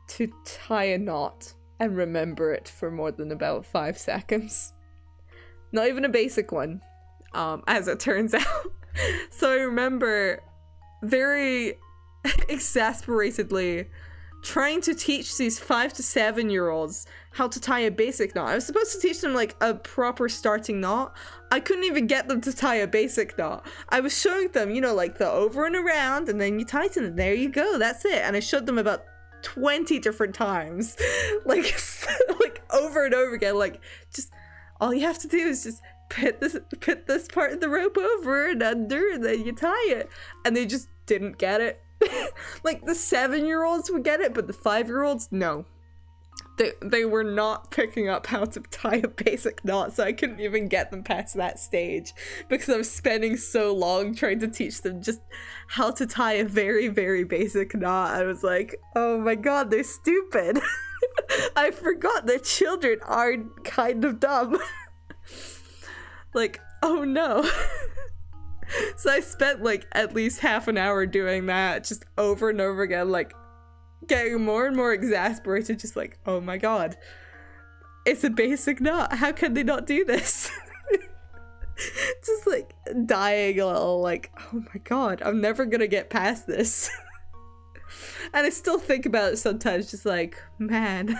to tie a knot. and remember it for more than about 5 seconds. Not even a basic one, as it turns out. So I remember very exasperatedly trying to teach these 5 to 7-year-olds how to tie a basic knot. I was supposed to teach them like a proper starting knot. I couldn't even get them to tie a basic knot. I was showing them, you know, like the over and around, and then you tighten it. There you go, that's it. And I showed them about 20 different times, like like over and over again. Like, just all you have to do is just put this part of the rope over and under, and then you tie it. And they just didn't get it. Like the 7-year-olds would get it, but the 5-year-olds, no. They were not picking up how to tie a basic knot, so I couldn't even get them past that stage because I was spending so long trying to teach them just how to tie a very, very basic knot. I was like, oh my god, they're stupid. I forgot that children are kind of dumb. Like, oh no. So I spent like at least half an hour doing that, just over and over again, like getting more and more exasperated, just like, oh my god, it's a basic knot, how can they not do this? Just like dying a little, like, oh my god, I'm never gonna get past this. And I still think about it sometimes, just like, man.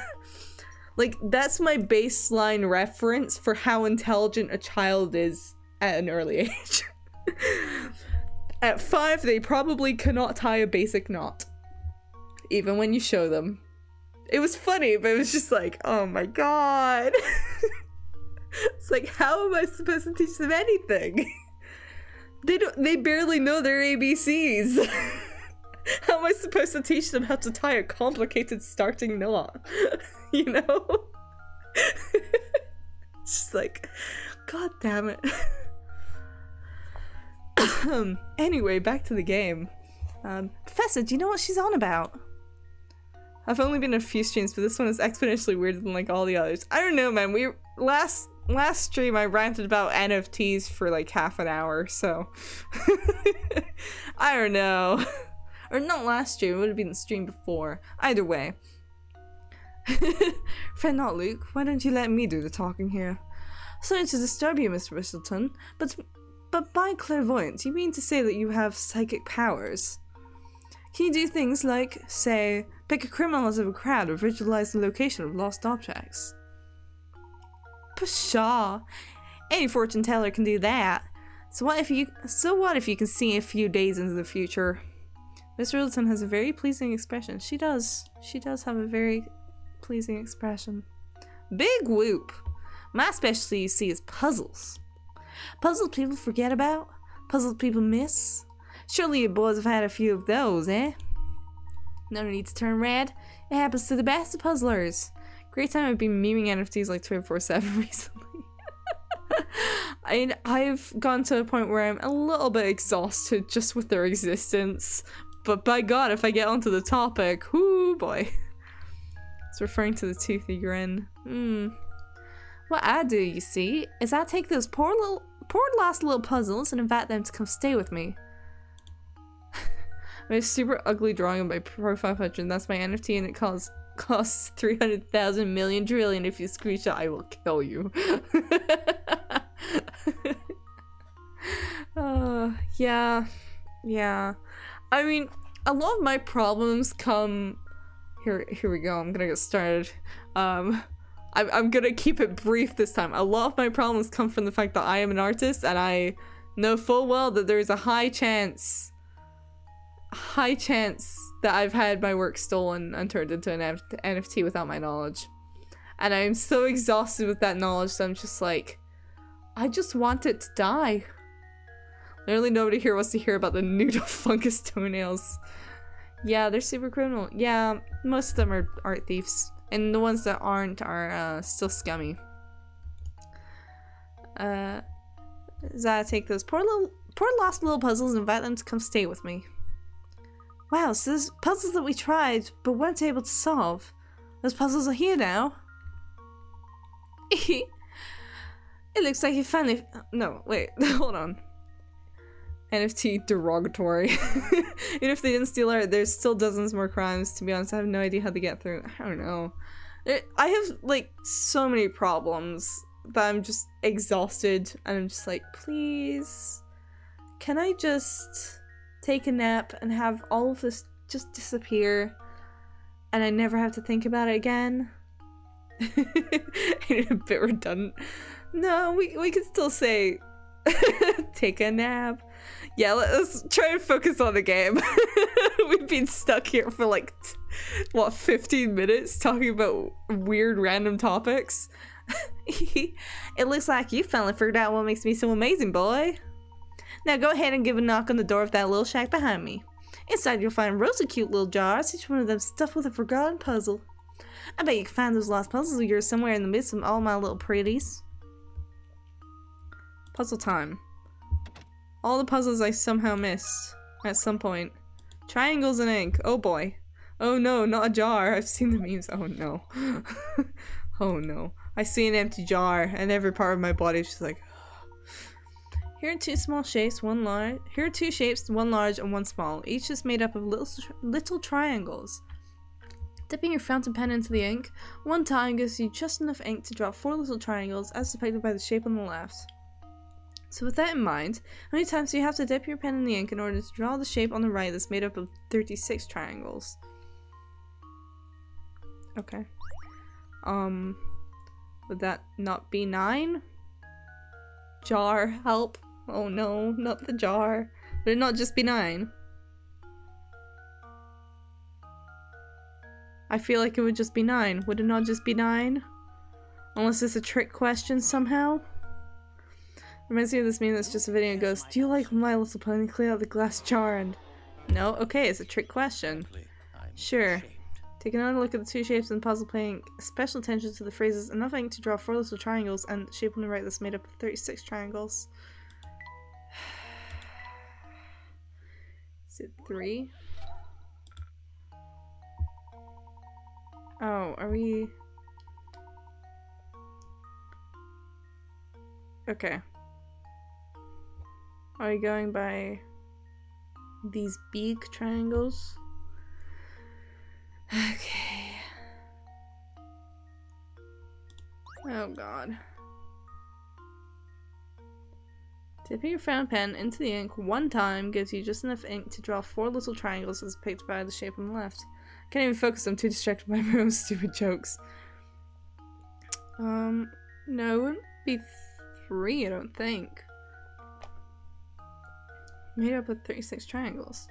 Like, that's my baseline reference for how intelligent a child is at an early age. At 5, they probably cannot tie a basic knot, even when you show them. It was funny, but it was just like, oh my god. It's like, how am I supposed to teach them anything? They barely know their ABCs. How am I supposed to teach them how to tie a complicated starting knot? You know? It's just like, god damn it. Anyway, back to the game. Professor, do you know what she's on about? I've only been in a few streams, but this one is exponentially weirder than like all the others. I don't know, man. Last stream I ranted about NFTs for like half an hour, so I don't know. Or not last stream, it would have been the stream before. Either way. Fret not, Luke. Why don't you let me do the talking here? Sorry to disturb you, Mr. Whistleton, but by clairvoyance, you mean to say that you have psychic powers? Can you do things like, say, pick a criminal out of a crowd or visualize the location of lost objects? Pshaw! Any fortune teller can do that. So what if you can see a few days into the future? Miss Riddleton has a very pleasing expression. She does have a very pleasing expression. Big whoop! My specialty, you see, is puzzles. Puzzles people forget about? Puzzles people miss? Surely you boys have had a few of those, eh? No need to turn red. It happens to the best of puzzlers. Great time I've been memeing NFTs like 24/7 recently. I've gone to a point where I'm a little bit exhausted just with their existence. But by god, if I get onto the topic, whoo boy. It's referring to the toothy grin. What I do, you see, is I take those poor last little puzzles and invite them to come stay with me. I made a super ugly drawing of my profile picture, and that's my NFT, and it costs 300,000 million trillion. If you screenshot, I will kill you. Yeah. I mean, a lot of my problems come... Here we go, I'm gonna get started. I'm gonna keep it brief this time. A lot of my problems come from the fact that I am an artist, and I know full well that there's a high chance that I've had my work stolen and turned into an NFT without my knowledge. And I'm so exhausted with that knowledge that I'm just like, I just want it to die. Literally nobody here wants to hear about the noodle fungus toenails. Yeah, they're super criminal. Yeah, most of them are art thieves. And the ones that aren't are still scummy. Zaya, take those poor lost little puzzles and invite them to come stay with me. Wow, so those puzzles that we tried but weren't able to solve, those puzzles are here now. It looks like you finally... No, wait, hold on. NFT derogatory. Even if they didn't steal art, there's still dozens more crimes. To be honest, I have no idea how they get through. I don't know. I have like so many problems that I'm just exhausted and I'm just like, please, can I just take a nap and have all of this just disappear and I never have to think about it again? A bit redundant. No, we can still say take a nap. Yeah, let's try and focus on the game. We've been stuck here for like, what, 15 minutes talking about weird random topics? It looks like you finally figured out what makes me so amazing, boy. Now go ahead and give a knock on the door of that little shack behind me. Inside you'll find rows of cute little jars, each one of them stuffed with a forgotten puzzle. I bet you can find those lost puzzles of yours somewhere in the midst of all my little pretties. Puzzle time. All the puzzles I somehow missed at some point. Triangles and ink. Oh boy. Oh no, not a jar. I've seen the memes. Oh no. Oh no. I see an empty jar and every part of my body is just like... Here are two small shapes, one large. Here are two shapes, one large and one small. Each is made up of little triangles. Dipping your fountain pen into the ink, one time gives you just enough ink to draw 4 little triangles as depicted by the shape on the left. So with that in mind, how many times do you have to dip your pen in the ink in order to draw the shape on the right that's made up of 36 triangles? Okay. Would that not be 9? Jar, help. Oh no, not the jar. Would it not just be 9? I feel like it would just be 9. Would it not just be 9? Unless it's a trick question somehow? Reminds me of this meme that's just a video and goes, do you like My Little Pony clear out the glass jar and... No? Okay, it's a trick question. Sure. Take another look at the two shapes in the puzzle, paying special attention to the phrases enough ink to draw 4 little triangles and the shape on the right that's made up of 36 triangles. Is it 3? Oh, are we... Okay. Are we going by these big triangles? Okay. Oh god. Dipping your fountain pen into the ink one time gives you just enough ink to draw 4 little triangles as depicted by the shape on the left. I can't even focus, I'm too distracted by my own stupid jokes. No, it wouldn't be 3, I don't think. Made up of 36 triangles.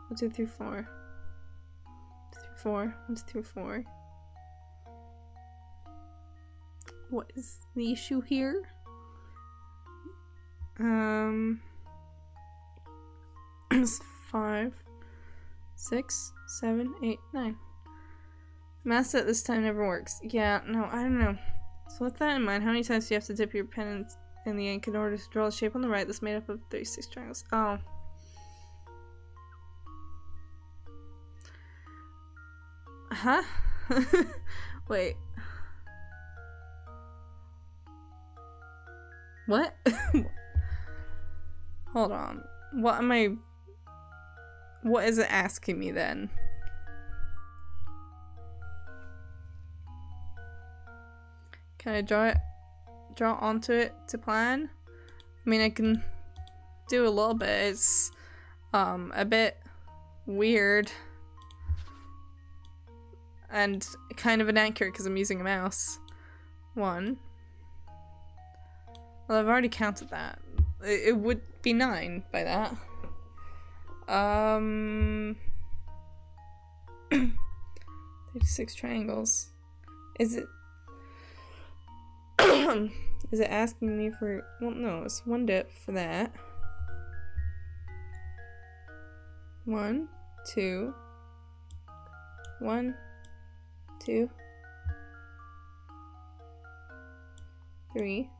1, 2, 3, 4. 1, 2, 3, 4. 1, 2, 3, 4. What is the issue here? 5, 6, 7, 8, 9. Math set this time never works. Yeah, no, I don't know. So with that in mind, how many times do you have to dip your pen in the ink in order to draw a shape on the right that's made up of 36 triangles? Oh. Huh? Wait. What? Hold on. What is it asking me then? Can I draw onto it to plan? I mean, I can do a little bit. It's a bit weird and kind of inaccurate because I'm using a mouse. 1. Well, I've already counted that. It would be 9 by that. 36 triangles. Is it is it asking me for... Well, no, it's 1 dip for that. 1, 2. 1, 2. 3.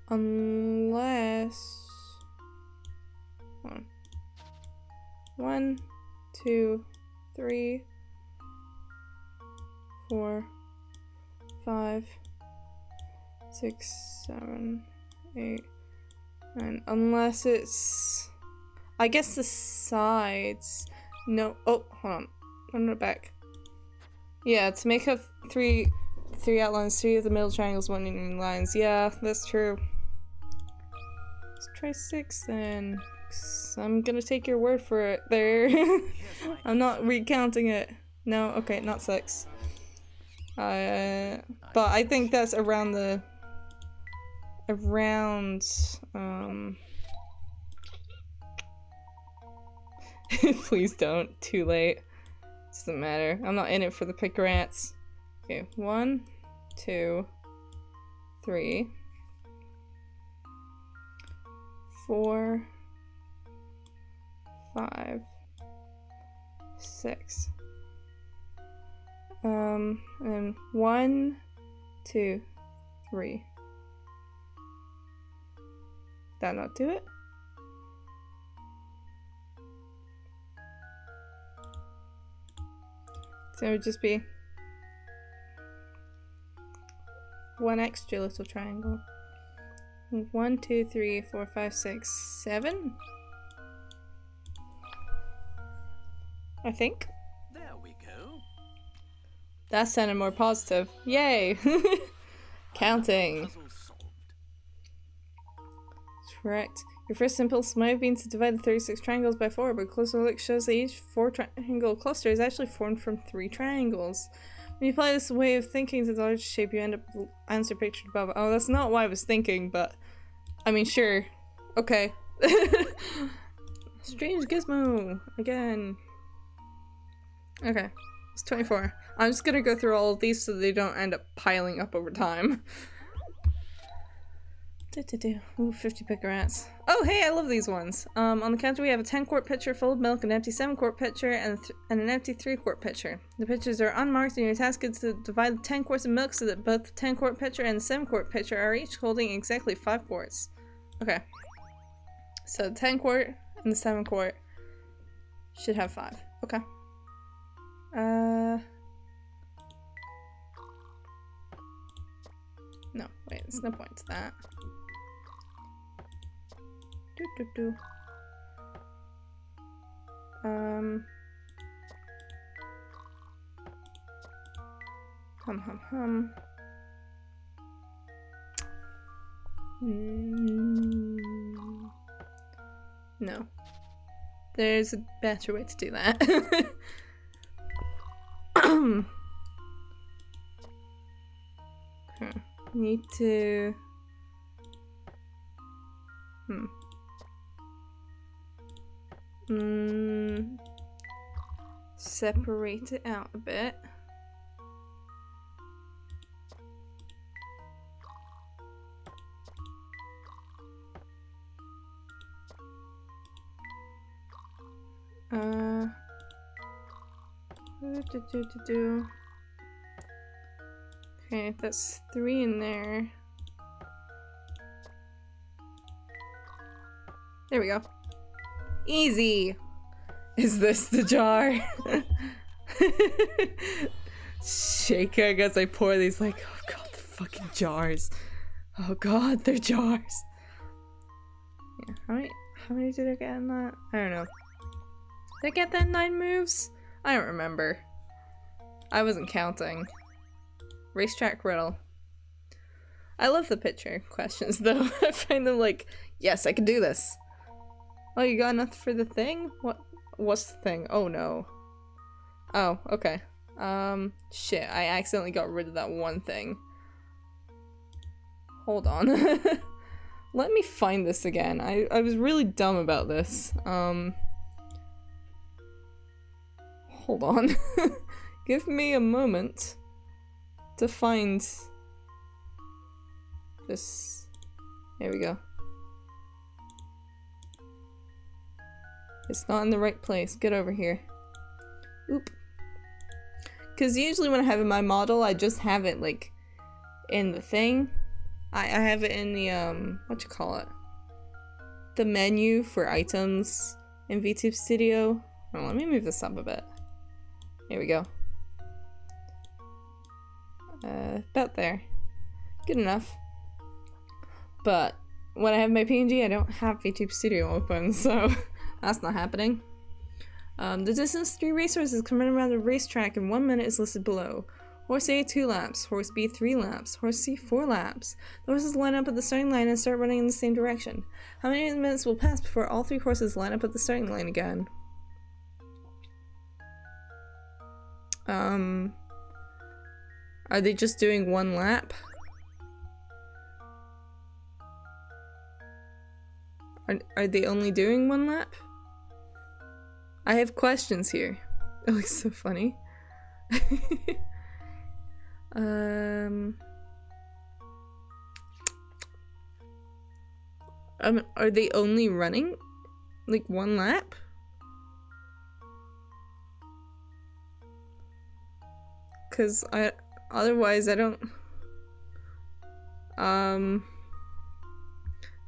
Unless... 1, 2, 3, 4, 5, 6, 7, 8, 9. Unless it's... I guess the sides. No. Oh, hold on. Run it back. Yeah, to make up three outlines, 3 of the middle triangles, 1 in lines. Yeah, that's true. Let's try 6 then. 'Cause I'm gonna take your word for it there. I'm not recounting it. No, okay, not 6. But I think that's around the... Please don't. Too late. Doesn't matter. I'm not in it for the pick rats. Okay, 1, 2, 3, 4, 5, 6. And 1, 2, 3. Did that not do it? So it would just be 1 extra little triangle. 1, 2, 3, 4, 5, 6, 7. I think.
There we go.
That sounded more positive. Yay! Counting.
Puzzle solved.
Correct. Your first impulse might have been to divide the 36 triangles by 4, but closer look shows that each 4-triangle cluster is actually formed from 3 triangles. When you apply this way of thinking to the large shape, you end up with the answer pictured above. Oh, that's not what I was thinking, but I mean, sure. Okay. Strange gizmo again. Okay, it's 24. I'm just gonna go through all of these so they don't end up piling up over time. Ooh, 50 picker rats. Oh, hey, I love these ones. On the counter we have a 10-quart pitcher full of milk, an empty 7-quart pitcher, and an empty 3-quart pitcher. The pitchers are unmarked, and your task is to divide the 10 quarts of milk so that both the 10-quart pitcher and the 7-quart pitcher are each holding exactly 5 quarts. Okay. So the 10-quart and the 7-quart should have 5. Okay. No, wait, there's no point to that. No. There's a better way to do that. Need to... Separate it out a bit. Okay, that's 3 in there. There we go. Easy! Is this the jar? Shaking as I pour these, like, oh god, the fucking jars. Oh god, they're jars. Yeah, how many did I get in that? I don't know. Did I get that 9 moves? I don't remember. I wasn't counting. Racetrack riddle. I love the picture questions though. I find them like, yes, I can do this. Oh, you got enough for the thing? What's the thing? Oh no. Oh, okay. Shit, I accidentally got rid of that one thing. Hold on. Let me find this again. I was really dumb about this. Hold on. Give me a moment to find this. There we go. It's not in the right place. Get over here. Oop. Because usually when I have it in my model, I just have it like in the thing. I have it in the what you call it? The menu for items in VTube Studio. Oh, let me move this up a bit. Here we go. About there. Good enough. But when I have my PNG, I don't have VTube Studio open, so That's not happening. The distance 3 racehorses can run around the racetrack in 1 minute is listed below. Horse A 2 laps, horse B 3 laps, horse C 4 laps. The horses line up at the starting line and start running in the same direction. How many minutes will pass before all 3 horses line up at the starting line again? Are they just doing 1 lap? Are they only doing 1 lap? I have questions here. It looks so funny. Are they only running like 1 lap? Cause otherwise I don't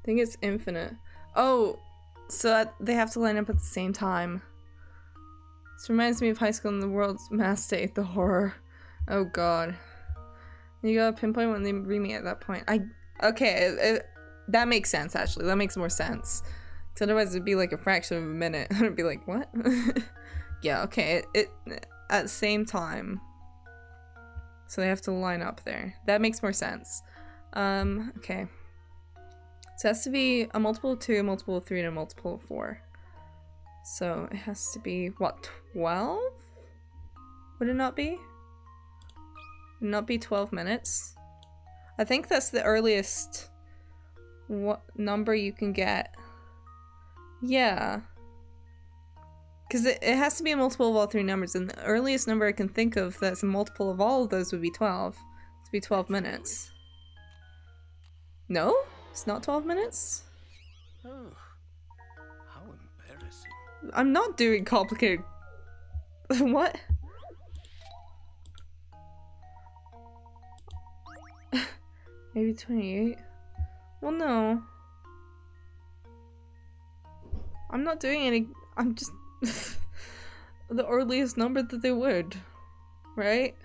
think it's infinite. Oh, so they have to line up at the same time. This reminds me of high school and the world's mass state, the horror. Oh god. You gotta pinpoint when they re-meet at that point. Okay, that makes sense actually. That makes more sense. Cause otherwise it'd be like a fraction of a minute. I'd be like, what? Yeah, okay. It at the same time. So they have to line up there. That makes more sense. Okay. So it has to be a multiple of 2, a multiple of 3, and a multiple of 4. So it has to be, what, 12? Would it not be? Would it not be 12 minutes? I think that's the earliest number you can get. Yeah. Because it has to be a multiple of all 3 numbers, and the earliest number I can think of that's a multiple of all of those would be 12. It'd be 12 minutes. No? It's not 12 minutes?
Oh, how embarrassing.
I'm not doing complicated... What? Maybe 28? Well, no. I'm not doing any... I'm just... the earliest number that they would. Right?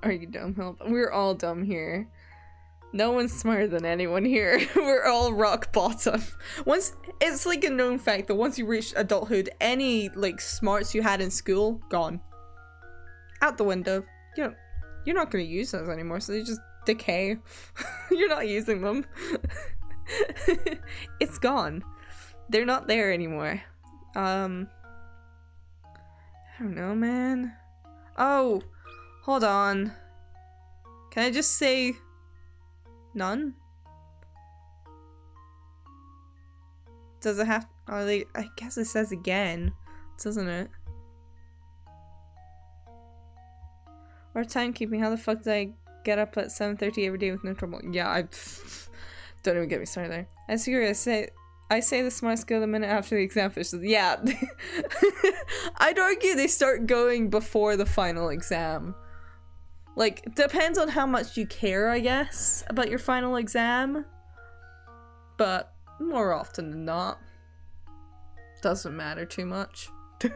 Are you dumb? Help. We're all dumb here. No one's smarter than anyone here. We're all rock bottom. It's like a known fact that once you reach adulthood, any like smarts you had in school, gone. Out the window. You're not gonna use those anymore, so they just decay. You're not using them. It's gone. They're not there anymore. I don't know, man. Oh, hold on. Can I just say none? Does it have? Are they? I guess it says again, doesn't it? Or timekeeping. How the fuck did I get up at 7:30 every day with no trouble? Yeah, I don't even get me started there. I say the smartest go the minute after the exam finishes. Yeah, I'd argue they start going before the final exam. Like, depends on how much you care, I guess, about your final exam. But more often than not, doesn't matter too much. You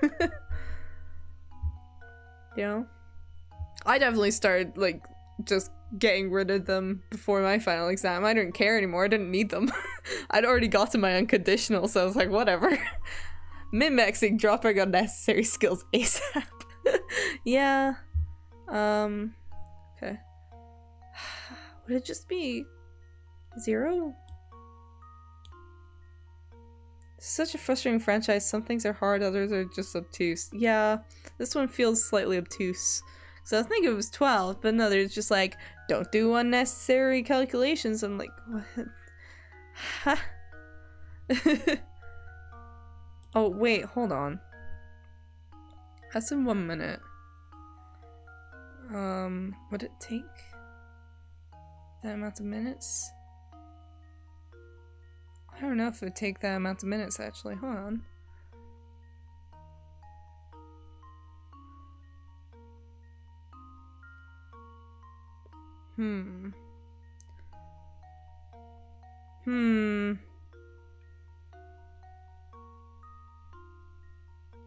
know? I definitely started, like, just getting rid of them before my final exam. I didn't care anymore. I didn't need them. I'd already gotten my unconditional, so I was like, whatever. Min-maxing, dropping unnecessary skills ASAP. Yeah. Okay. Would it just be 0? Such a frustrating franchise. Some things are hard, others are just obtuse. Yeah, this one feels slightly obtuse. So I think it was 12, but no, there's just like, don't do unnecessary calculations. I'm like, what? Ha. Oh, wait, hold on. That's in 1 minute. Would it take that amount of minutes? I don't know if it would take that amount of minutes, actually. Hold on.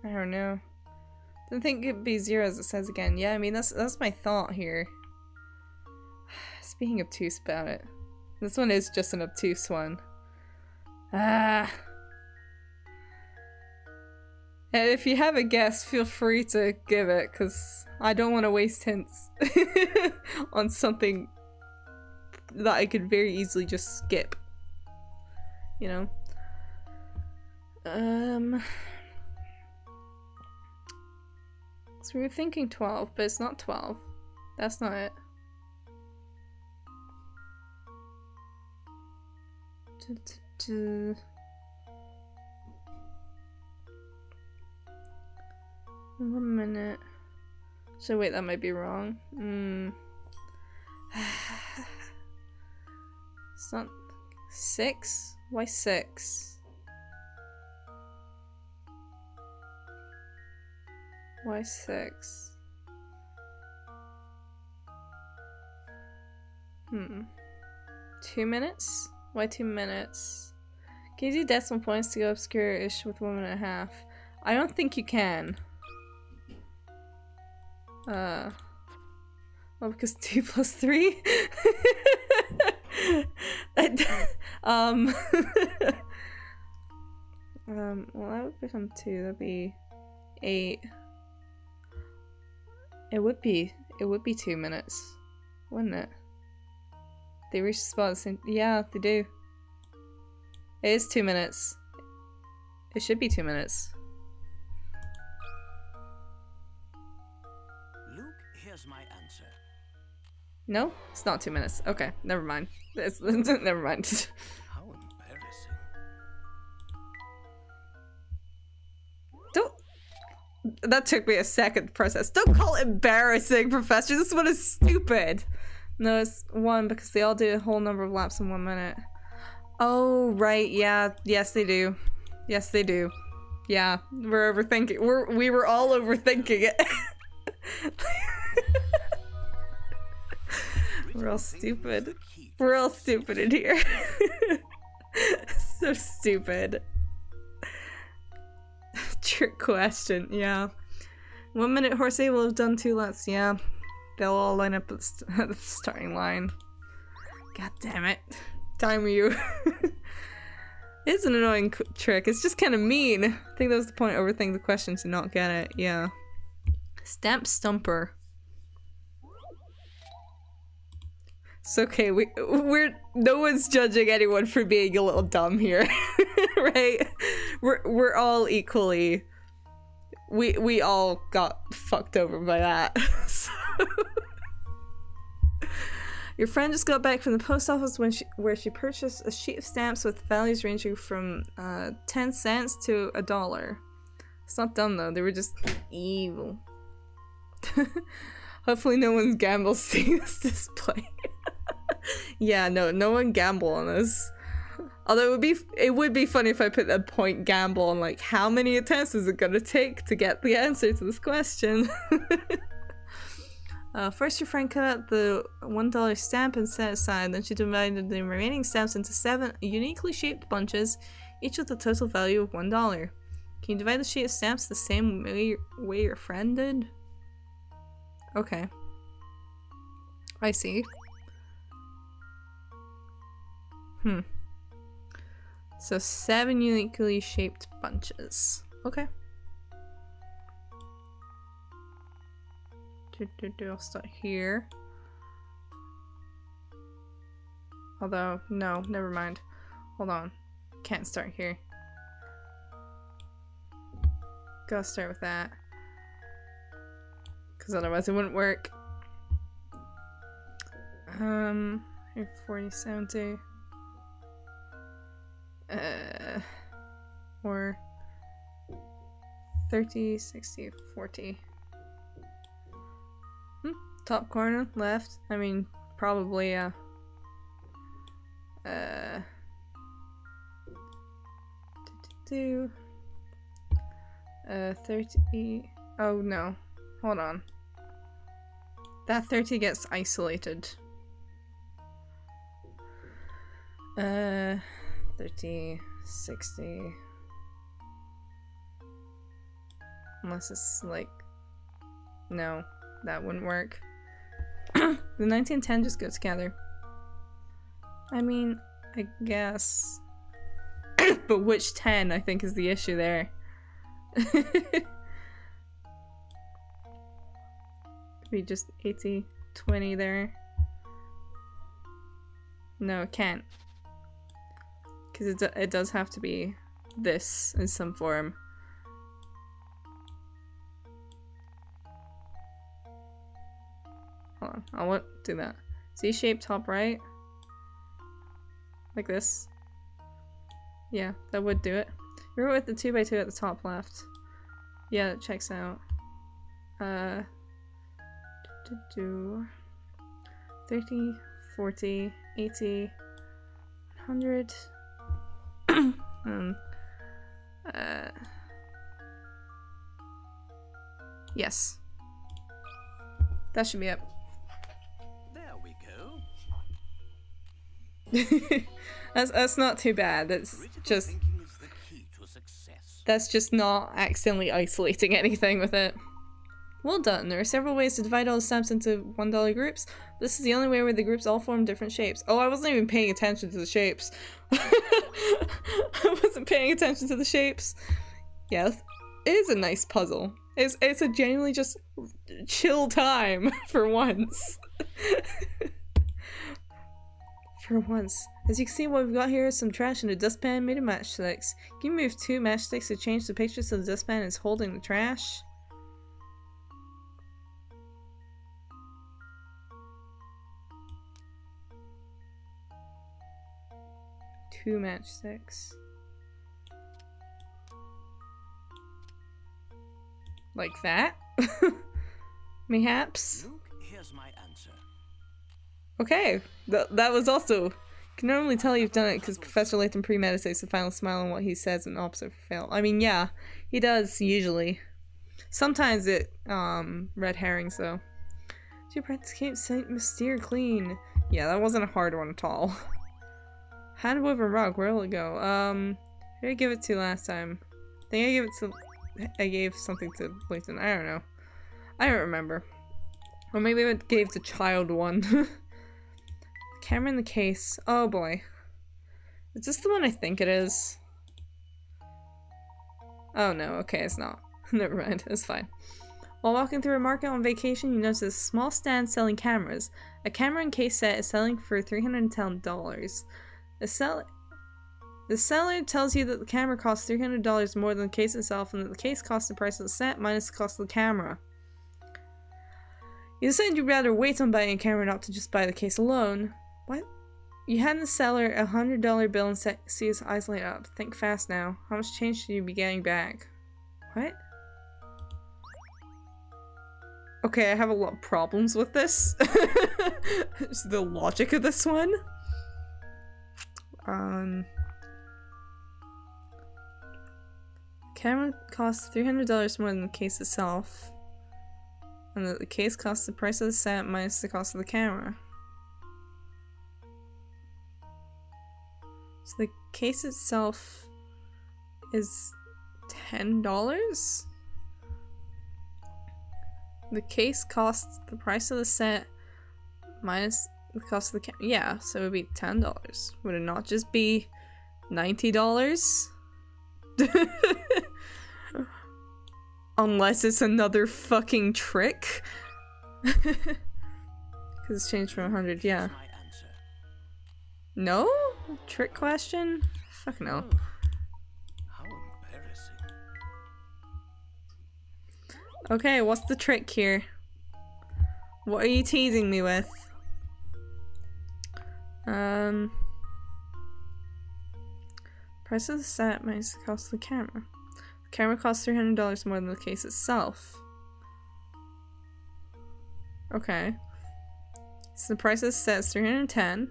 I don't know. Didn't think it'd be 0 as it says again. Yeah, I mean, that's my thought here. being obtuse about it. This one is just an obtuse one. And if you have a guess, feel free to give it, because I don't want to waste hints on something that I could very easily just skip. You know? So we were thinking 12, but it's not 12. That's not it. One minute. So wait, that might be wrong. It's not 6? Why 6? Why 6? 2 minutes? Why 2 minutes? Can you do decimal points to go obscure-ish with 1.5? I don't think you can. Well, because 2 plus 3? Well, that would become 2. That'd be 8. It would be 2 minutes, wouldn't it? They reach the spot at the same— yeah, they do. It is 2 minutes. It should be 2 minutes.
Luke, here's my answer.
No? It's not 2 minutes. Okay, never mind. Never mind.
How embarrassing.
Don't— that took me a second to process. Don't call it embarrassing, Professor. This one is stupid. No, it's 1 because they all do a whole number of laps in 1 minute. Oh, right. Yeah. Yes, they do. Yes, they do. Yeah, we're overthinking. We were all overthinking it. We're all stupid. We're all stupid in here. So stupid. Trick question, yeah. 1 minute horse A will have done 2 laps, yeah. They'll all line up at the starting line. God damn it. Time you. It's an annoying trick. It's just kind of mean. I think that was the point, overthink the question to not get it, yeah. Stamp Stumper. It's okay, we're no one's judging anyone for being a little dumb here. Right? We're all equally— we all got fucked over by that. So. Your friend just got back from the post office where she purchased a sheet of stamps with values ranging from 10 cents to $1. It's not dumb though, they were just evil. Hopefully no one gambles seeing this display. Yeah, no one gamble on this. Although it would be funny if I put a point gamble on like how many attempts is it gonna take to get the answer to this question. First your friend cut out the $1 stamp and set it aside, then she divided the remaining stamps into 7 uniquely shaped bunches, each with a total value of $1. Can you divide the sheet of stamps the same way your friend did? Okay. I see. So 7 uniquely shaped bunches. Okay. I'll start here. Although, no, never mind. Hold on. Can't start here. Gotta start with that. Because otherwise it wouldn't work. 40, 70. Or 30, 60, 40. Top corner, left. I mean, probably, yeah. 30. Oh no. Hold on. That 30 gets isolated. 30, 60. Unless it's like... No, that wouldn't work. The 19 and 10 just go together. I mean, I guess. But which 10, I think, is the issue there. Could be just 80, 20 there. No, it can't. Because it does have to be this in some form. Hold on, I won't do that. Z-shape top right. Like this. Yeah, that would do it. You're with the 2x2 at the top left. Yeah, that checks out. 30, 40, 80, 100. Yes. That should be it.
There we go.
That's not too bad. That's
Critical
just
thinking is the key to success.
that's just not accidentally isolating anything with it. Well done. There are several ways to divide all the stamps into $1 groups. This is the only way where the groups all form different shapes. Oh, I wasn't even paying attention to the shapes. I wasn't paying attention to the shapes. Yes, it is a nice puzzle. It's a genuinely just chill time for once. For once. As you can see, what we've got here is some trash in a dustpan made of matchsticks. Can you move 2 matchsticks to change the picture so the dustpan is holding the trash? Two matchsticks. Like that? Mayhaps?
Luke, here's my answer.
Okay, that was also... Can normally tell you've done it because Professor Layton premeditates the final smile on what he says and opposite for fail. I mean, yeah, he does, usually. Sometimes it, red herrings, though. Do you practice keep Saint Mystere clean? Yeah, that wasn't a hard one at all. Handwoven rug, where will it go? Who did I give it to last time? I think I gave something to Layton. I don't know. I don't remember. Or maybe I gave the child one. Camera in the case. Oh boy. Is this the one I think it is? Oh no, okay, it's not. Never mind, it's fine. While walking through a market on vacation, you notice a small stand selling cameras. A camera and case set is selling for $310. The seller tells you that the camera costs $300 more than the case itself and that the case costs the price of the set minus the cost of the camera. You decide you'd rather wait on buying a camera not to just buy the case alone. What? You hand the seller a $100 bill and see his eyes light up. Think fast now. How much change should you be getting back? What? Okay, I have a lot of problems with this. Just the logic of this one. Camera costs $300 more than the case itself. And that the case costs the price of the set minus the cost of the camera. So the case itself is $10? The case costs the price of the set minus the cost of the camera. Yeah, so it would be $10. Would it not just be $90? Unless it's another fucking trick. Because it's changed from 100, yeah.
Here's my answer.
No? Trick question? Fuck no.
Oh, how embarrassing.
Okay, what's the trick here? What are you teasing me with? Price of the set minus the cost of the camera. The camera costs $300 more than the case itself. Okay. So the price of the set is $310.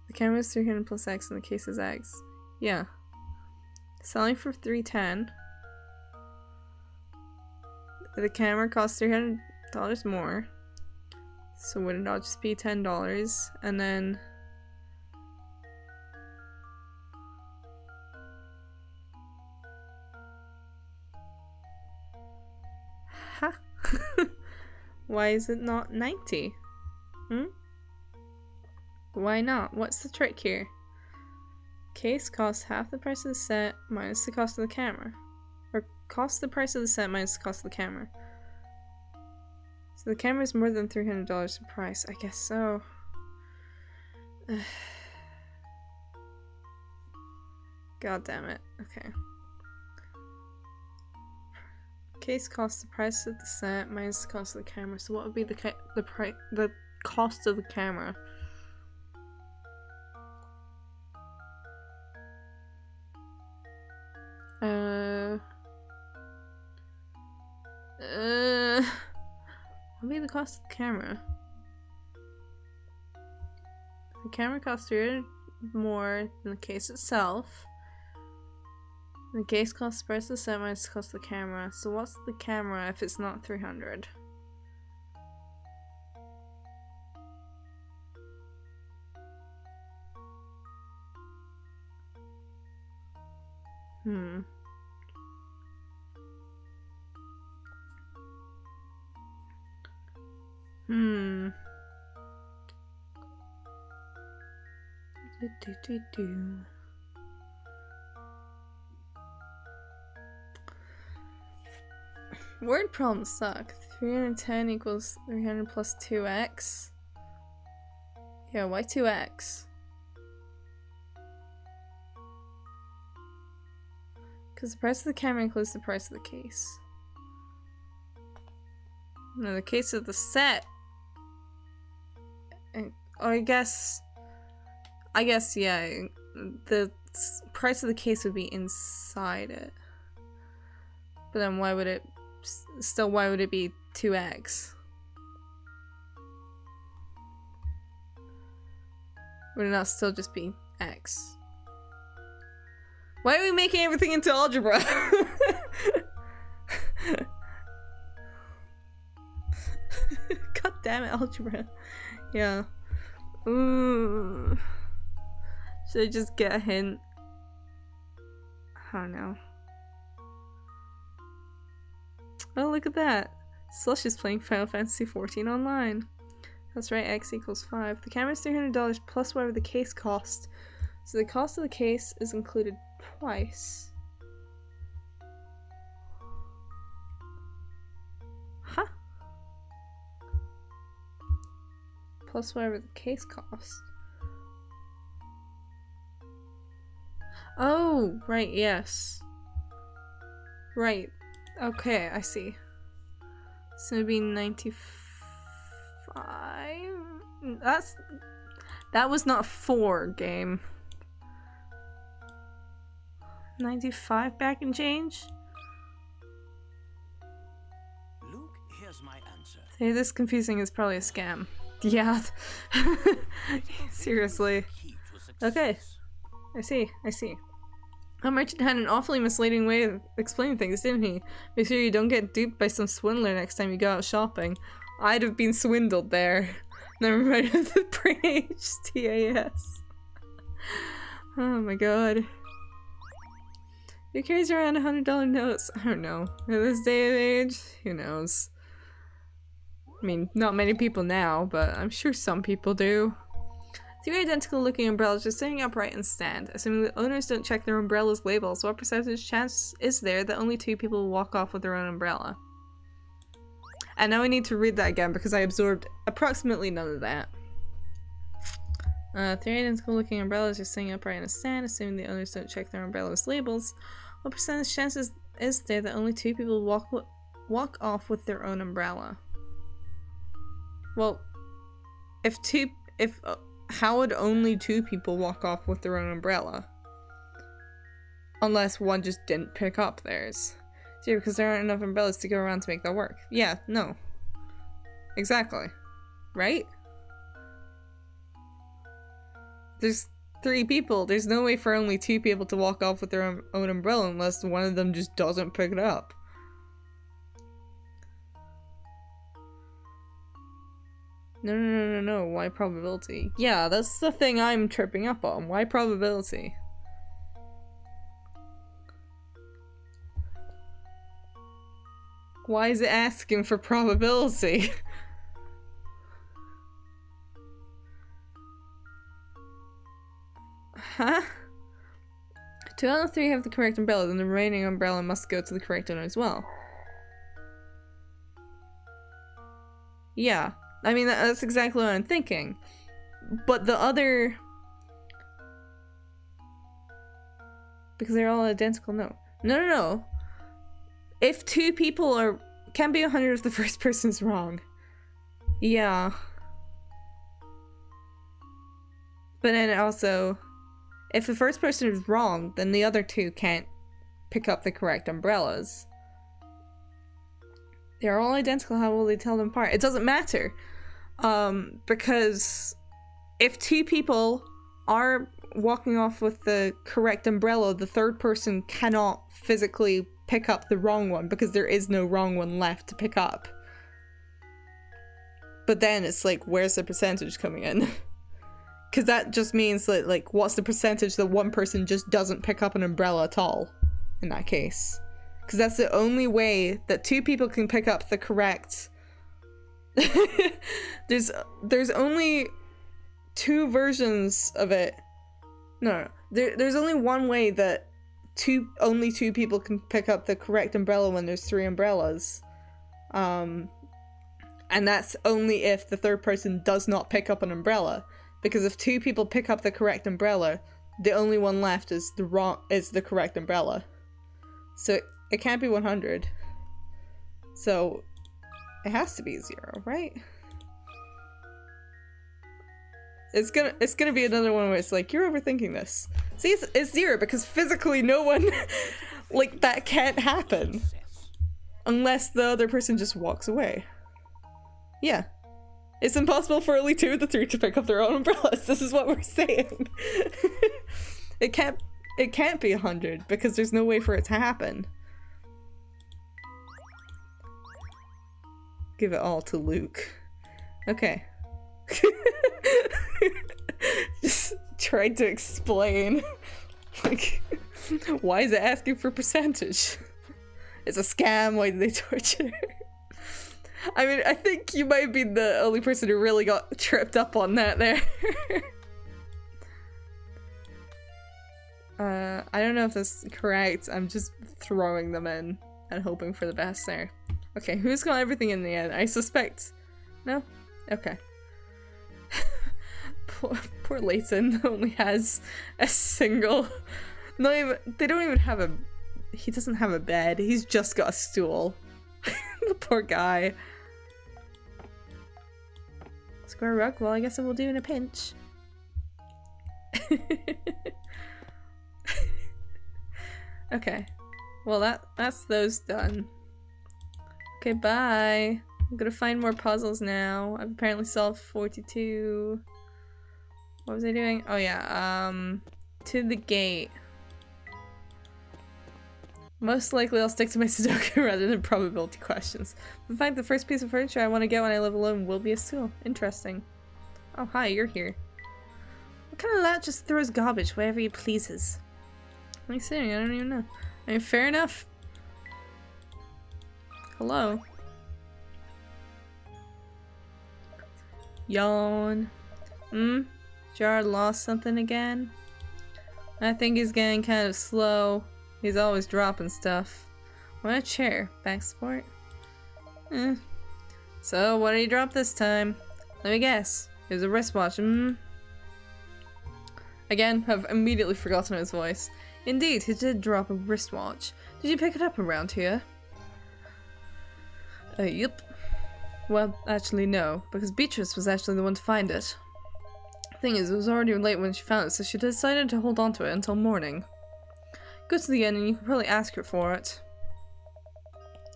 The camera is 300 plus X and the case is X. Yeah. Selling for $310. The camera costs $300 more. So would it not just be $10? And then Huh? Why is it not 90? Hmm? Why not? What's the trick here? Case costs half the price of the set minus the cost of the camera. Or cost the price of the set minus the cost of the camera. So the camera is more than $300 in price. I guess so. God damn it. Okay. Case costs the price of the set minus the cost of the camera. So what would be the cost of the camera? What would be the cost of the camera? The camera costs $300 more than the case itself. The case costs the price of the set minus the cost of the camera. So what's the camera if it's not 300? Word problems suck. 310 equals 300 plus 2x. Yeah, why 2x? Because the price of the camera includes the price of the case. No, the case of the set. Or I guess, yeah, the price of the case would be inside it. But then why would it be 2x? Would it not still just be x? Why are we making everything into algebra? God damn it, algebra. Yeah. Ooh. Should I just get a hint? I don't know. Oh, look at that. Slush is playing Final Fantasy XIV online. That's right, x equals 5. The camera's $300 plus whatever the case cost. So the cost of the case is included twice. Huh? Plus whatever the case cost. Oh, right, yes. Right. Okay, I see. So it'd be 95. That was not a 4 game. 95 back and change?
Luke, here's my answer.
Hey, this confusing is probably a scam. Yeah. Seriously. Okay. I see. Our merchant had an awfully misleading way of explaining things, didn't he? Make sure you don't get duped by some swindler next time you go out shopping. I'd have been swindled there. Never mind the praise. TAS. Oh my god. Who carries around $100 notes? I don't know. In this day and age, who knows? I mean, not many people now, but I'm sure some people do. 3 identical looking umbrellas just sitting upright and stand. Assuming the owners don't check their umbrellas' labels, what percentage chance is there that only 2 people will walk off with their own umbrella? And now I need to read that again because I absorbed approximately none of that. 3 identical looking umbrellas just sitting upright in a stand. Assuming the owners don't check their umbrellas' labels, what percentage chance is there that only 2 people walk off with their own umbrella? Well, how would only 2 people walk off with their own umbrella? Unless one just didn't pick up theirs. Yeah, because there aren't enough umbrellas to go around to make that work. Yeah, no. Exactly. Right? There's 3 people. There's no way for only 2 people to walk off with their own umbrella unless one of them just doesn't pick it up. No. Why probability? Yeah, that's the thing I'm tripping up on. Why probability? Why is it asking for probability? Huh? 2 out of 3 have the correct umbrella, then the remaining umbrella must go to the correct owner as well. Yeah, I mean, that's exactly what I'm thinking. But the other... Because they're all identical, no. No. If 2 people are... Can't be 100 if the first person's wrong. Yeah. But then also... If the first person is wrong, then the other 2 can't pick up the correct umbrellas. They're all identical, how will they tell them apart? It doesn't matter. Because if 2 people are walking off with the correct umbrella, the third person cannot physically pick up the wrong one because there is no wrong one left to pick up. But then it's like, where's the percentage coming in? Because that just means that, like, what's the percentage that one person just doesn't pick up an umbrella at all, in that case? Because that's the only way that 2 people can pick up the correct... There's only 2 versions of it. No. There's only one way that only 2 people can pick up the correct umbrella when there's 3 umbrellas. And that's only if the third person does not pick up an umbrella. Because if 2 people pick up the correct umbrella, the only one left is the correct umbrella. So it can't be 100. So it has to be 0, right? It's gonna be another one where it's like, you're overthinking this. See, it's 0 because physically no one like that can't happen unless the other person just walks away. Yeah. It's impossible for only 2 of the 3 to pick up their own umbrellas. This is what we're saying. It can't be 100 because there's no way for it to happen. Give it all to Luke. Okay. Just tried to explain. Like, why is it asking for percentage? It's a scam. Why did they torture? I mean, I think you might be the only person who really got tripped up on that there. I don't know if that's correct. I'm just throwing them in and hoping for the best there. Okay, who's got everything in the end? I suspect... No? Okay. Poor Layton only has a single... They don't even have a... He doesn't have a bed. He's just got a stool. The poor guy. Square rug? Well, I guess it will do in a pinch. Okay. Well, that's those done. Okay, bye. I'm gonna find more puzzles now. I've apparently solved 42. What was I doing? Oh yeah, to the gate. Most likely I'll stick to my Sudoku rather than probability questions. In fact, the first piece of furniture I want to get when I live alone will be a stool. Interesting. Oh, hi, you're here. What kind of lot just throws garbage wherever he pleases? What are you saying? I don't even know. I mean, fair enough. Hello. Yawn. Gerard lost something again? I think he's getting kind of slow. He's always dropping stuff. What a chair. Back support? So, what did he drop this time? Let me guess. It was a wristwatch. Again, I've immediately forgotten his voice. Indeed, he did drop a wristwatch. Did you pick it up around here? Yep. Well, actually no, because Beatrice was actually the one to find it. Thing is, it was already late when she found it, so she decided to hold on to it until morning. Go to the inn and you can probably ask her for it.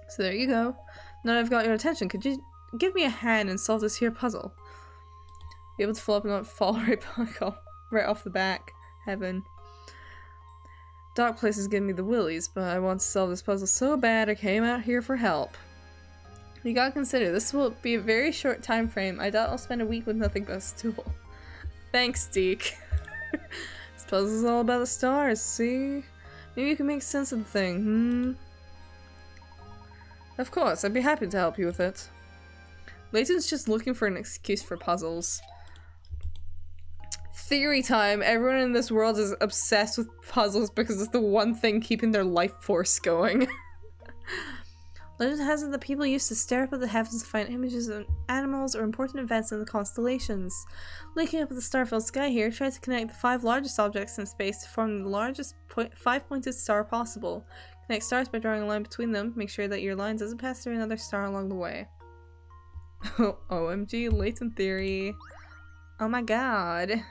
So there you go. Now that I've got your attention, could you give me a hand and solve this here puzzle? Be able to fall up and not fall right off the back. Heaven. Dark places give me the willies, but I want to solve this puzzle so bad I came out here for help. You gotta consider, this will be a very short time frame. I doubt I'll spend a week with nothing but a stool. Thanks, Deke. This puzzle's all about the stars, see? Maybe you can make sense of the thing, Of course, I'd be happy to help you with it. Layton's just looking for an excuse for puzzles. Theory time. Everyone in this world is obsessed with puzzles because it's the one thing keeping their life force going. Legend has it that people used to stare up at the heavens to find images of animals or important events in the constellations. Looking up at the star-filled sky here, try to connect the 5 largest objects in space to form the largest 5-pointed star possible. Connect stars by drawing a line between them. Make sure that your line doesn't pass through another star along the way. OMG, Layton theory. Oh my god.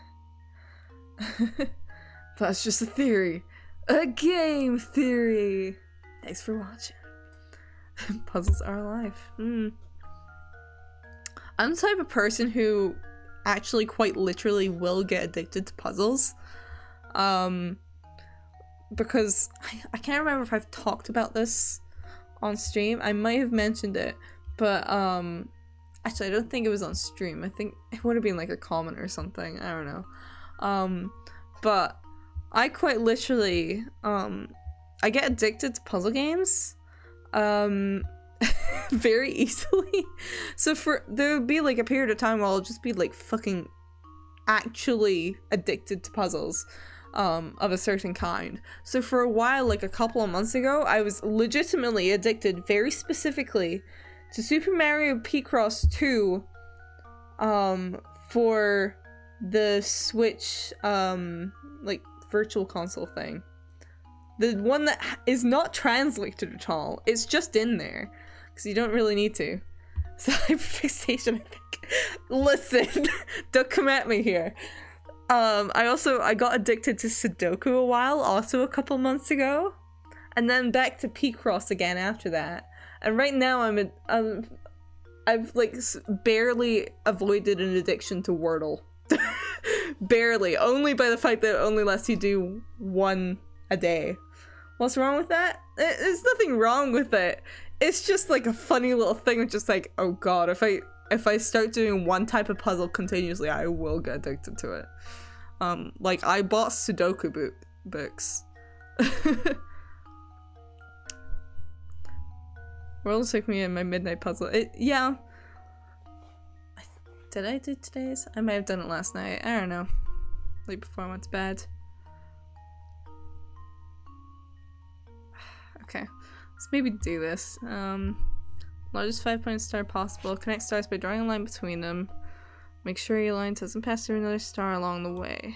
That's just a theory. A game theory. Thanks for watching. Puzzles are life. I'm the type of person who actually quite literally will get addicted to puzzles. Because I can't remember if I've talked about this on stream. I might have mentioned it, but actually I don't think it was on stream. I think it would have been like a comment or something. I don't know. But I quite literally I get addicted to puzzle games very easily. So there would be like a period of time where I'll just be like fucking actually addicted to puzzles of a certain kind. So for a while, like a couple of months ago, I was legitimately addicted very specifically to Super Mario Picross 2 for the Switch like virtual console thing. The one that is not translated at all. It's just in there because you don't really need to. So hyperfixation, I think. Listen, don't come at me here. I got addicted to Sudoku a while, also a couple months ago, and then back to Picross again after that. And right now I've like barely avoided an addiction to Wordle. Barely, only by the fact that it only lets you do one a day. What's wrong with that? There's nothing wrong with it. It's just like a funny little thing. It's just like, oh god, if I start doing one type of puzzle continuously, I will get addicted to it. Like I bought Sudoku books. World took me in my midnight puzzle. Yeah. Did I do today's? I might have done it last night. I don't know. Like before I went to bed. Okay. Let's maybe do this. Largest 5-point star possible. Connect stars by drawing a line between them. Make sure your line doesn't pass through another star along the way.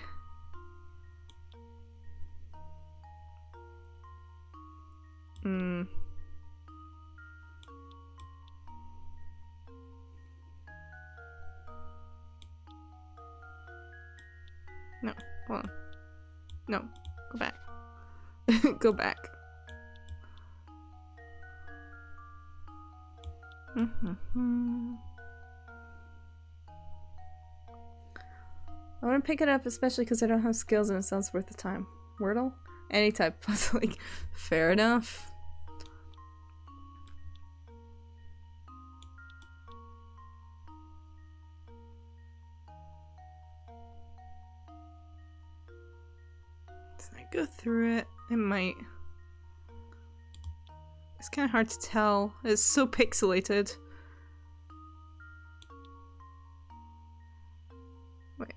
No, hold on. No, go back. Go back. I want to pick it up, especially because I don't have skills and it sounds worth the time. Wordle? Any type of puzzle. Like, fair enough. Can I go through it? It might. It's kind of hard to tell. It's so pixelated. Wait.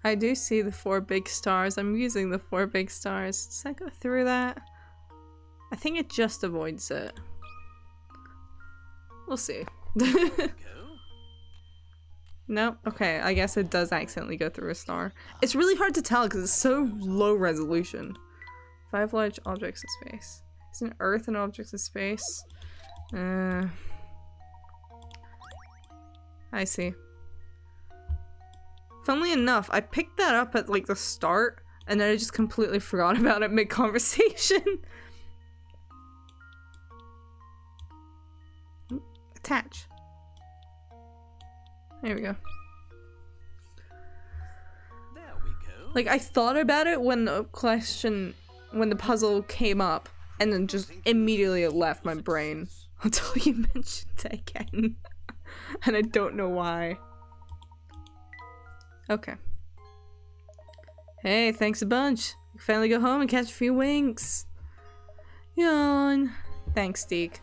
I do see the 4 big stars. I'm using the 4 big stars. Does that go through that? I think it just avoids it. We'll see. Nope. Okay, I guess it does accidentally go through a star. It's really hard to tell because it's so low resolution. 5 large objects in space. Isn't Earth an object in space? I see. Funnily enough, I picked that up at like the start and then I just completely forgot about it mid-conversation. Attach. There we go.
There we go.
Like I thought about it when the question when the puzzle came up, and then just immediately it left my brain until you mentioned it again. And I don't know why. Okay. Hey, thanks a bunch. You can finally go home and catch a few winks. Yawn. Thanks, Deke.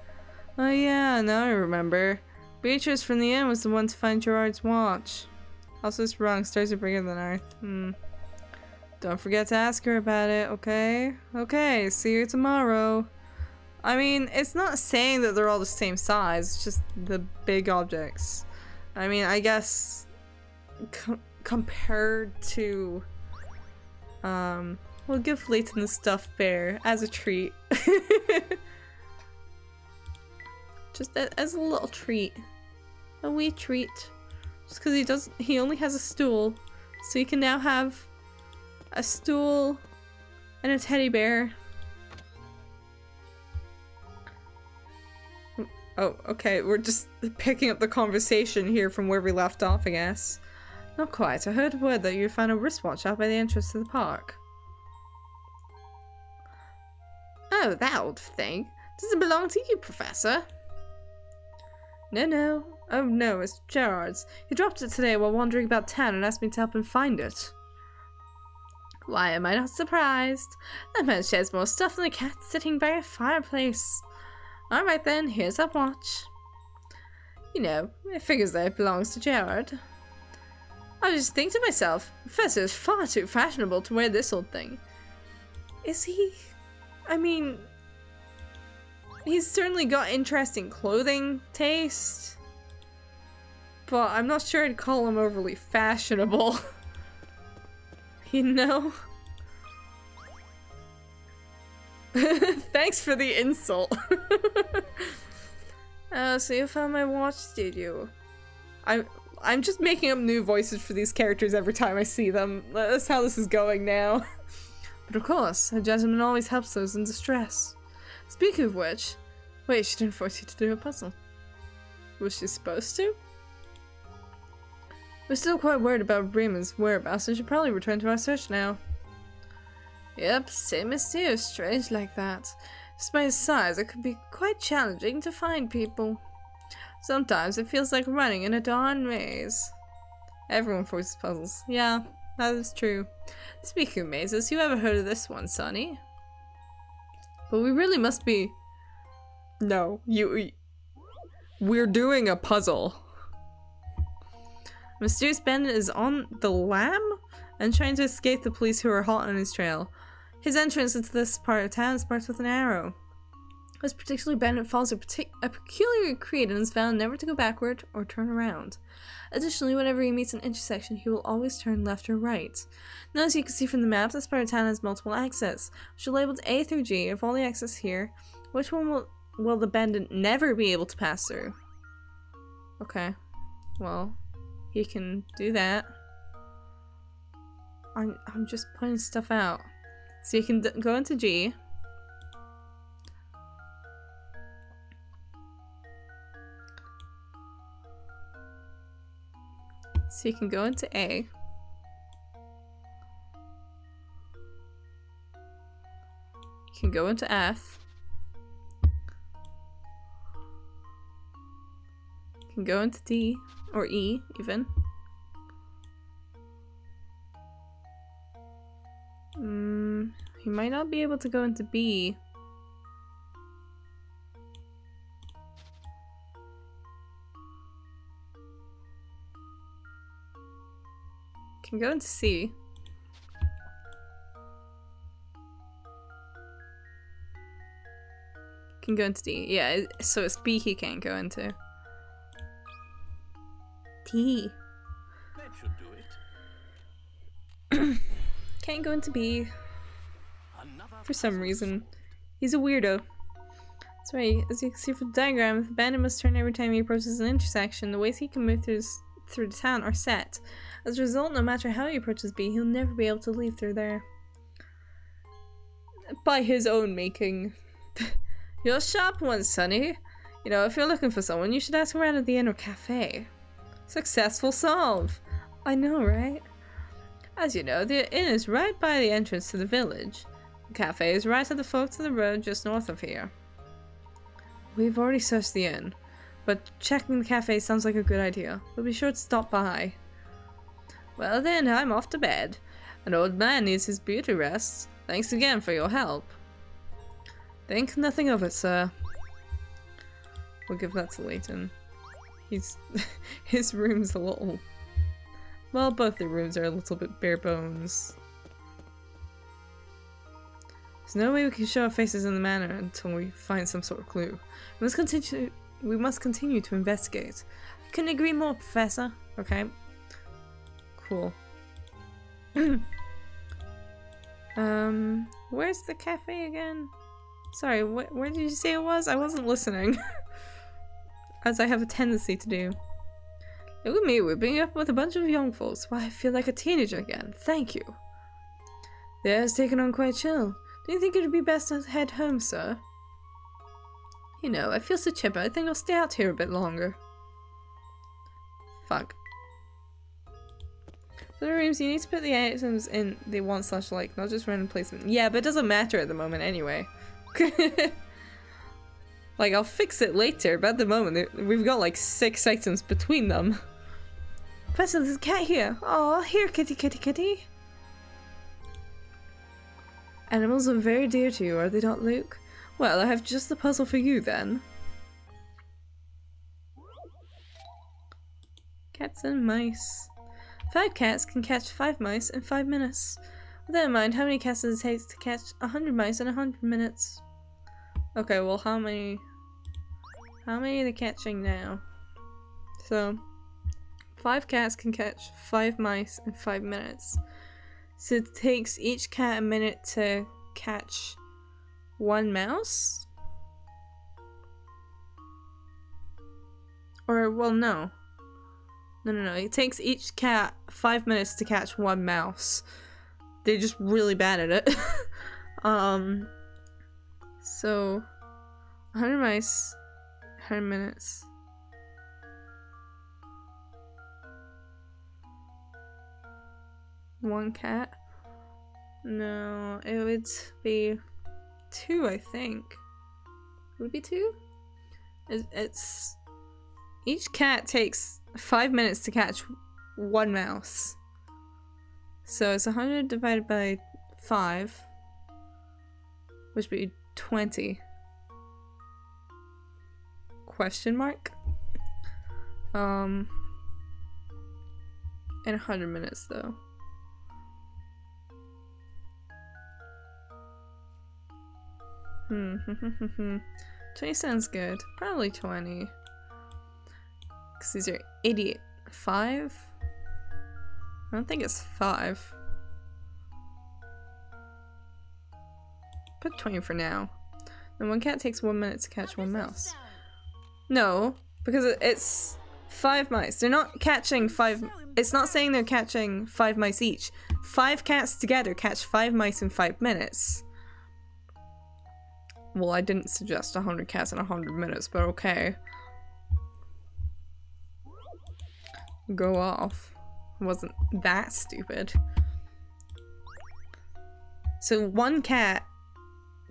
Oh yeah, now I remember. Beatrice from the inn was the one to find Gerard's watch. Also, it's wrong. Stars are bigger than Earth. Don't forget to ask her about it, okay? Okay, see you tomorrow. I mean, it's not saying that they're all the same size, it's just the big objects. I mean, I guess compared to we'll give Layton the stuffed bear as a treat. Just as a little treat. A wee treat. Just because he only has a stool. So he can now have a stool and a teddy bear. Oh, okay, we're just picking up the conversation here from where we left off, I guess. Not quite. I heard word that you found a wristwatch out by the entrance to the park. Oh, that old thing. Does it belong to you, Professor? No. Oh no, it's Gerard's. He dropped it today while wandering about town and asked me to help him find it. Why am I not surprised? That man shares more stuff than a cat sitting by a fireplace. Alright then, here's our watch. You know, it figures that it belongs to Gerard. I was just thinking to myself, Professor is far too fashionable to wear this old thing. Is he? I mean, he's certainly got interesting clothing taste, but I'm not sure I'd call him overly fashionable. You know? Thanks for the insult. So you found my watch, did you? I'm just making up new voices for these characters every time I see them. That's how this is going now. But of course, a gentleman always helps those in distress. Speaking of which, wait, she didn't force you to do a puzzle. Was she supposed to? We're still quite worried about Bremen's whereabouts and should probably return to our search now. Yep, same as you, strange like that. Despite his size, it could be quite challenging to find people. Sometimes it feels like running in a darn maze. Everyone forces puzzles. Yeah, that is true. Speaking of mazes, you ever heard of this one, Sonny? But we really must be... No, we're doing a puzzle. Mysterious bandit is on the lam and trying to escape the police who are hot on his trail. His entrance into this part of town starts with an arrow. This particular bandit follows a peculiar creed and is found never to go backward or turn around. Additionally, whenever he meets an intersection, he will always turn left or right. Now, as you can see from the map, this part of town has multiple exits, which are labeled A through G. Of all the exits here, which one will the bandit never be able to pass through? Okay, well, he can do that. I'm just pointing stuff out. So you can go into G. So you can go into A. You can go into F. You can go into D, or E, even. You might not be able to go into B. You can go into C. You can go into D. Yeah, so it's B he can't go into. D.
That should do it.
Can't go into B. For some reason. He's a weirdo. That's right, as you can see from the diagram, the bandit must turn every time he approaches an intersection. The ways he can move through the town are set. As a result, no matter how he approaches B, he'll never be able to leave through there. By his own making. You're a sharp one, Sonny. You know, if you're looking for someone, you should ask around at the inn or cafe. Successful solve. I know, right? As you know, the inn is right by the entrance to the village. The cafe is right at the forks of the road just north of here. We've already searched the inn, but checking the cafe sounds like a good idea. We'll be sure to stop by. Well then, I'm off to bed. An old man needs his beauty rest. Thanks again for your help. Think nothing of it, sir. We'll give that to Layton. His room's a little... Well, both the rooms are a little bit bare bones. There's no way we can show our faces in the manor until we find some sort of clue. We must continue to investigate. I couldn't agree more, Professor. Okay. Cool. Where's the cafe again? Sorry, where did you say it was? I wasn't listening. As I have a tendency to do. Look at me, we're being up with a bunch of young folks. Why, I feel like a teenager again. Thank you. The air's taken on quite chill. Do you think it would be best to head home, sir? You know, I feel so chipper. I think I'll stay out here a bit longer. Fuck. For the rooms, you need to put the items in the want/like, not just random placement. Yeah, but it doesn't matter at the moment anyway. Like, I'll fix it later, but at the moment, we've got like 6 items between them. Professor, there's a cat here. Aw, here, kitty, kitty, kitty. Animals are very dear to you, are they not, Luke? Well, I have just the puzzle for you, then. Cats and mice. 5 cats can catch 5 mice in 5 minutes. With that in mind, how many cats does it take to catch 100 mice in 100 minutes? Okay, well, how many are they catching now? So, 5 cats can catch 5 mice in 5 minutes. So it takes each cat a minute to catch 1 mouse? Or, well, no. No. It takes each cat 5 minutes to catch 1 mouse. They're just really bad at it. So, 100 mice, 100 minutes. One cat? No, it would be 2, I think. Would it be 2? It's each cat takes 5 minutes to catch 1 mouse. So it's 100 divided by 5, which would be 20. Question mark? In 100 minutes though. 20 sounds good. Probably 20. Because these are 85? I don't think it's 5. Put 20 for now. And 1 cat takes 1 minute to catch 1 mouse. No, because it's 5 mice. They're not catching 5... It's not saying they're catching 5 mice each. 5 cats together catch 5 mice in 5 minutes. Well, I didn't suggest 100 cats in 100 minutes, but okay. Go off. It wasn't that stupid. So 1 cat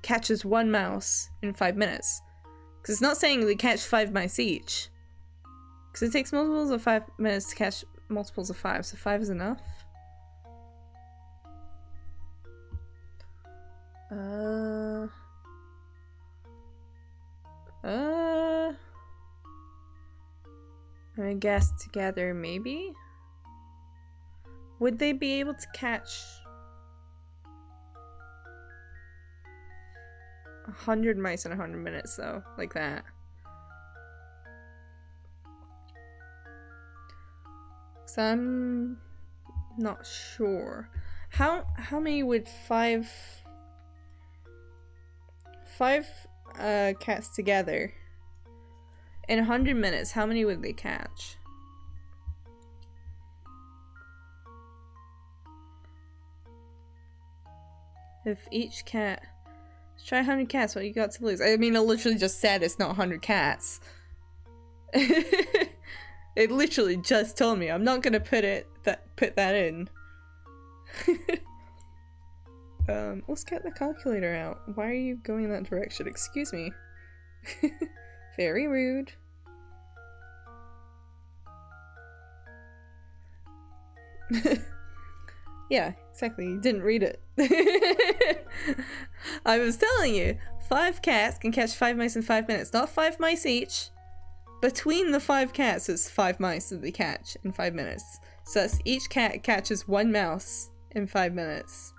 catches 1 mouse in 5 minutes. Because it's not saying they catch 5 mice each. Because it takes multiples of 5 minutes to catch multiples of 5, so 5 is enough. I guess together, maybe? Would they be able to catch 100 mice in 100 minutes, though? Like that. So I'm not sure. How many would 5 cats together in 100 minutes, how many would they catch? If each cat... Let's try 100 cats, what you got to lose? I mean, I literally just said it's not 100 cats. It literally just told me. I'm not gonna put that in. Let's get the calculator out. Why are you going in that direction? Excuse me. Very rude. Yeah, exactly. You didn't read it. I was telling you, 5 cats can catch 5 mice in 5 minutes. Not 5 mice each. Between the 5 cats, it's 5 mice that they catch in 5 minutes. So that's each cat catches 1 mouse in 5 minutes.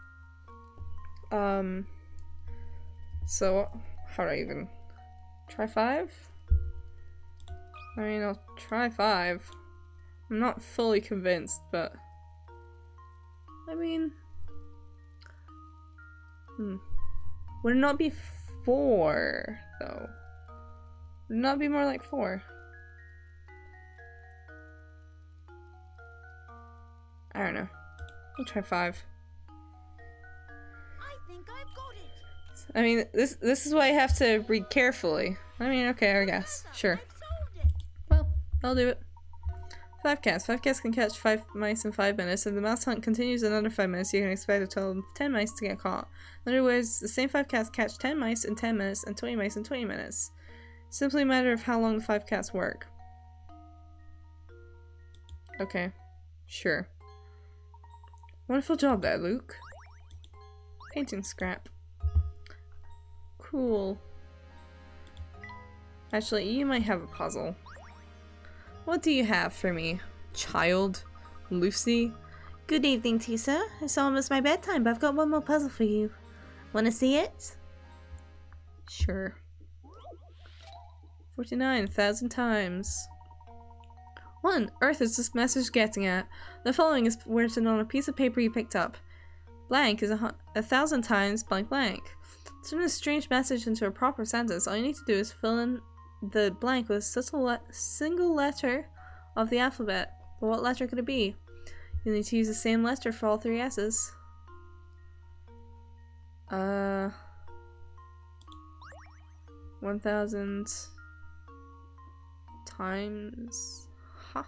So how do I even try 5? I mean, I'll try 5. I'm not fully convinced, but I mean, would it not be 4 though? Would it not be more like 4? I don't know. I'll try 5.
I think I've got it.
I mean, this is why I have to read carefully. I mean, okay, I guess. Sure.
I've solved it.
Well, I'll do it. 5 cats. 5 cats can catch 5 mice in 5 minutes. If the mouse hunt continues another 5 minutes, you can expect a total of 10 mice to get caught. In other words, the same 5 cats catch 10 mice in 10 minutes and 20 mice in 20 minutes. Simply a matter of how long the 5 cats work. Okay. Sure. Wonderful job there, Luke. Painting scrap. Cool. Actually, you might have a puzzle. What do you have for me, child? Lucy?
Good evening to you, sir. It's almost my bedtime, but I've got one more puzzle for you. Want to see it?
Sure. 49,000 times. 1. Earth is this message getting at. The following is written on a piece of paper you picked up. Blank is 1,000 times blank blank. To turn this strange message into a proper sentence, all you need to do is fill in the blank with a single letter of the alphabet. But what letter could it be? You need to use the same letter for all 3 S's. 1,000 times... Huh.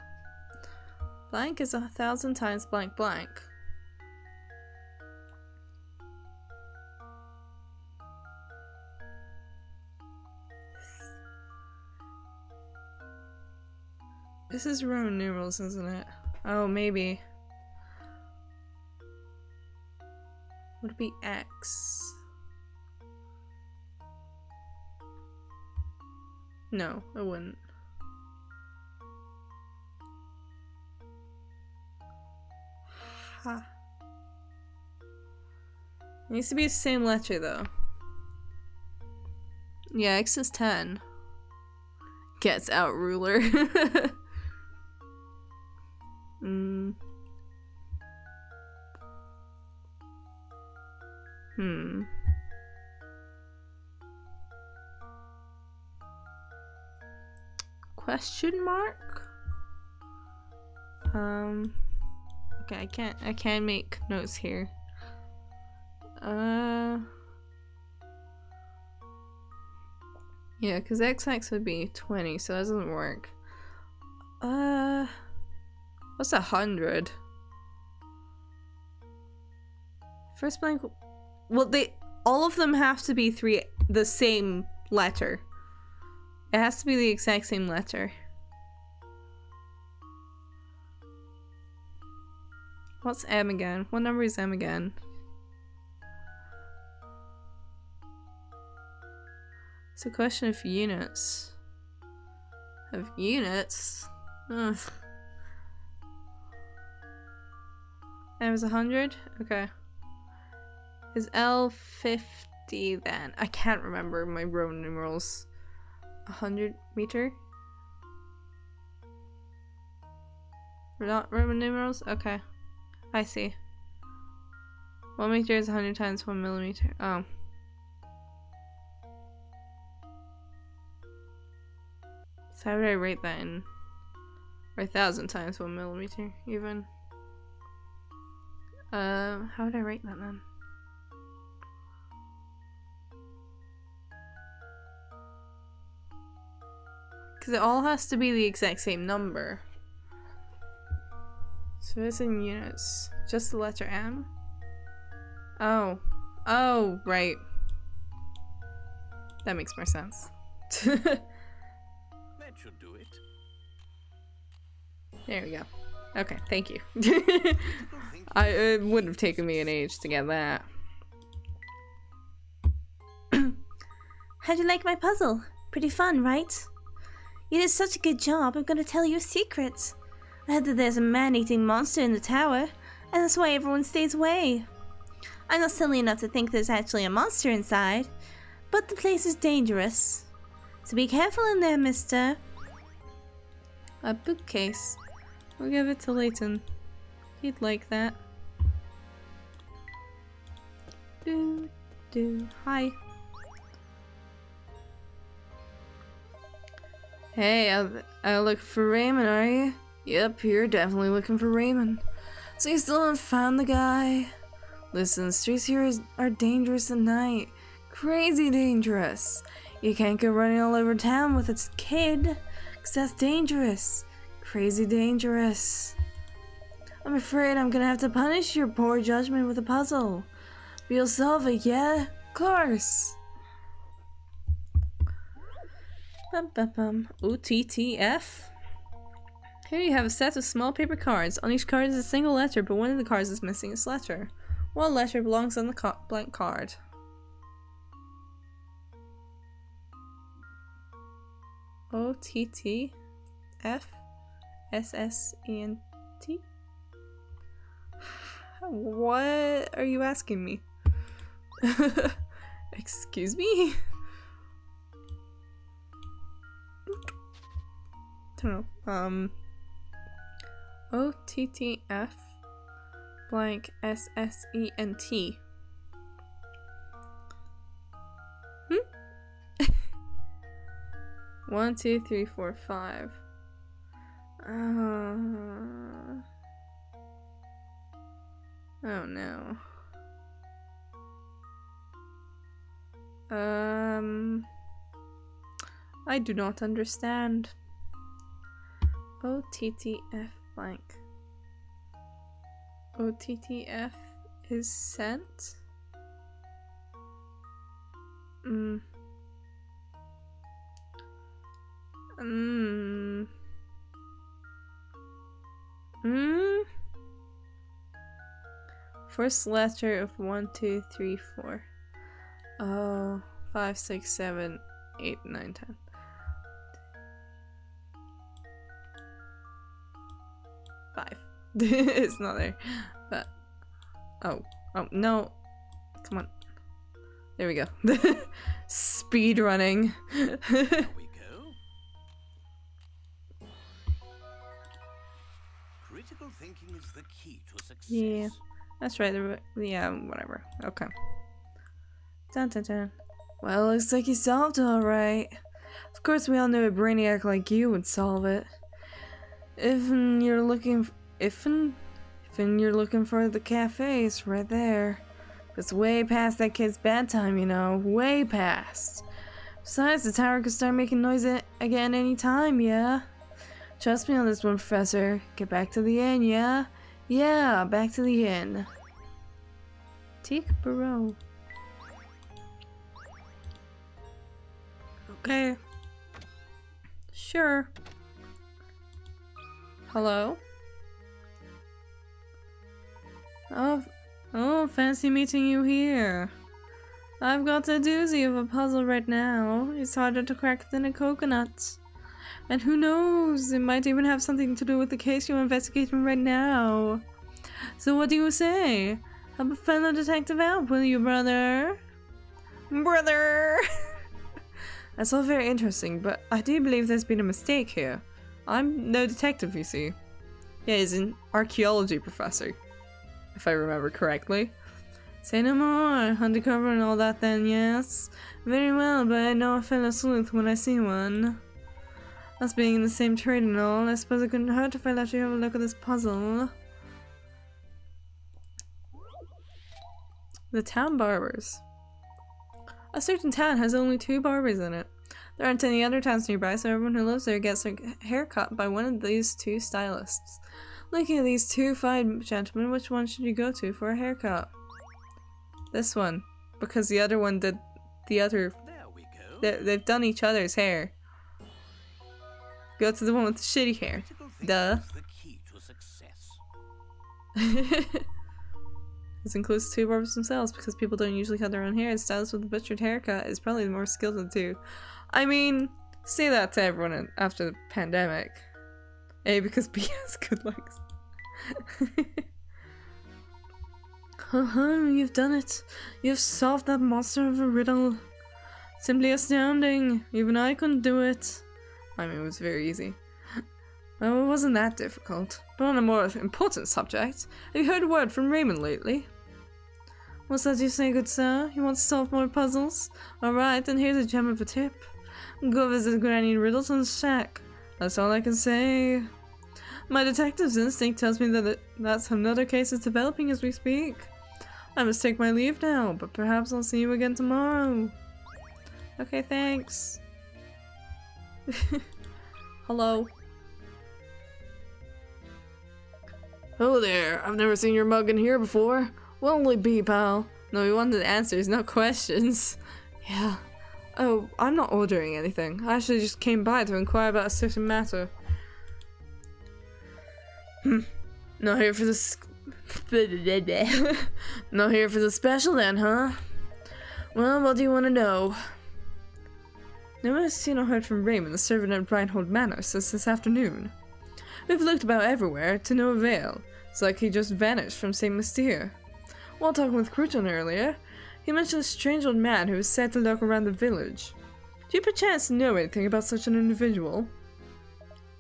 Blank is 1,000 times blank blank. This is Roman numerals, isn't it? Oh, maybe. Would it be X? No, it wouldn't. Ha. It needs to be the same letter though. Yeah, X is 10. Gets out ruler. Question mark? Okay, I can't make notes here. Yeah, because XX would be 20, so that doesn't work. What's 100? First blank. Well, all of them have to be the same letter. It has to be the exact same letter. What's M again? What number is M again? It's a question of units. Of units? Ugh. M is 100? Okay. Is L 50 then? I can't remember my Roman numerals. 100 meter? We're not Roman numerals? Okay. I see. 1 meter is 100 times 1 millimeter. Oh. So how would I rate that in? Or 1,000 times 1 millimeter, even? How would I rate that then? Because it all has to be the exact same number. So it's in units. Just the letter M? Oh. Oh, right. That makes more sense.
That should do it.
There we go. Okay, thank you.
Critical thinking
It wouldn't have taken me an age to get that.
How'd you like my puzzle? Pretty fun, right? You did such a good job, I'm gonna tell you a secret. I heard that there's a man-eating monster in the tower, and that's why everyone stays away. I'm not silly enough to think there's actually a monster inside, but the place is dangerous. So be careful in there, mister.
A bookcase. We'll give it to Layton. He'd like that. Hi. Hey, I look for Raymond, are you? Yep, you're definitely looking for Raymond. So you still haven't found the guy? Listen, streets here are dangerous at night. Crazy dangerous. You can't go running all over town with a kid, 'cause that's dangerous. Crazy dangerous. I'm afraid I'm gonna have to punish your poor judgment with a puzzle. But you'll solve it, yeah? Of course. OTTF. Here you have a set of small paper cards. On each card is a single letter, but one of the cards is missing its letter. What letter belongs on the blank card? OTTF SSENT? What are you asking me? Excuse me? Don't know. OTTF blank SSENT. 1, 2, 3, 4, 5. Oh no. I do not understand. OTTF blank. OTTF is sent? First letter of 1, 2, 3, 4. Oh, 5, 6, 7, 8, 9, 10. 5. It's not there. But oh no. Come on. There we go. Speed running.
There we go. Critical thinking is the key to success.
Yeah. That's right. Yeah, whatever. Okay. Dun dun dun. Well, looks like you solved it all right. Of course, we all knew a brainiac like you would solve it. If you're looking for the cafe, it's right there. It's way past that kid's bedtime, you know. Way past. Besides, the tower could start making noise again any time, yeah? Trust me on this one, Professor. Get back to the inn, yeah? Yeah, back to the inn. Take Barreau. Okay. Sure. Hello? Oh, fancy meeting you here. I've got a doozy of a puzzle right now. It's harder to crack than a coconut. And who knows, it might even have something to do with the case you're investigating right now. So what do you say? Help a fellow detective out, will you, brother? Brother! That's all very interesting, but I do believe there's been a mistake here. I'm no detective, you see. Yeah, he's an archaeology professor, if I remember correctly. Say no more, undercover and all that then, yes? Very well, but I know a fellow sleuth when I see one. Us being in the same trade and all, I suppose it couldn't hurt if I let you have a look at this puzzle. The town barbers. A certain town has only 2 barbers in it. There aren't any other towns nearby, so everyone who lives there gets their hair cut by one of these 2 stylists. Looking at these 2 fine gentlemen, which one should you go to for a haircut? This one. because the other one did the other.
There we go.
They've done each other's hair. Go to the one with the shitty hair.
Critical thinking
Duh.
is the key to success.
This includes two barbers themselves because people don't usually cut their own hair. And stylists with a butchered haircut is probably the more skilled of the two. I mean, say that to everyone after the pandemic. A, because B has good legs. You've done it. You've solved that monster of a riddle. Simply astounding. Even I couldn't do it. I mean, it was very easy. Well, it wasn't that difficult. But on a more important subject, have you heard a word from Raymond lately? What's that you say, good sir? You want to solve more puzzles? Alright, then here's a gem of a tip. Go visit Granny Riddleton's shack. That's all I can say. My detective's instinct tells me that that's another case is developing as we speak. I must take my leave now, but perhaps I'll see you again tomorrow. Okay, thanks. Hello. Oh there, I've never seen your mug in here before. Will only be, pal. No, we wanted answers, not questions. Yeah. Oh, I'm not ordering anything. I actually just came by to inquire about a certain matter. Not here for the Not here for the special then, huh? Well, what do you want to know? No one has seen or heard from Raymond, the servant at Reinhold Manor, since this afternoon. We've looked about everywhere, to no avail. It's like he just vanished from St. Mystere. While talking with Crouton earlier, he mentioned a strange old man who was said to lurk around the village. Do you perchance know anything about such an individual?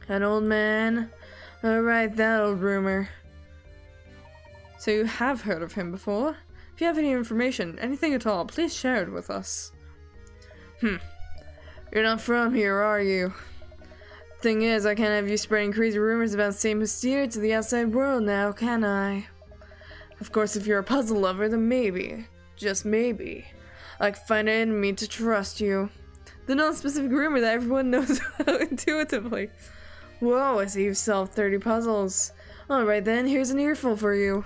An old man? Alright, that old rumor. So you have heard of him before? If you have any information, anything at all, please share it with us. You're not from here, are you? Thing is, I can't have you spreading crazy rumors about St. Mystere to the outside world now, can I? Of course, if you're a puzzle lover, then maybe, just maybe, I can find it in me to trust you. The non-specific rumor that everyone knows about intuitively. Whoa, I see you've solved 30 puzzles. Alright then, here's an earful for you.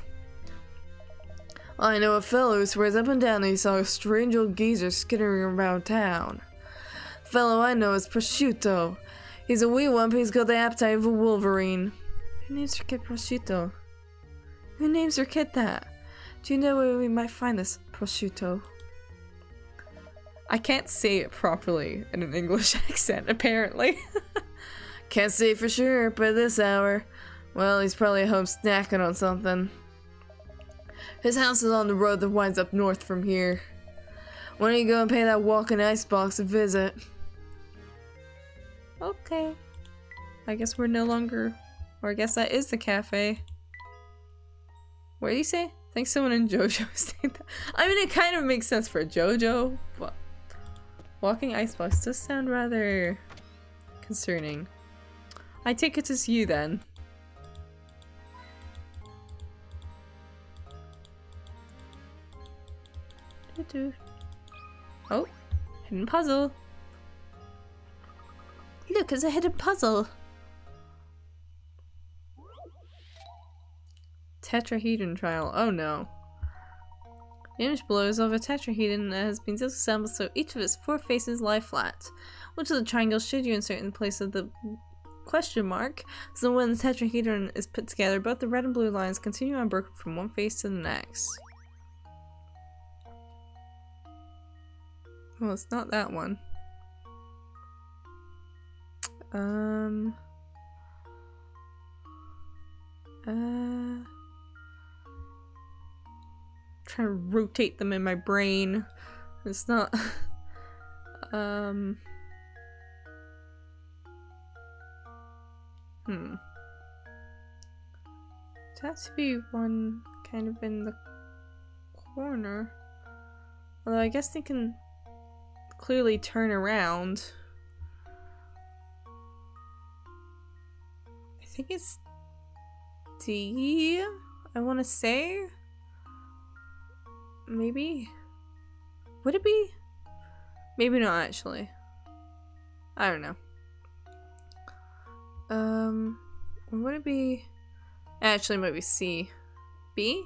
I know a fellow who swears up and down that he saw a strange old geezer skittering around town. The fellow I know is Prosciutto. He's a wee wump who's got the appetite of a wolverine. Who names her kid Prosciutto? Who names her kid that? Do you know where we might find this Prosciutto? I can't say it properly in an English accent, apparently. Can't say for sure, but at this hour, well, he's probably at home snacking on something. His house is on the road that winds up north from here. Why don't you go and pay that walking icebox a visit? Okay. I guess we're no longer... Or I guess that is the cafe. What do you say? I think someone in JoJo said that. I mean, it kind of makes sense for JoJo, but... Walking icebox does sound rather... concerning. I take it as you then. Oh, hidden puzzle.
Look, it's a hidden puzzle.
Tetrahedron trial. Oh no. The image below is of a tetrahedron that has been disassembled so each of its 4 faces lie flat. Which of the triangles should you insert in place of the question mark? So when the tetrahedron is put together, both the red and blue lines continue unbroken from one face to the next. Well, it's not that one. Trying to rotate them in my brain. It's not. It has to be one kind of in the corner. Although I guess they can clearly turn around. I think it's D, I want to say. Maybe? Would it be? Maybe not, actually. I don't know. Or would it be? Actually, it might be C. B?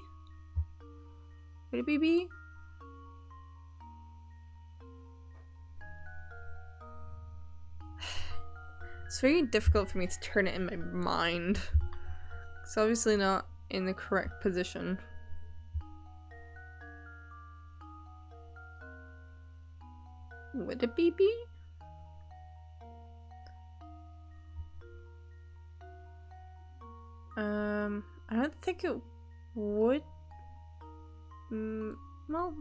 Would it be B? It's very difficult for me to turn it in my mind. It's obviously not in the correct position. Would it be B? I don't think it would. Well,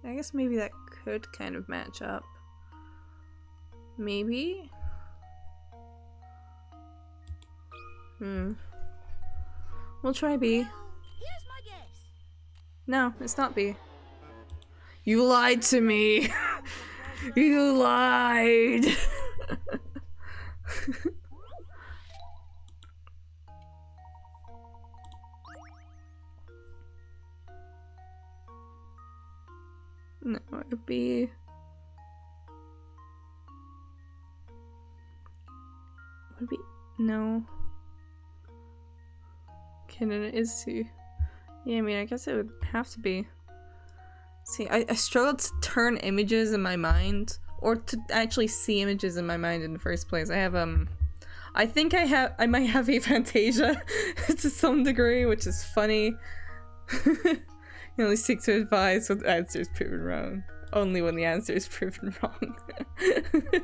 I guess maybe that could kind of match up. Maybe? We'll try B.
Here's my guess.
No, it's not B. You lied to me! You lied! No, it would be... Would it be... No. Okay, then it is C. Yeah, I mean, I guess it would have to be. See, I struggle to turn images in my mind, or to actually see images in my mind in the first place. I have, I think I might have aphantasia to some degree, which is funny. You only seek to advise when the answer is proven wrong. Only when the answer is proven wrong.
How does this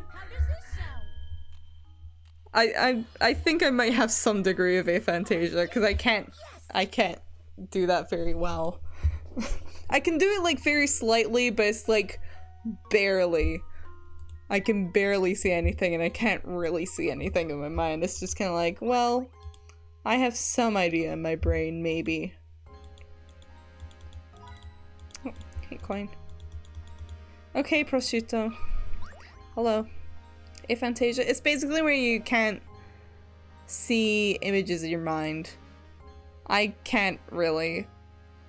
sound?
I think I might have some degree of aphantasia, because I can't do that very well. I can do it like very slightly, but it's like barely. I can barely see anything, and I can't really see anything in my mind. It's just kind of like, well, I have some idea in my brain, maybe. Oh, okay, coin. Okay, prosciutto. Hello. Aphantasia. It's basically where you can't see images in your mind. I can't really.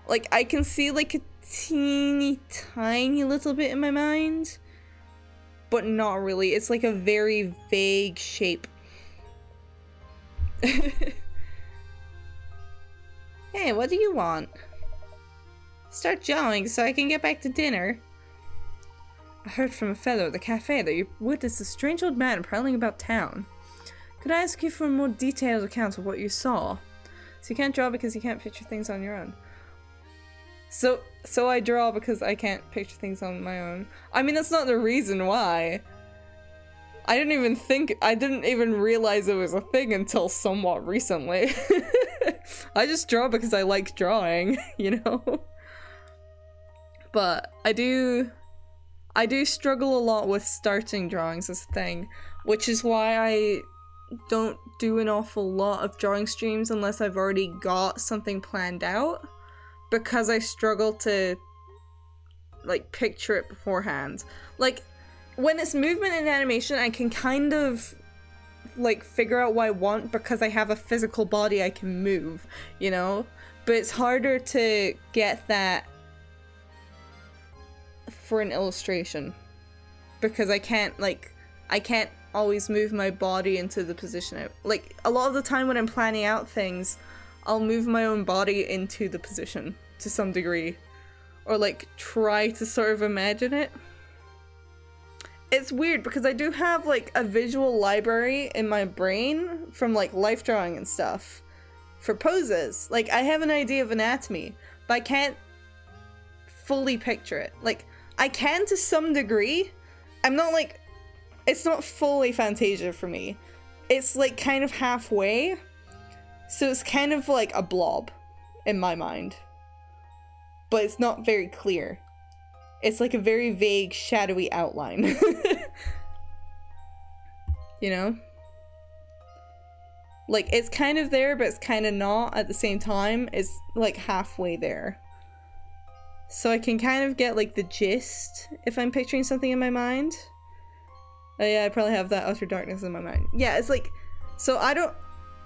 Like, I can see like a teeny tiny little bit in my mind, but not really. It's like a very vague shape. Hey, what do you want? Start jawing so I can get back to dinner. I heard from a fellow at the cafe that you witnessed a strange old man prowling about town. Could I ask you for a more detailed account of what you saw? So you can't draw because you can't picture things on your own. So I draw because I can't picture things on my own. I mean, that's not the reason why. I didn't even realize it was a thing until somewhat recently. I just draw because I like drawing, you know? But I do struggle a lot with starting drawings as a thing, which is why I don't do an awful lot of drawing streams unless I've already got something planned out, because I struggle to like picture it beforehand. Like when it's movement and animation, I can kind of like figure out what I want because I have a physical body I can move, you know? But it's harder to get that for an illustration because I can't always move my body into the position. Like a lot of the time when I'm planning out things, I'll move my own body into the position to some degree, or like try to sort of imagine it. It's weird because I do have like a visual library in my brain from like life drawing and stuff for poses. Like I have an idea of anatomy, but I can't fully picture it. Like I can to some degree. I'm not like, it's not fully Fantasia for me. It's like kind of halfway. So it's kind of like a blob in my mind. But it's not very clear. It's like a very vague, shadowy outline. You know? Like, it's kind of there, but it's kind of not at the same time. It's like halfway there. So I can kind of get like the gist if I'm picturing something in my mind. Oh yeah, I probably have that utter darkness in my mind. Yeah, it's like, so I don't,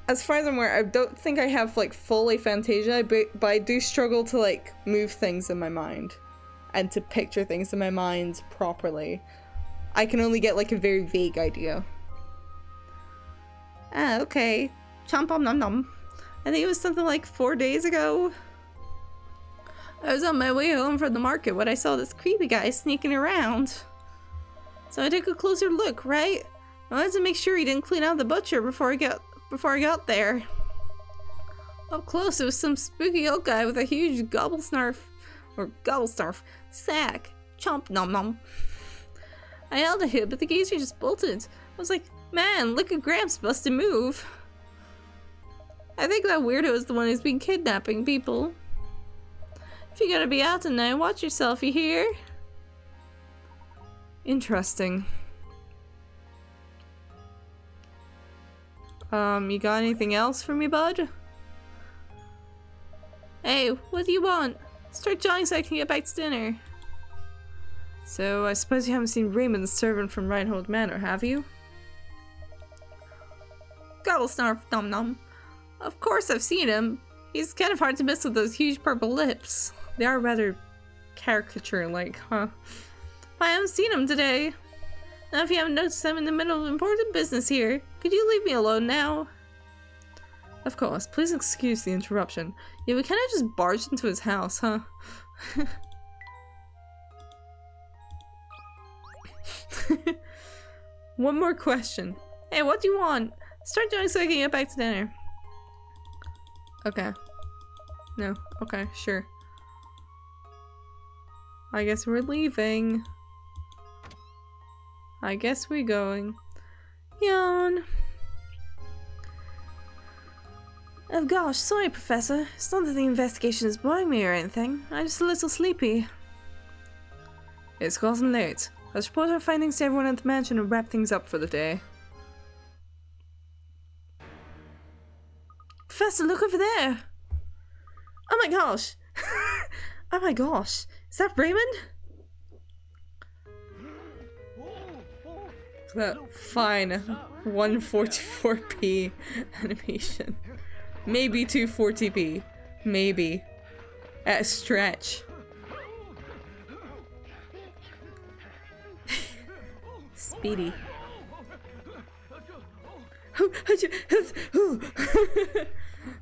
as far as I'm aware, I don't think I have like full aphantasia, but I do struggle to like move things in my mind and to picture things in my mind properly. I can only get like a very vague idea. Ah, okay. Chomp om nom nom. I think it was something like 4 days ago. I was on my way home from the market when I saw this creepy guy sneaking around. So I took a closer look, right? I wanted to make sure he didn't clean out the butcher before I got there. Up close, it was some spooky old guy with a huge gobblesnarf sack. Chomp nom nom. I yelled at him, but the geezer just bolted. I was like, man, look at Gramps busted move. I think that weirdo is the one who's been kidnapping people. If you're gonna be out tonight, watch yourself, you hear? Interesting. You got anything else for me, bud? Hey, what do you want? Start jawing so I can get back to dinner. So, I suppose you haven't seen Raymond, the servant from Reinhold Manor, have you? Gobblesnarf nom nom. Of course I've seen him. He's kind of hard to miss with those huge purple lips. They are rather caricature-like, huh? I haven't seen him today. Now if you haven't noticed, I'm in the middle of important business here. Could you leave me alone now? Of course. Please excuse the interruption. Yeah, we kind of just barged into his house, huh? One more question. Hey, what do you want? Start doing so I can get back to dinner. Okay. No. Okay, sure. I guess we're leaving. I guess we're going. Yawn. Oh gosh, sorry, Professor. It's not that the investigation is boring me or anything. I'm just a little sleepy. It's gotten late. Let's report our findings to everyone at the mansion and wrap things up for the day. Professor, look over there! Oh my gosh! Oh my gosh! Is that Raymond? That fine 144p animation. Maybe 240p. Maybe. At a stretch. Speedy.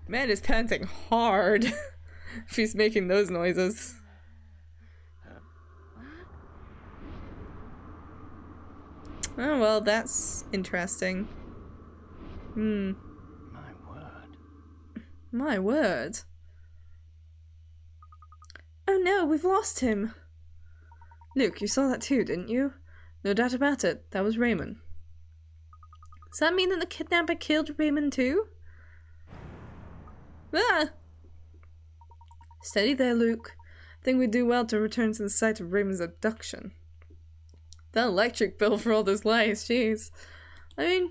Man is panting hard if he's making those noises. Oh well, that's interesting. Hmm.
My word.
My word. Oh no, we've lost him. Luke, you saw that too, didn't you? No doubt about it, that was Raymond. Does that mean that the kidnapper killed Raymond too? Ah! Steady there, Luke. I think we'd do well to return to the site of Raymond's abduction. That electric bill for all those lies, jeez. I mean,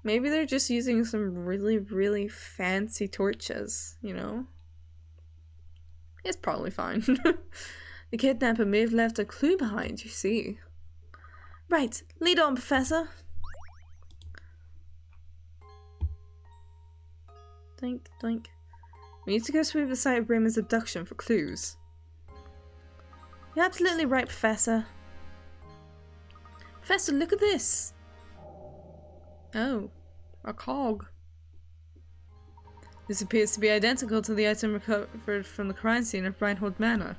maybe they're just using some really, really fancy torches, you know? It's probably fine. The kidnapper may have left a clue behind, you see. Right, lead on, Professor. Doink, doink. We need to go sweep the site of Raymond's abduction for clues. You're absolutely right, Professor. Professor, look at this! Oh, a cog. This appears to be identical to the item recovered from the crime scene of Reinhold Manor.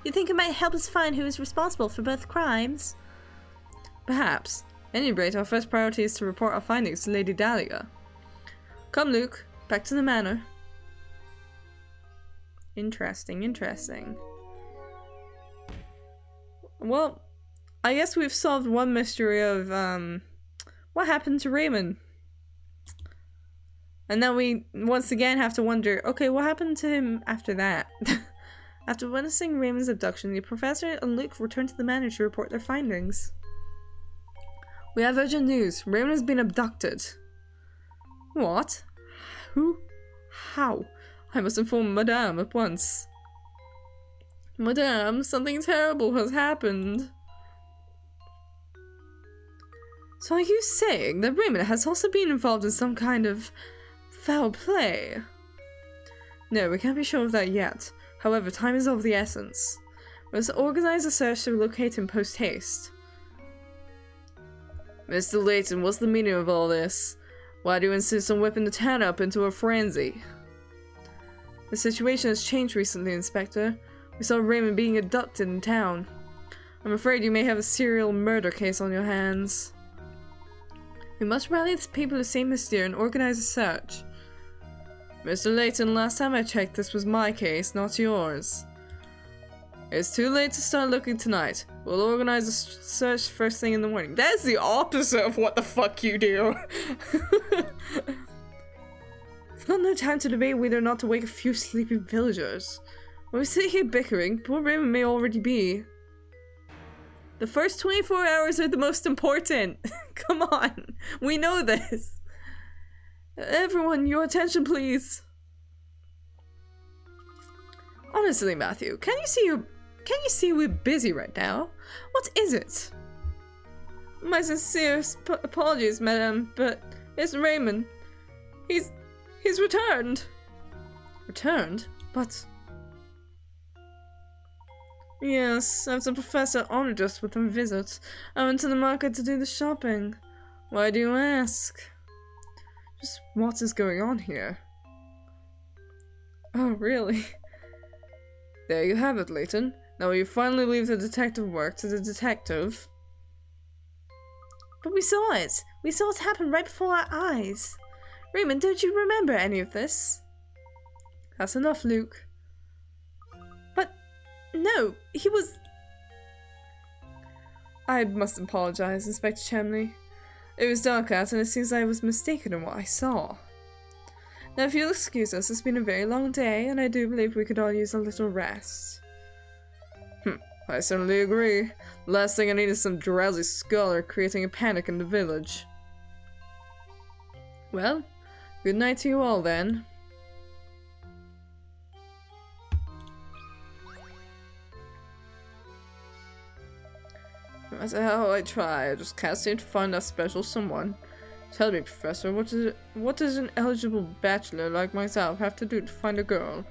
You think it might help us find who is responsible for both crimes? Perhaps. At any rate, our first priority is to report our findings to Lady Dahlia. Come, Luke. Back to the manor. Interesting, interesting. Well, I guess we've solved one mystery of, what happened to Raymond? And then we, once again, have to wonder, okay, what happened to him after that? After witnessing Raymond's abduction, the professor and Luke return to the manor to report their findings. We have urgent news. Raymond has been abducted. What? Who? How? I must inform Madame at once. Madame, something terrible has happened. So are you saying that Raymond has also been involved in some kind of foul play? No, we can't be sure of that yet. However, time is of the essence. We must organize a search to locate him post-haste. Mr. Layton, what's the meaning of all this? Why do you insist on whipping the town up into a frenzy? The situation has changed recently, Inspector. We saw Raymond being abducted in town. I'm afraid you may have a serial murder case on your hands. We must rally the people of St. Mystere and organize a search. Mr. Layton, last time I checked, this was my case, not yours. It's too late to start looking tonight. We'll organize a search first thing in the morning. That's the opposite of what the fuck you do. We've got no time to debate whether or not to wake a few sleepy villagers. When we sit here bickering, poor Raymond may already be. The first 24 hours are the most important. Come on, we know this. Everyone, your attention please. Honestly, Matthew, can you see we're busy right now? What is it? My sincere apologies, madame, but it's Raymond. He's returned. Returned? But... Yes, as the professor honored us with a visit, I went to the market to do the shopping. Why do you ask? Just what is going on here? Oh, really? There you have it, Layton. Now will you finally leave the detective work to the detective?
But we saw it! We saw it happen right before our eyes! Raymond, don't you remember any of this?
That's enough, Luke.
But... no, he was...
I must apologize, Inspector Chemley. It was dark out and it seems I was mistaken in what I saw. Now if you'll excuse us, it's been a very long day and I do believe we could all use a little rest. I certainly agree. The last thing I need is some drowsy scholar creating a panic in the village. Well, good night to you all then. No matter how I try, I just can't seem to find that special someone. Tell me, Professor, what does an eligible bachelor like myself have to do to find a girl?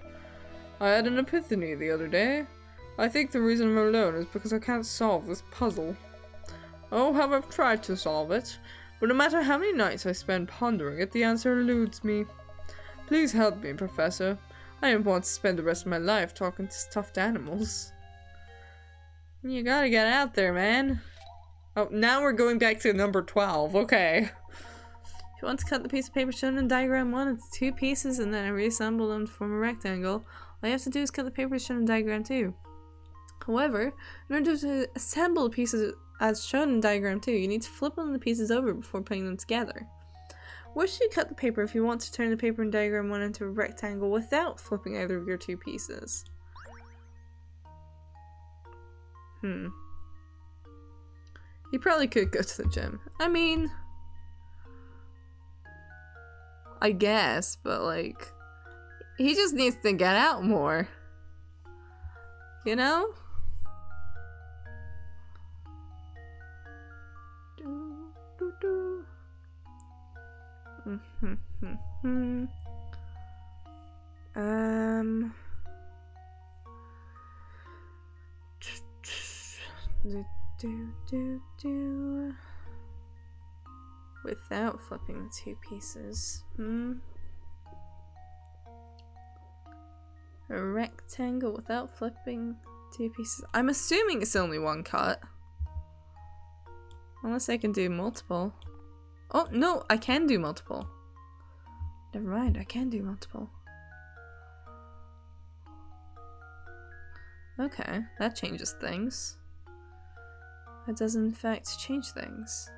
I had an epiphany the other day. I think the reason I'm alone is because I can't solve this puzzle. Oh, how I've tried to solve it, but no matter how many nights I spend pondering it, the answer eludes me. Please help me, Professor. I don't want to spend the rest of my life talking to stuffed animals. You gotta get out there, man. Oh, now we're going back to number 12. Okay.
If you want to cut the piece of paper shown in diagram 1 into 2 pieces and then reassemble them to form a rectangle, all you have to do is cut the paper shown in diagram 2. However, in order to assemble the pieces as shown in diagram 2, you need to flip one of the pieces over before putting them together. Where should you cut the paper if you want to turn the paper in diagram 1 into a rectangle without flipping either of your 2 pieces? You
probably could go to the gym. I mean... I guess, but like... He just needs to get out more. You know? Without flipping the 2 pieces. A rectangle without flipping 2 pieces. I'm assuming it's only 1 cut. Unless I can do multiple. Oh, no, I can do multiple. Never mind, I can do multiple. Okay, that changes things. That does in fact change things.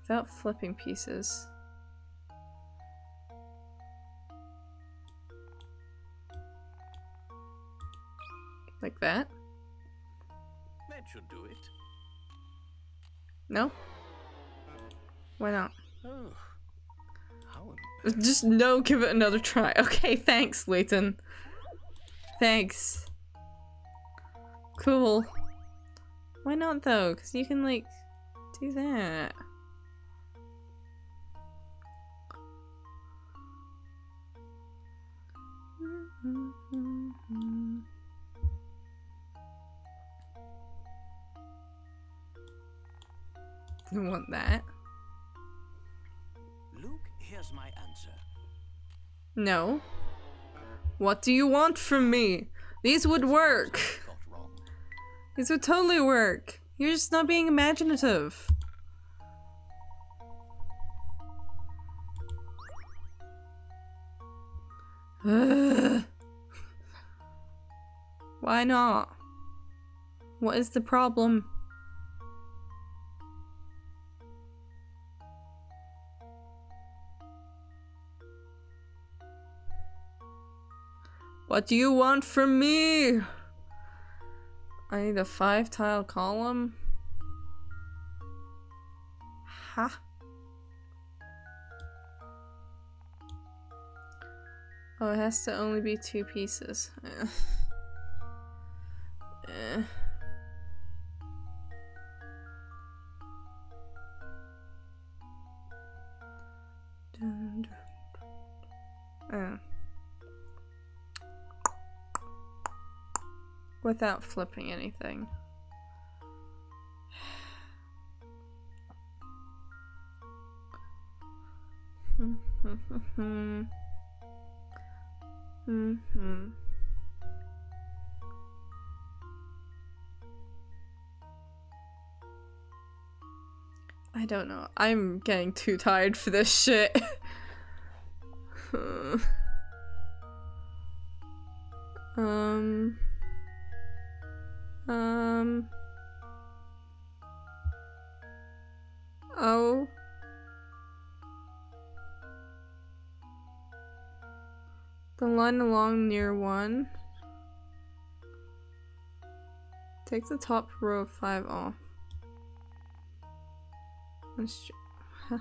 Without flipping pieces. Like that?
That should do it.
No? Why not?
Oh, how
Just no, give it another try. Okay, thanks, Layton. Thanks. Cool. Why not though? Because you can like do that. I want that.
Luke, here's my answer.
No. What do you want from me? These would work.
Got wrong.
These would totally work. You're just not being imaginative. Ugh. Why not? What is the problem? What do you want from me? I need a 5-tile column. Huh? Oh, it has to only be 2 pieces. Without flipping anything. I don't know. I'm getting too tired for this shit. Oh. The line along near 1. Take the top row of 5 off. Huh.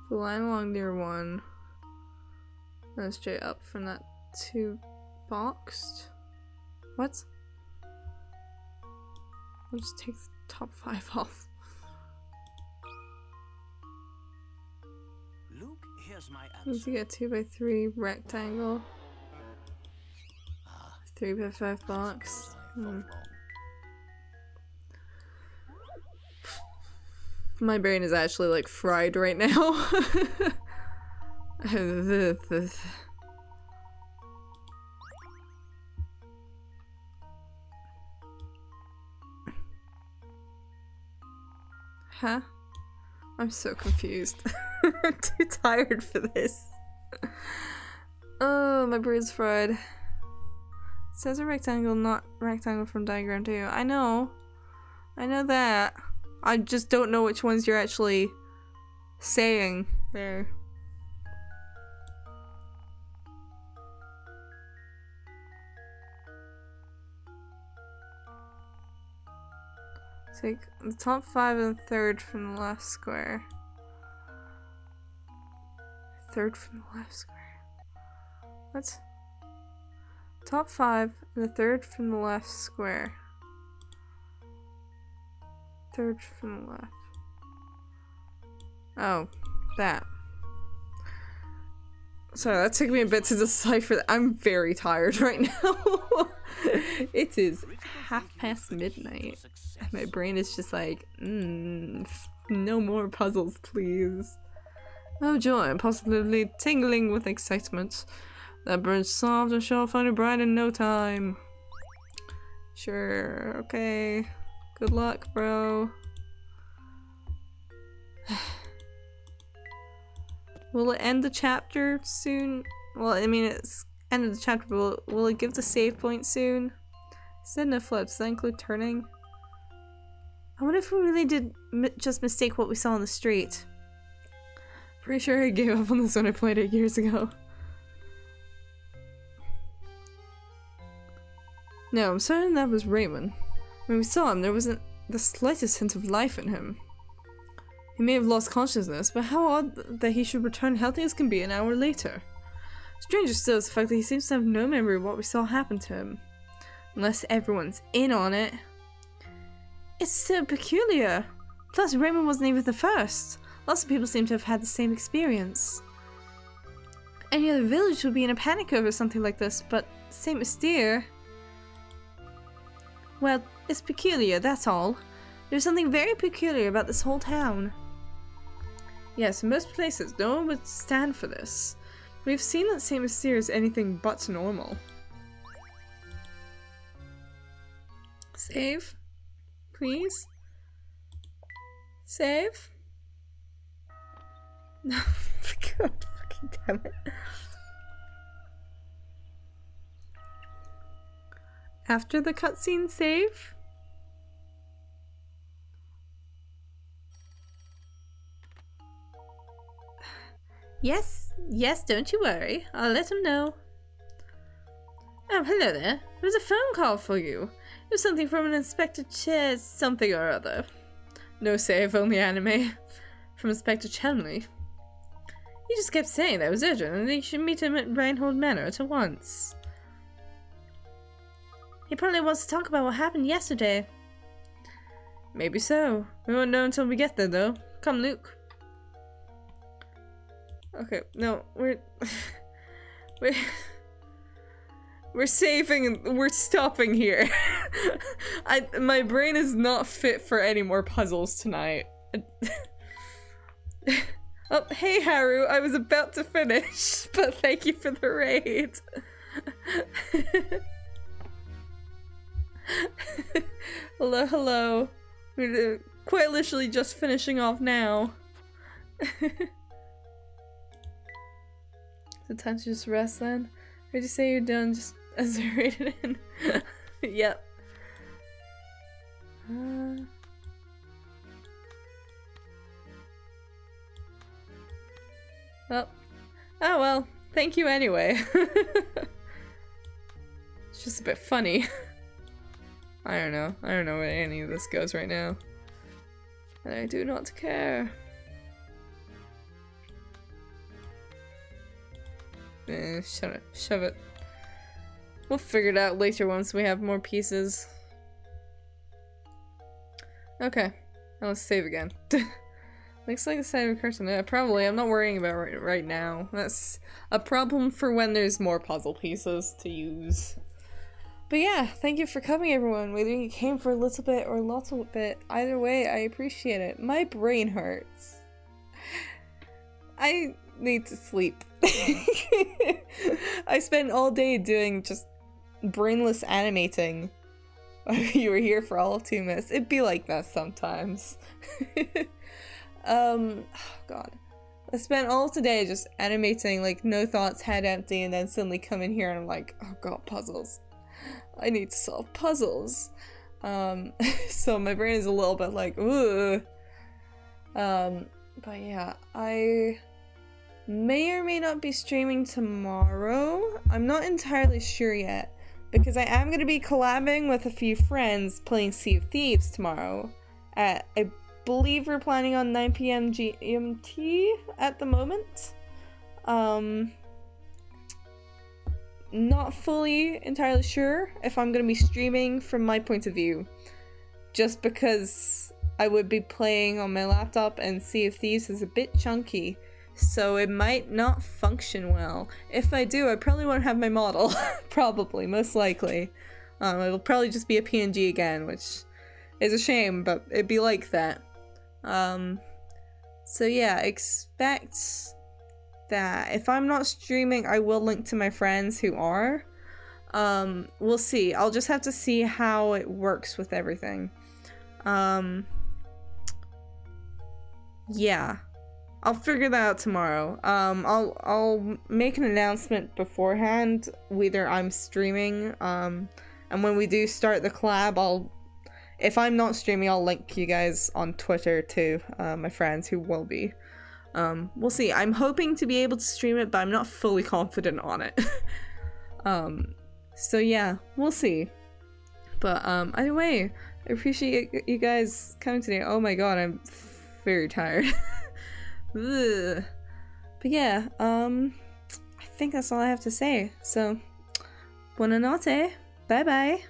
The line along near 1. And straight up from that 2 boxed. What? I'll just take the top 5 off.
Luke, here's my
Need
answer.
to get 2x3 rectangle. 3x5 box. My brain is actually like fried right now. Huh? I'm so confused. I'm too tired for this. Oh, my brain's fried. It says a rectangle, not rectangle from diagram 2. I know. I know that. I just don't know which ones you're actually saying there. Take the top 5 and the 3rd from the left square. 3rd from the left square. What? Top 5 and the 3rd from the left square. 3rd from the left. Oh, that. Sorry, that took me a bit to decipher that. I'm very tired right now. It is midnight. And my brain is just like, no more puzzles, please. Oh joy, I'm positively tingling with excitement. That bird's solved and shall find a bride in no time. Sure, okay. Good luck, bro. Will it end the chapter soon? Well, I mean, it's ended the chapter, but will it give the save point soon? Said no flips, does that include turning? I wonder if we really did just mistake what we saw on the street. Pretty sure I gave up on this when I played it years ago. No, I'm certain that was Raymond. When we saw him, there wasn't the slightest hint of life in him. He may have lost consciousness, but how odd that he should return healthy as can be an hour later. Stranger still is the fact that he seems to have no memory of what we saw happen to him. Unless everyone's in on it. It's so peculiar. Plus, Raymond wasn't even the first. Lots of people seem to have had the same experience. Any other village would be in a panic over something like this, but Saint Mystere... Well, it's peculiar, that's all. There's something very peculiar about this whole town. Yes, in most places, no one would stand for this. We've seen that Saint Mystere is anything but normal. Save? please? Save? No, God fucking damn it. After the cutscene, save?
Yes, don't you worry. I'll let him know.
Oh, hello there. There was a phone call for you. It was something from an Inspector something or other. No save, only anime. From Inspector Chelmley. He just kept saying that it was urgent and that you should meet him at Reinhold Manor at once.
He probably wants to talk about what happened yesterday.
Maybe so. We won't know until we get there, though. Come, Luke. Okay, no, we're saving and we're stopping here. My brain is not fit for any more puzzles tonight. Oh, hey Haru, I was about to finish, but thank you for the raid. Hello. We're quite literally just finishing off now. So time to just rest then? Or did you say you're done just as I rated in? Yep. Well. Oh well. Thank you anyway. It's just a bit funny. I don't know where any of this goes right now. And I do not care. Shove it. We'll figure it out later once we have more pieces. Okay, now let's save again. Looks like a save curtain. Probably, I'm not worrying about it right now. That's a problem for when there's more puzzle pieces to use. But yeah, thank you for coming everyone, whether you came for a little bit or lots of bit. Either way, I appreciate it. My brain hurts. I need to sleep. I spent all day doing just brainless animating. You were here for all of 2 minutes. It'd be like that sometimes. Oh god. I spent all today just animating, like no thoughts, head empty, and then suddenly come in here and I'm like, oh god, puzzles. I need to solve puzzles. So my brain is a little bit like, ugh. But yeah, I may or may not be streaming tomorrow. I'm not entirely sure yet, because I am going to be collabing with a few friends playing Sea of Thieves tomorrow. I believe we're planning on 9 PM GMT at the moment. Not fully entirely sure if I'm going to be streaming from my point of view, just because I would be playing on my laptop and Sea of Thieves is a bit chunky, so it might not function well. If I do, I probably won't have my model. Probably, most likely. It'll probably just be a PNG again, which is a shame, but it'd be like that. So yeah, expect that. If I'm not streaming, I will link to my friends who are. We'll see. I'll just have to see how it works with everything. Yeah. I'll figure that out tomorrow. I'll make an announcement beforehand, whether I'm streaming, and when we do start the collab, if I'm not streaming, I'll link you guys on Twitter to my friends who will be. We'll see. I'm hoping to be able to stream it, but I'm not fully confident on it. So yeah, we'll see. But either way, I appreciate you guys coming today. Oh my god, I'm very tired. Ugh. But yeah, I think that's all I have to say. So, buonanotte. Bye bye.